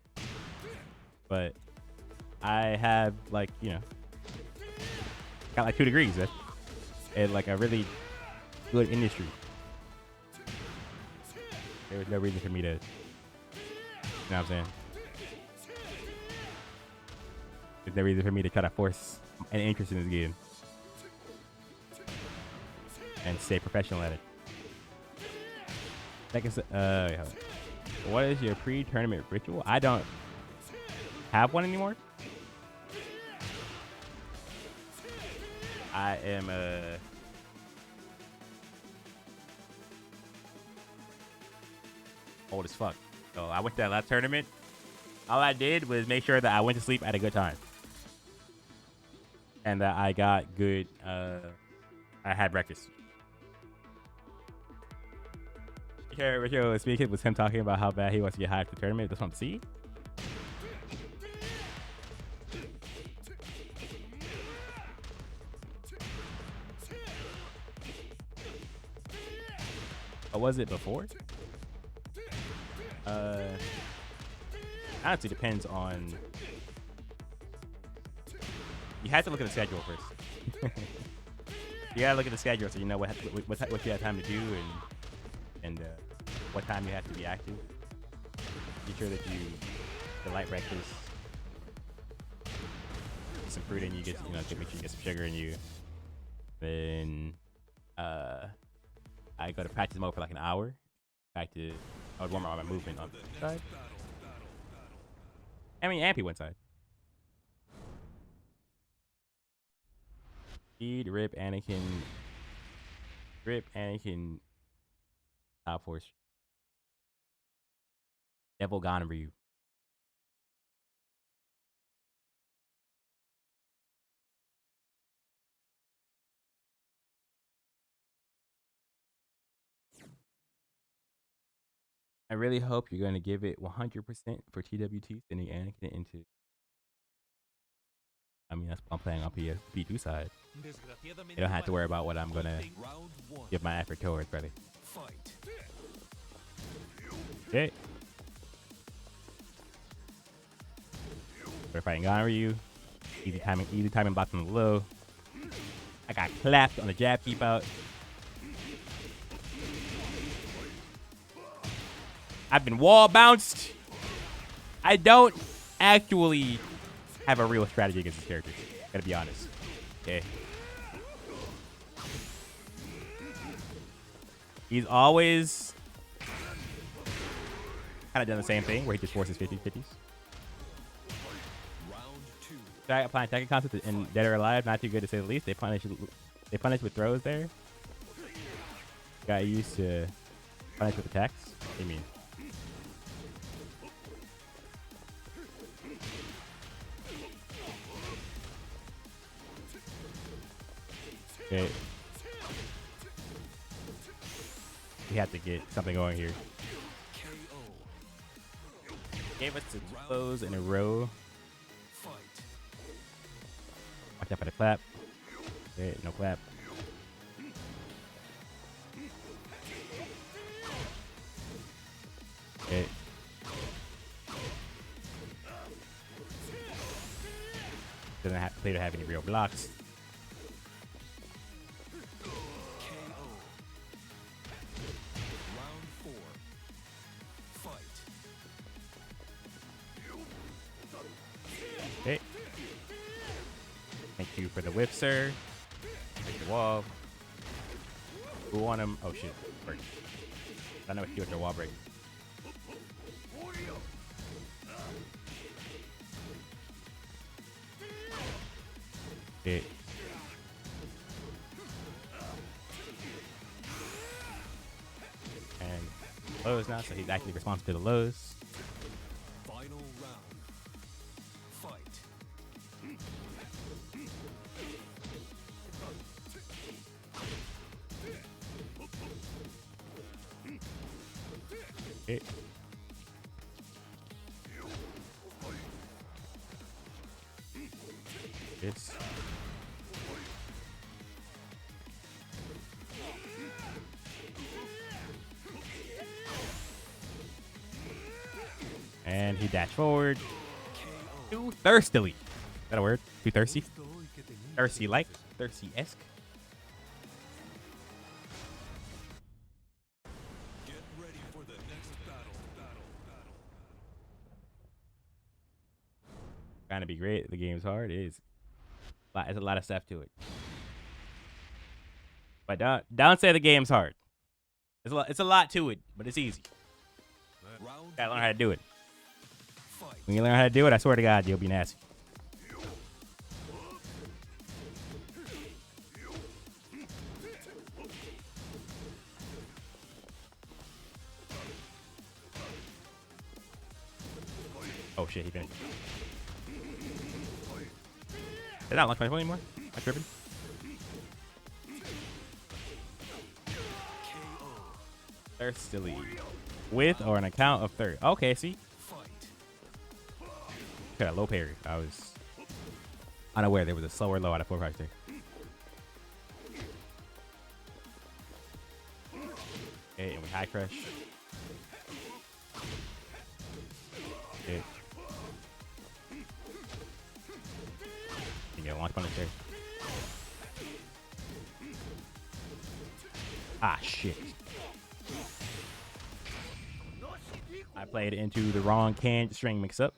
Speaker 2: But I have like got like 2 degrees, right? And like a really good industry. There was no reason for me to. You know what I'm saying? There's no reason for me to try to force an interest in this game and stay professional at it. What is your pre-tournament ritual? I don't have one anymore. I am old as fuck. So I went to that last tournament. All I did was make sure that I went to sleep at a good time. And that I got good, I had breakfast. Richard speaking was him talking about how bad he wants to get hyped for the tournament. That's what I'm seeing. What was it before? Honestly, depends on. You have to look at the schedule first. You gotta look at the schedule so you know what you have time to do and what time you have to be active. Be sure that you the light breakfast, get some fruit in you, get make sure you get some sugar in you. Then I go to practice mode for like an hour. I would warm up my movement on the side. I mean, Ampy went side. Speed, rip, Anakin. Top force. Devil gone Ryu. I really hope you're going to give it 100% for TWT, sending Anakin into. I mean, that's what I'm playing on P2 side. You don't have to worry about what I'm going to give my effort towards, brother. Okay. We're fighting Ganryu. Easy timing box on the low. I got clapped on the jab keep out. I've been wall bounced. I don't actually have a real strategy against this character. Gotta be honest. Okay. He's always kind of done the same thing where he just forces 50-50s. Try applying Tekken concepts in Dead or Alive, not too good to say the least. They punish with throws there. Got used to punish with attacks. What do you mean? Okay. We have to get something going here. Gave us 2 blows in a row. Watch out for the clap. Okay, no clap. Okay. Doesn't have any real blocks. Okay. Thank you for the whip, sir. Take the wall. Who on him? Oh shit. Work. I know what to do with your wall break. It. And lows now, so he's actually responsible to the lows.
Speaker 1: Final round. Fight.
Speaker 2: It. It's. And he dashed forward. Too thirstily. Is that a word? Too thirsty? Thirsty like? Thirsty-esque?
Speaker 1: Get ready for the next battle.
Speaker 2: Trying to be great. The game's hard. It is. There's a lot of stuff to it. But don't say the game's hard. It's a lot to it, but it's easy.
Speaker 1: Round
Speaker 2: Gotta learn how to do it.
Speaker 1: fight.
Speaker 2: When you learn how to do it, I swear to God, you'll be nasty. Oh shit, he finished. Did I not launch my phone anymore? Am I tripping? Thirstily. With or an account of 30. Okay, see?
Speaker 1: Fight.
Speaker 2: Got a low parry. I was unaware there was a slower low out of 4 5 there. Okay, and we high crush. Okay. You get a launch punish there. Ah, shit. I played into the wrong can string mix up.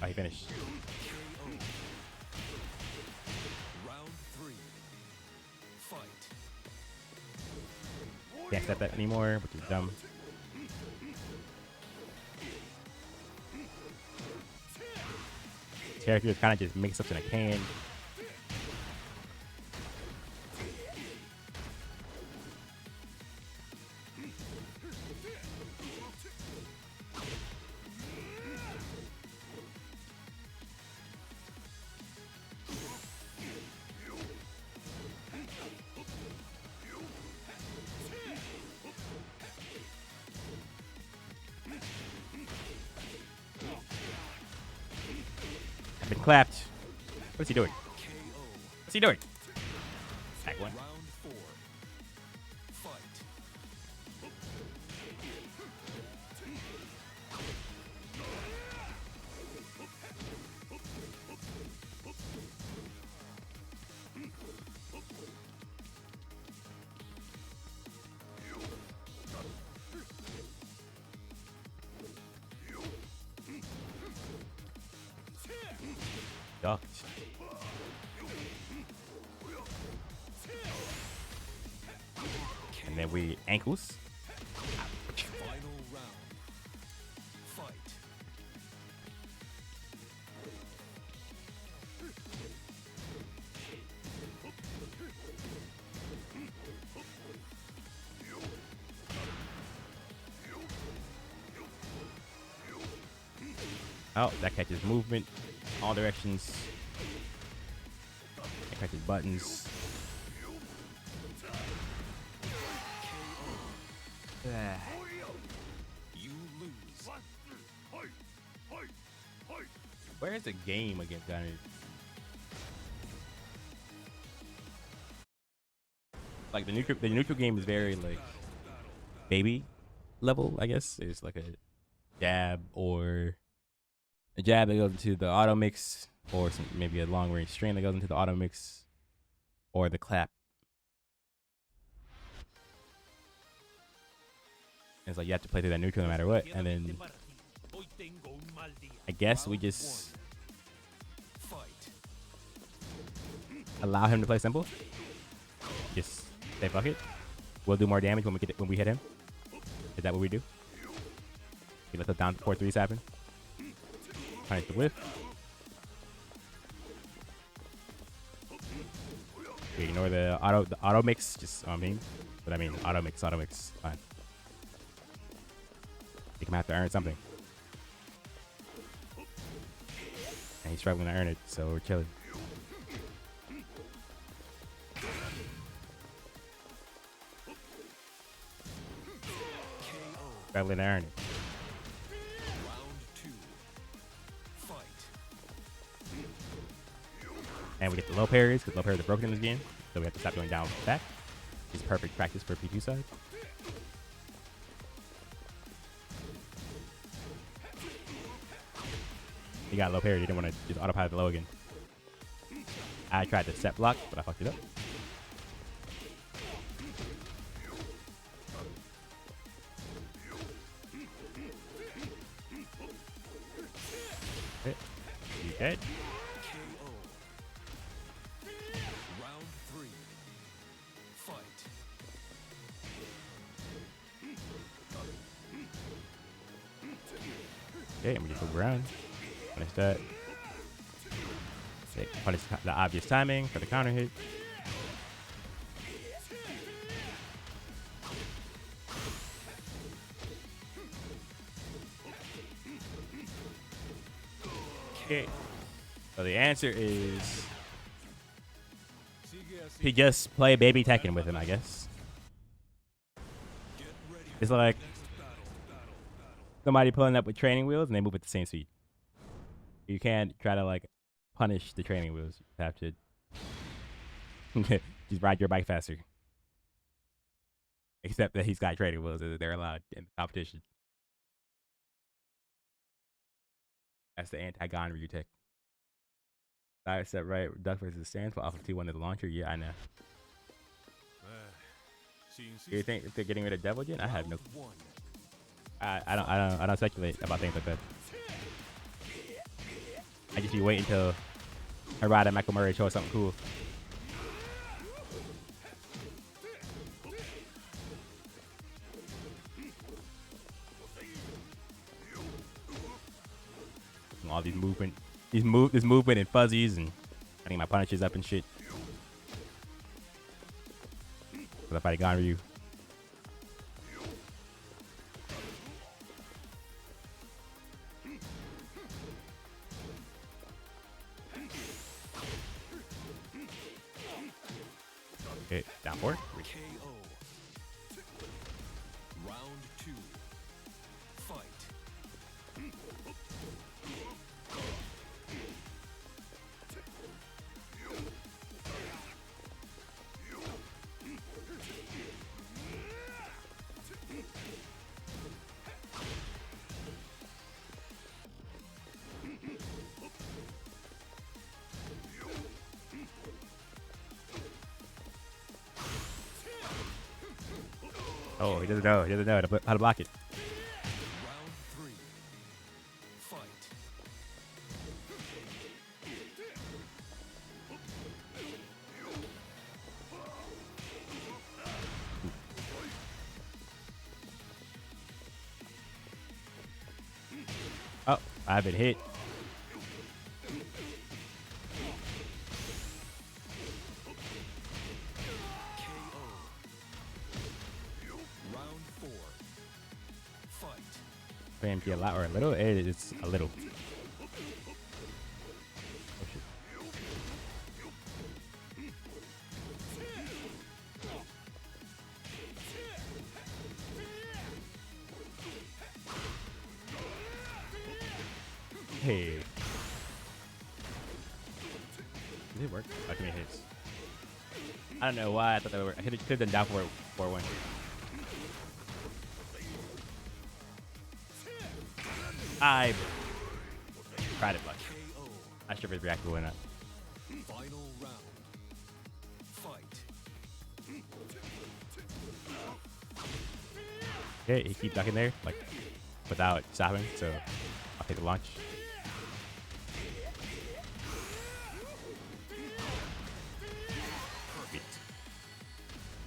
Speaker 2: Oh, he finished.
Speaker 1: Round 3. Fight.
Speaker 2: Can't step that anymore, which is dumb. Characters kind of just mix ups in a can. I've been clapped. What's he doing? What's he doing? Back one.
Speaker 1: Round 4. Fight.
Speaker 2: Ducked. And then we ankles.
Speaker 1: Final round. Fight.
Speaker 2: Oh, that catches movement. All directions. That catches buttons.
Speaker 1: You lose.
Speaker 2: Where's the game against Gunner? Like the neutral game is very like baby level, I guess. It's like a jab or a jab that goes into the auto mix, or maybe a long range strain that goes into the auto mix, or the clap. It's like you have to play through that neutral no matter what, and then
Speaker 3: Hoy tengo un mal día.
Speaker 2: I guess we just
Speaker 1: Fight.
Speaker 2: allow him to play simple. Just say fuck it. We'll do more damage when we hit him. Is that what we do? Okay, let's let down 4-3s happen. Punish the whiff. Okay, ignore the auto mix. Just but I mean auto mix. Fine. You can have to earn something. And he's struggling to earn it, so we're chilling. Struggling to earn it.
Speaker 1: Round 2. Fight.
Speaker 2: And we get the low parries, because low parries are broken in this game. So we have to stop going down back. It's perfect practice for P2 side. He got low parry, he didn't want to just autopilot the low again. I tried to set block, but I fucked it up. Okay. You dead?
Speaker 1: KO. Round 3. Fight.
Speaker 2: Okay, and we just go around. Punish that. Okay, punish the obvious timing for the counter hit. Okay. So the answer is he just play baby Tekken with him, I guess.
Speaker 1: Get ready.
Speaker 2: It's like
Speaker 1: Next battle.
Speaker 2: somebody pulling up with training wheels and they move at the same speed. You can't try to like punish the training wheels. You have to just ride your bike faster. Except that he's got training wheels. They're allowed in the competition. That's the anti-Gon Ryu tech. Side step right, duck versus stance, but off of T1 to the launcher. Yeah, I know. You think if they're getting rid of Devil Jin? I have no. I don't speculate about things like that. I just be waiting until Harada and Michael Murray show us something cool. And all these this movement and fuzzies and getting my punishes up and shit. Cause I fight Ganryu. Okay, down 4.
Speaker 1: KO. Round 2. Fight.
Speaker 2: Oh, he doesn't know. He doesn't know how to block it.
Speaker 1: Round 3. Fight.
Speaker 2: Oh, I've been hit.
Speaker 1: Round 4. Fight.
Speaker 2: PMT a lot or a little? It's a little. Oh, shit. Hey. Did it work? Oh, too many hits. I don't know why I thought that would work. I could have done down 4-1. I tried it, but
Speaker 1: KO.
Speaker 2: not sure if it's reactable or not.
Speaker 1: Final round. Fight.
Speaker 2: Okay, he keeps ducking there, like, without stopping, so I'll take the launch.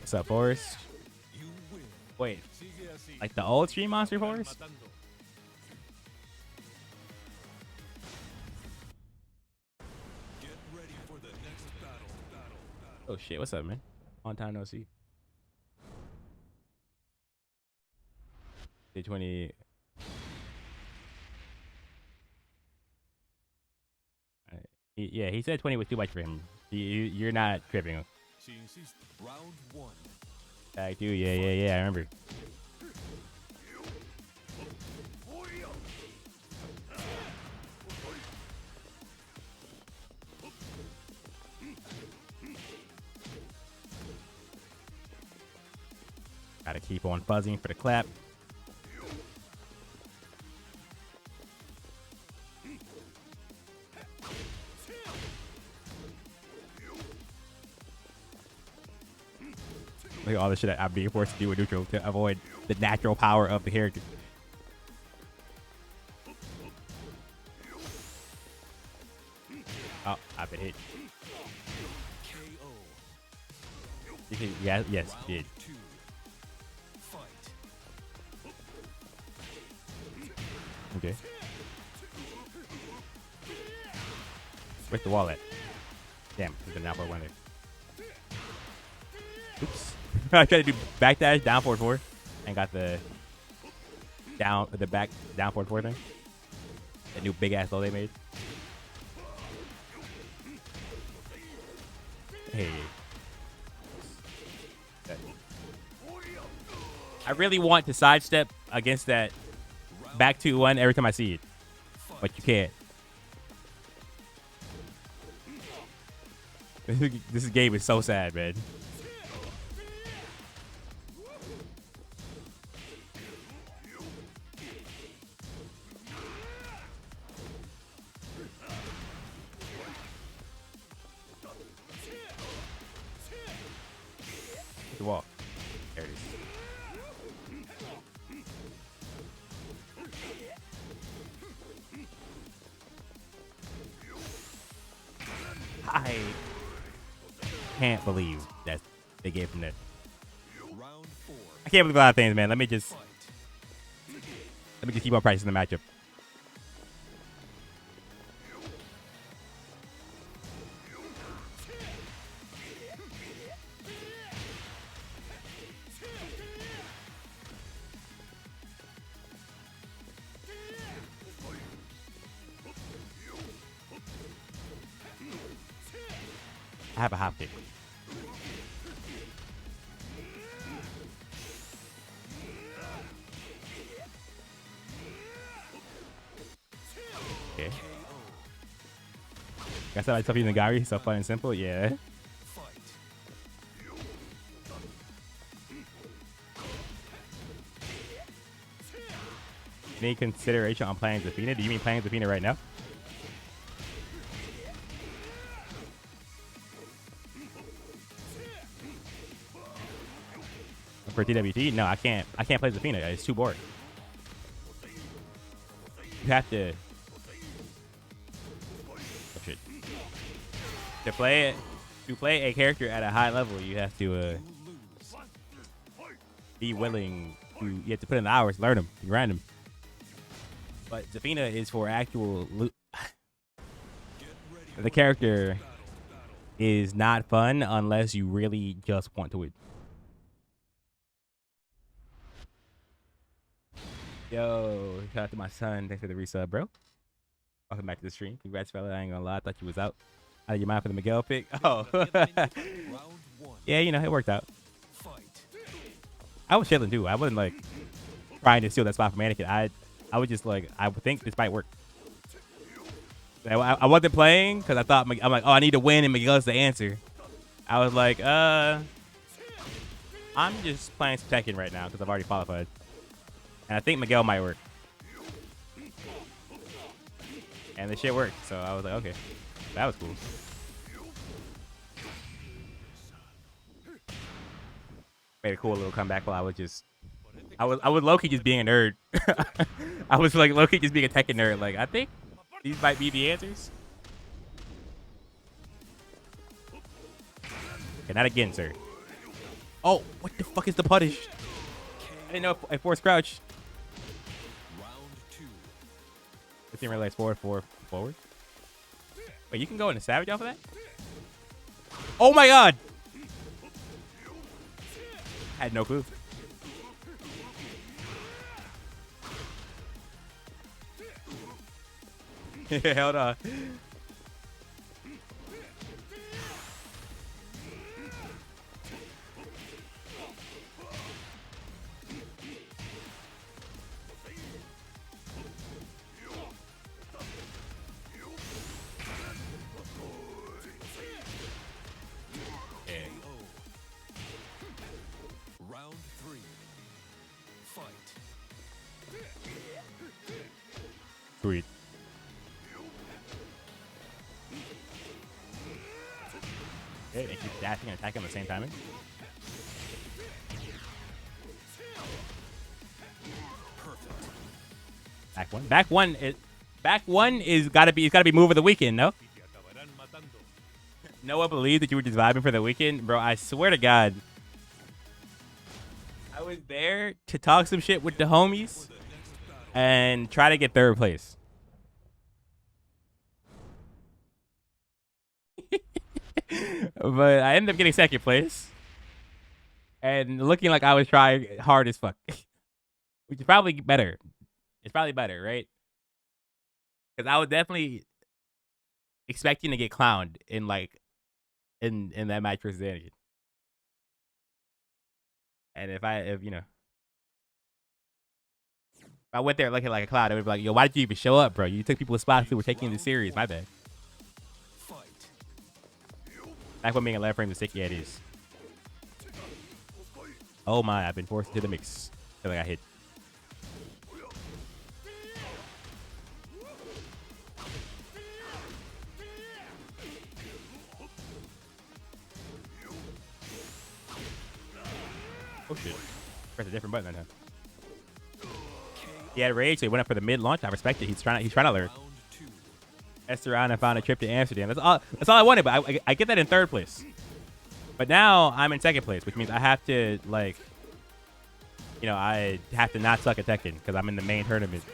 Speaker 2: What's up, Forrest?
Speaker 1: You win.
Speaker 2: Wait,
Speaker 1: Sigue así.
Speaker 2: like the old Stream Monster Forrest?
Speaker 1: Matando. Get ready for the next battle.
Speaker 2: Oh shit, what's up, man? Long time no see. Day 20. Yeah, he said 20 was too much for him. You're not tripping.
Speaker 1: She insists. Round 1.
Speaker 2: Tag 2, yeah, I remember. Gotta keep on buzzing for the clap. Look at all the shit that I'm being forced to do with neutral to avoid the natural power of the character. Oh, I've been hit.
Speaker 1: KO.
Speaker 2: Yeah, yes,
Speaker 1: Round
Speaker 2: you did.
Speaker 1: 2. Fight.
Speaker 2: Okay. Where's the wall at? Damn, there's a down forward one there. Oops. I tried to do backdash, down forward 4, and got the back down forward 4 thing. That new big ass low they made. Hey. I really want to sidestep against that back 2-1 every time I see it, but you can't. This game is so sad, man. The wall. There it is. I can't believe that they gave him that.
Speaker 1: Round 4.
Speaker 2: I can't believe a lot of things, man. Let me just
Speaker 1: Fight.
Speaker 2: keep on practicing the matchup. I have a hop kick. Okay. Guess I like tough using Gary. So fun and simple. Yeah.
Speaker 1: Fight.
Speaker 2: Any consideration on playing Zafina? Do you mean playing Zafina right now? For TWT? No, I can't. I can't play Zafina. It's too boring. You have to. Oh shit. To play a character at a high level, you have to
Speaker 1: You lose.
Speaker 2: be willing to. You have to put in the hours, learn them, grind them. But Zafina is for actual.
Speaker 1: Get ready
Speaker 2: The
Speaker 1: for
Speaker 2: character
Speaker 1: battle.
Speaker 2: is not fun unless you really just want to win. Yo, shout out to my son. Thanks for the resub, bro. Welcome back to the stream. Congrats, fella. I ain't gonna lie. I thought you was out. Out of your mind for the Miguel pick. Oh.
Speaker 1: Round 1.
Speaker 2: Yeah, you know, it worked out.
Speaker 1: Fight.
Speaker 2: I was chilling, too. I wasn't, like, trying to steal that spot from Anakin. I was just, like, I would think this might work. I wasn't playing because I thought, I'm like, oh, I need to win and Miguel's the answer. I was like, I'm just playing some Tekken right now because I've already qualified. And I think Miguel might work. And the shit worked. So I was like, okay. That was cool. Made a cool little comeback while I was just... I was low-key just being a nerd. I was like low-key just being a Tekken nerd. Like, I think these might be the answers. Okay, not again, sir. Oh, what the fuck is the punish? I didn't know if force crouch.
Speaker 1: Round 2.
Speaker 2: This didn't realize forward. Wait, you can go into savage off of that? Oh my god! I had no clue. Hold on.
Speaker 1: Round 3. Fight.
Speaker 2: Sweet. Okay, and keep dashing and attacking at the same timing.
Speaker 1: Perfect.
Speaker 2: Back one is gotta be move of the weekend, no? Noah believed that you were just vibing for the weekend. Bro, I swear to God. I was there to talk some shit with the homies and try to get third place. But I ended up getting second place. And looking like I was trying hard as fuck. Which is probably better. It's probably better, right? Because I was definitely expecting to get clowned in that match versus Anakin. And if I went there looking like a clown, I would be like, yo, why did you even show up, bro? You took people's spots who were taking this serious. My bad.
Speaker 1: Fight.
Speaker 2: Back when being a left frame, the sticky head is. Oh my, I've been forced into the mix. I feel like I hit. Oh shit. Press a different button that time. He had rage, so he went up for the mid launch. I respect it. He's trying to learn.
Speaker 1: Round 2.
Speaker 2: Esteron and found a trip to Amsterdam. That's all I wanted, but I get that in third place. But now I'm in second place, which means I have to I have to not suck at Tekken because I'm in the main tournament.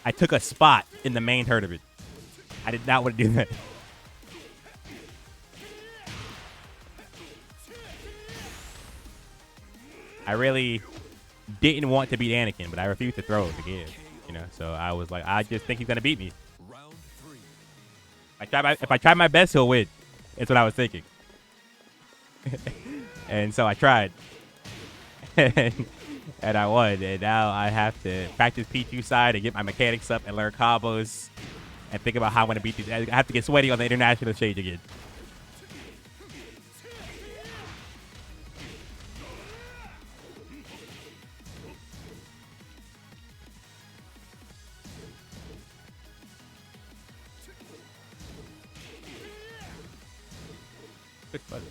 Speaker 2: I took a spot in the main tournament. I did not want to do that. I really didn't want to beat Anakin, but I refused to throw it again. So I was like, I just think he's gonna beat me.
Speaker 1: Round 3.
Speaker 2: If I try my best, he'll win. That's what I was thinking. And so I tried. And I won. And now I have to practice P2 side and get my mechanics up and learn combos and think about how I'm gonna beat these. I have to get sweaty on the international stage again. Quick button.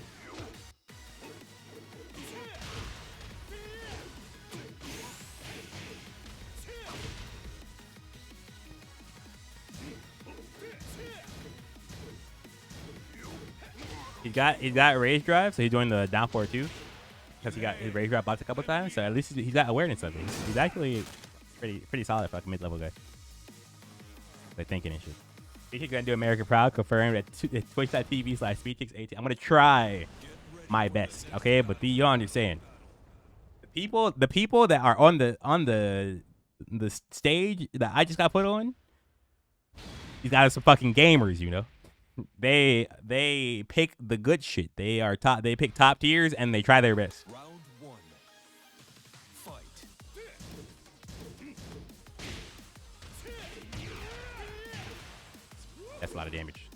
Speaker 2: He got rage drive, so he joined the down forward too, because he got his rage drive blocked a couple times. So at least he's got awareness of it. He's actually pretty solid for like a mid level guy. Like thinking and shit. Speechix gonna do America proud. Confirmed at twitch.tv/Speechix18. I'm gonna try my best, okay? But you don't understand. The people that are on the stage that I just got put on, these guys are some fucking gamers, They pick the good shit. They pick top tiers and they try their best.
Speaker 1: Round 1. Fight.
Speaker 2: That's a lot of damage.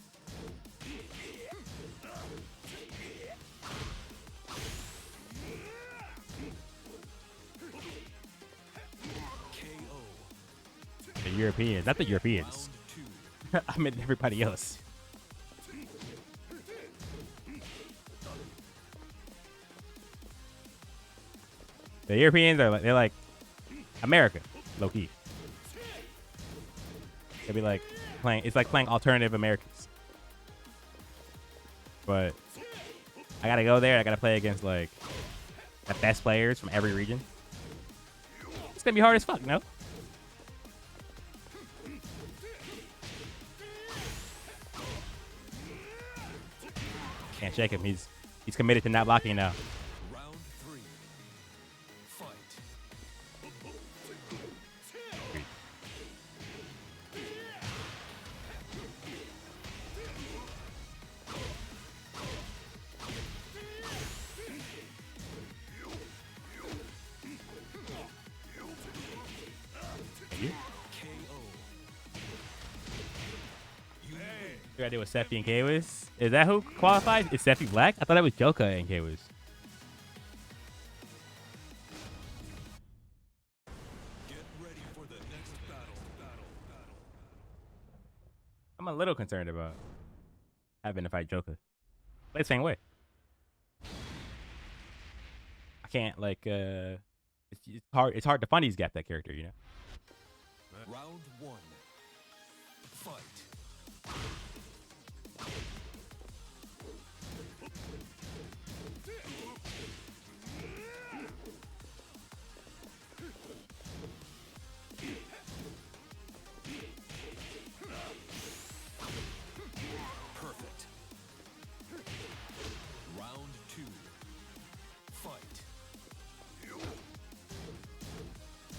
Speaker 1: KO.
Speaker 2: The Europeans, not the Europeans.
Speaker 1: Round 2.
Speaker 2: I meant everybody else. The Europeans they're like America, low key. They'll be like it's like playing alternative Americans. But I gotta go there. I gotta play against like the best players from every region. It's gonna be hard as fuck, no? Can't shake him. He's committed to not blocking now.
Speaker 1: Round 3. Fight.
Speaker 2: You?
Speaker 1: KO. You win.
Speaker 2: What I did with Sephi and K-Wiz? Is that who qualified? Is Sephi black? I thought that was Joka and K-Wiz.
Speaker 1: Get ready for the next battle.
Speaker 2: I'm a little concerned about having to fight Joka. Play the same way. I can't like it's hard. It's hard to find these gap that character, you know.
Speaker 1: Round 1. Fight. Perfect. Round 2. Fight.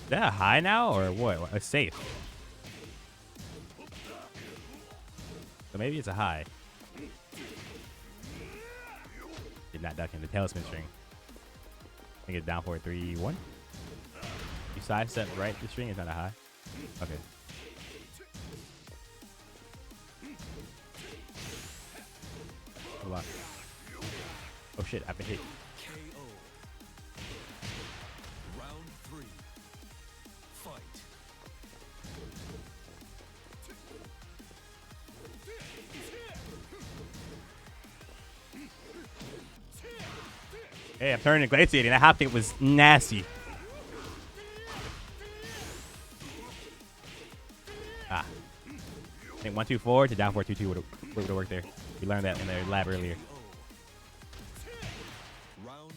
Speaker 2: Is that a high now or what? A safe. So maybe it's a high. Did not duck in the tailspin string. I think it's down for 3-1. You sidestep right the string is not a high. Okay. Hold on. Oh shit, I've been hit.
Speaker 1: KO. Round 3. Fight.
Speaker 2: Hey, I'm turning glaciating. That hop kick was nasty. Ah. I think 1-2-4 to down 4-2-2 would have worked there. We learned that in the lab earlier.
Speaker 1: Round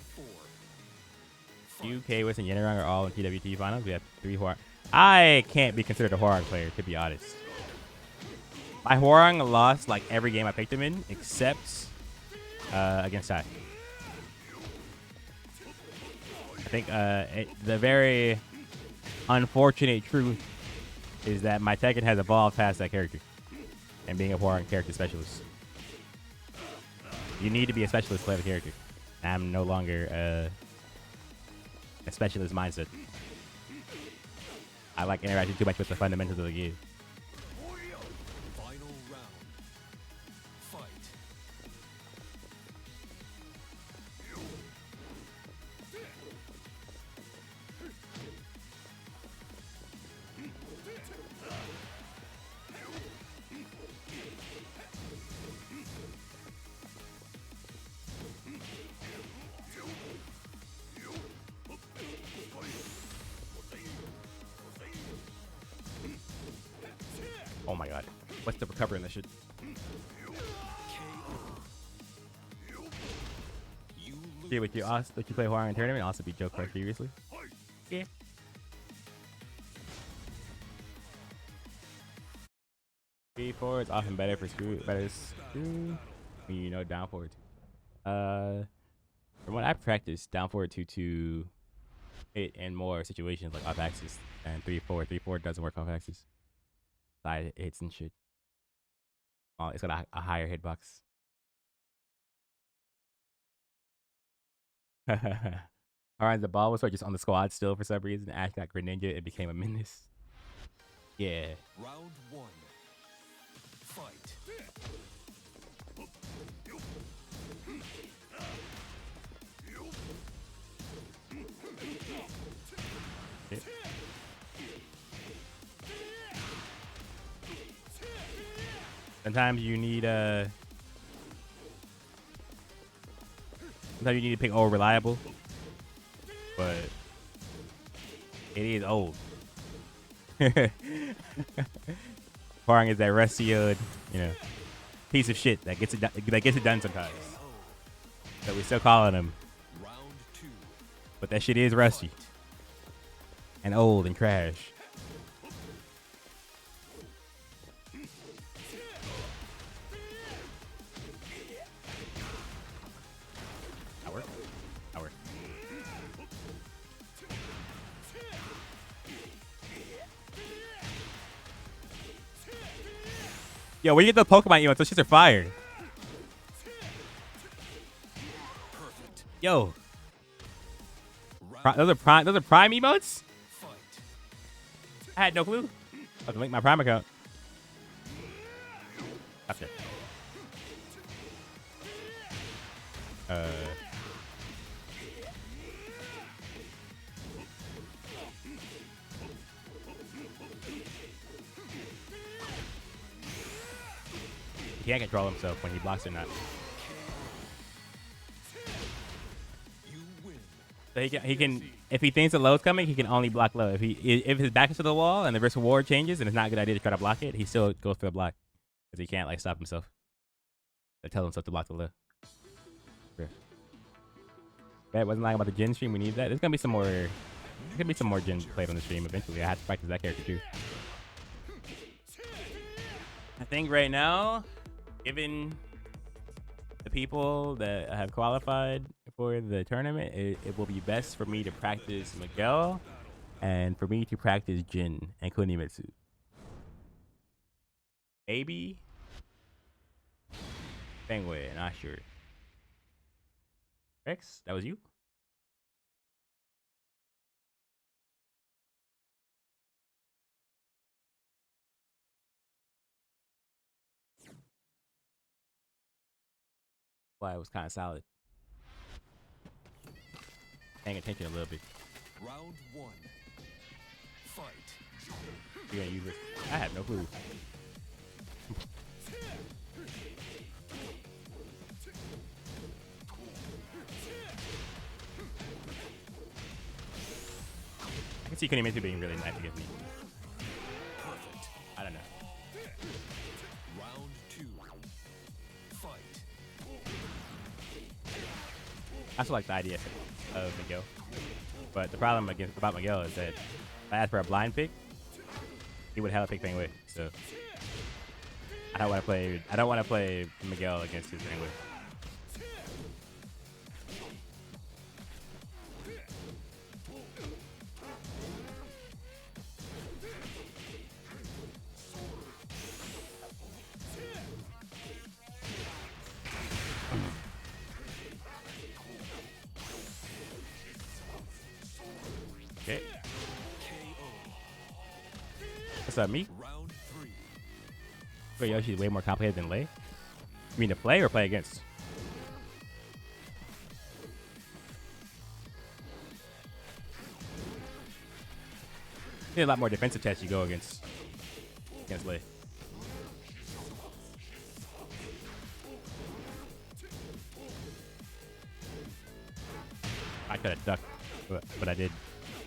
Speaker 1: 4.
Speaker 2: You, K-Wiz, and Yenarang are all in TWT finals. We have 3 Hwoarang. I can't be considered a Hwoarang player, to be honest. My Hwoarang lost like every game I picked him in, except against Tai. I think the very unfortunate truth is that my Tekken has evolved past that character and being a Hwoarang character specialist. You need to be a specialist to play the character. I'm no longer a specialist mindset. I like interacting too much with the fundamentals of the game.
Speaker 1: Final round. Fight.
Speaker 2: Oh my god. What's the recovery in this shit? See, would you play Hwoarang in tournament and also beat Joker previously? Yeah. Three forward is often better for screw. Better screw. You know, down forward. From what I've practiced, down forward 2-2 hit in more situations like off axis, and 3-4. 3-4 doesn't work off axis. Side hits and shit. Oh, it's got a higher hitbox. Alright, the ball was just on the squad still for some reason. Ash got Greninja, it became a menace. Yeah.
Speaker 1: Round 1. Fight.
Speaker 2: Shit. Sometimes you need sometimes you need to pick old reliable, but it is old. Hwoarang is that rusty old, piece of shit that gets it done sometimes. So we're still calling him.
Speaker 1: Round 2.
Speaker 2: But that shit is rusty. And old and trash. That work? That work. Yo, where you get the Pokemon emotes? Those shits are fire.
Speaker 1: Perfect.
Speaker 2: Yo.
Speaker 1: Round
Speaker 2: Those are prime emotes?
Speaker 1: fight.
Speaker 2: I had no clue. I have to link my prime account. Gotcha. He can't control himself when he blocks or not.
Speaker 1: You win.
Speaker 2: So he can if he thinks the low's coming, he can only block low. If his back is to the wall and the risk reward changes and it's not a good idea to try to block it, he still goes for the block because he can't like stop himself. Or tell himself to block the low. Yeah. That wasn't lying about the Jin stream. We need that. There's gonna be some more. There's gonna be some more Jin played on the stream eventually. I have to practice that character too. I think right now, given the people that have qualified for the tournament, it will be best for me to practice Miguel and for me to practice Jin and Kunimitsu. Maybe Fengwei, not sure. Rex, that was you? Why it was kind of solid. Paying attention a little bit.
Speaker 1: Round one. Fight.
Speaker 2: You're gonna use this. I have no clue. I can see Kunimitsu being really nice against me.
Speaker 1: Perfect.
Speaker 2: I don't know.
Speaker 1: Round two. Fight.
Speaker 2: I still like the idea of Miguel. But the problem about Miguel is that if I asked for a blind pick, he would hella pick Fengwei. So I don't want to play Miguel against his Fengwei. Okay. What's up, me?
Speaker 1: Round three.
Speaker 2: Wait, Yoshi's way more complicated than Lei? You mean to play or play against? There's a lot more defensive tests you go against Lei. I could have ducked, but I did.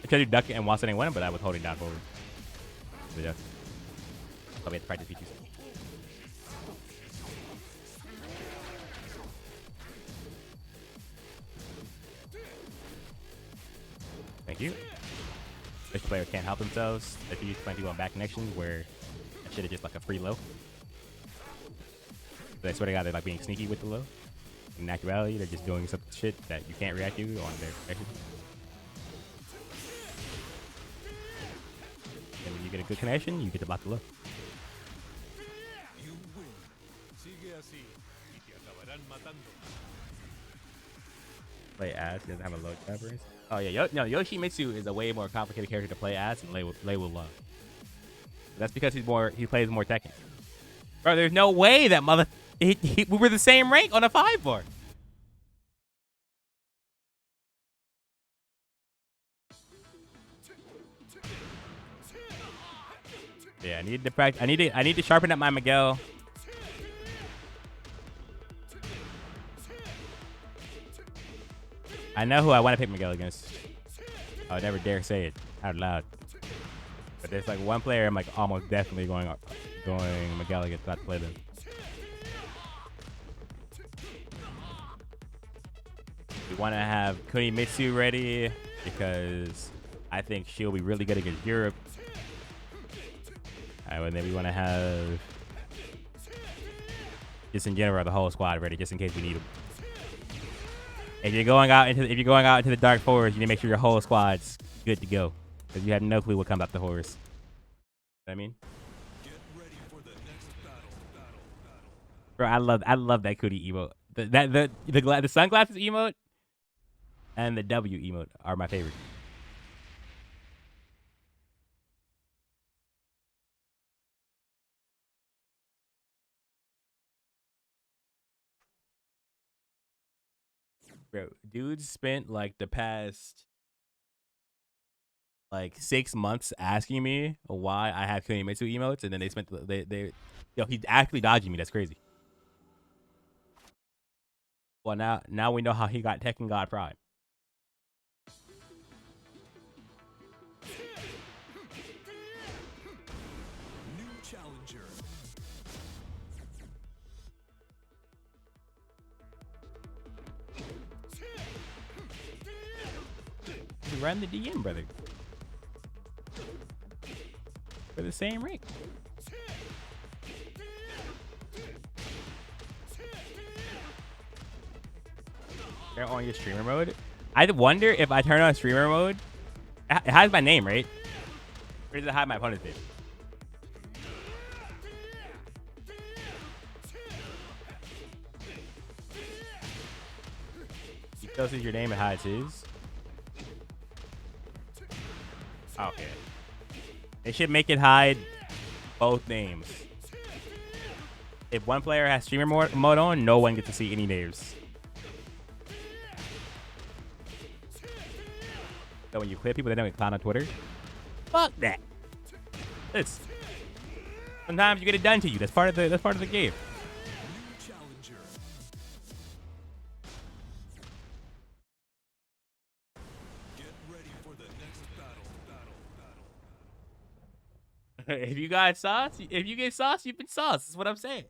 Speaker 2: I tried to duck it and while sitting one, but I was holding down forward. So yeah. Probably have to practice features. Thank you. This player can't help themselves. If you use plenty on back connections where that shit is just like a free low. But I swear to God, they're like being sneaky with the low. In actuality, they're just doing some shit that you can't react to on their connection. And when you get a good connection, you get to block the low.
Speaker 1: You win. Sigue así y te acabarán matando.
Speaker 2: Play as, he doesn't have a low coverage. Oh yeah, Yoshimitsu is a way more complicated character to play as, and Lei will love. That's because he plays more Tekken. Bro, there's no way that we were the same rank on a 5-bar. Yeah, I need to practice. I need to sharpen up my Miguel. I know who I want to pick Miguel against. I would never dare say it out loud. But there's like one player I'm like almost definitely going Miguel against, not to play them. We want to have Kunimitsu ready. because I think she'll be really good against Europe. And then we want to have just in general the whole squad ready, just in case we need them. If you're going out into the dark forest, you need to make sure your whole squad's good to go, because you have no clue what comes up the horse. You know what I mean,
Speaker 1: Get ready for the next battle.
Speaker 2: bro, I love that Cootie emote. The sunglasses emote and the W emote are my favorite. Bro, dudes spent like the past like 6 months asking me why I have Kunimitsu emotes, and then they spent he's actually dodging me. That's crazy. Well, now we know how he got Tekken God Prime.
Speaker 1: New challenger.
Speaker 2: You run the DM, brother. For the same rank. They're on your streamer mode. I wonder if I turn on streamer mode, it hides my name, right? Or does it hide my opponent's name? He tells you your name, it hides his. Okay. It should make it hide both names. If one player has streamer mode on, no one gets to see any names. So when you clip people, they don't get clown on Twitter. Fuck that. Sometimes you get it done to you. That's part of the game.
Speaker 1: New challenger. Get ready for the next battle.
Speaker 2: If you got sauce, if you get sauce, you've been sauce. That's what I'm saying.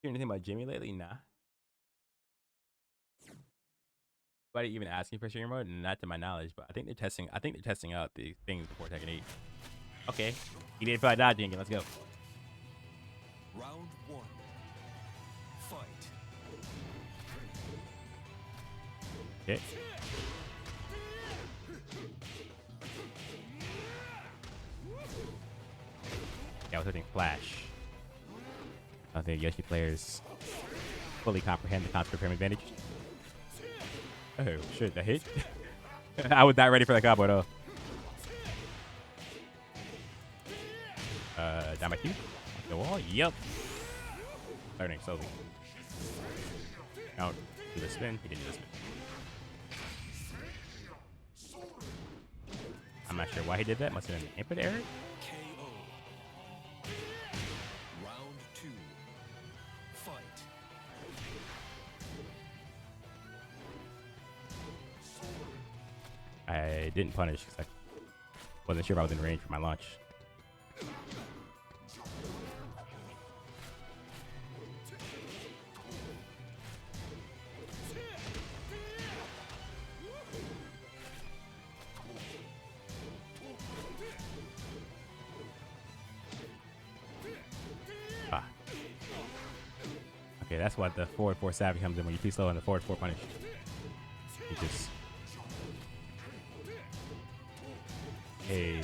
Speaker 2: Hear anything about Jimmy lately? Nah. Nobody even asking for streamer mode? Not to my knowledge, but I think they're testing out the things before Tekken 8. Okay. He didn't feel like dodging again. Let's go.
Speaker 1: Round one. Fight.
Speaker 2: Okay. Yeah, I was hitting Flash. I don't think Yoshi players fully comprehend the concept of frame advantage. Oh shit, that hit? I was not ready for that combo at all. Down my Q? Off the wall? Yep. Learning slowly. Now, do the spin. He didn't do the spin. I'm not sure why he did that. Must have been an input error.
Speaker 1: KO. Round two. Fight.
Speaker 2: I didn't punish because I wasn't sure if I was in range for my launch. Okay, that's what the forward 4 savvy comes in when you're too slow in the forward 4 punish. You just... Hey.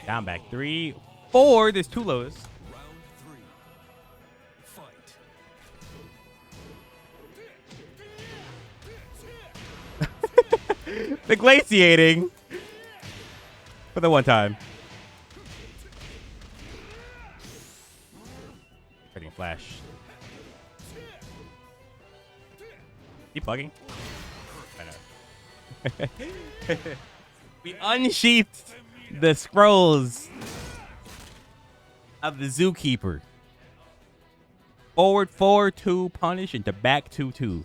Speaker 2: Down back 3, 4. There's 2 lows.
Speaker 1: Round three. Fight.
Speaker 2: The glaciating. For the one time. Hitting Flash. Keep plugging. I know. We unsheathed the scrolls of the Zookeeper. Forward 4-2 punish into back 2-2.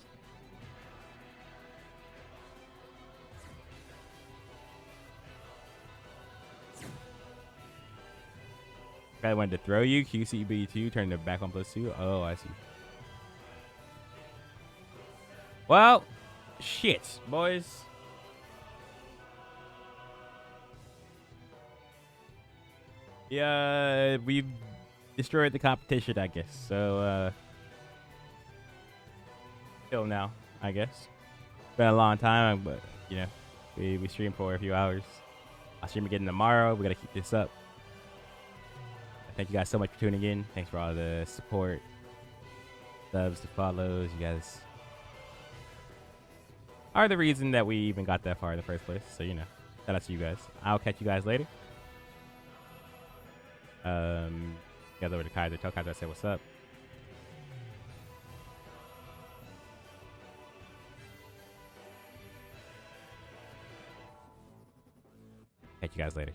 Speaker 2: Guy wanted to throw you. QCB2 turned to back on +2. Oh, I see. Well, shit, boys. Yeah, we've destroyed the competition, I guess. So, till now, I guess. Been a long time, but, you know, we streamed for a few hours. I'll stream again tomorrow. We got to keep this up. Thank you guys so much for tuning in. Thanks for all the support, subs, the follows. You guys are the reason that we even got that far in the first place. So, you know, shout out to you guys. I'll catch you guys later. You guys over to Kaiser. Tell Kaiser I said what's up. Catch you guys later.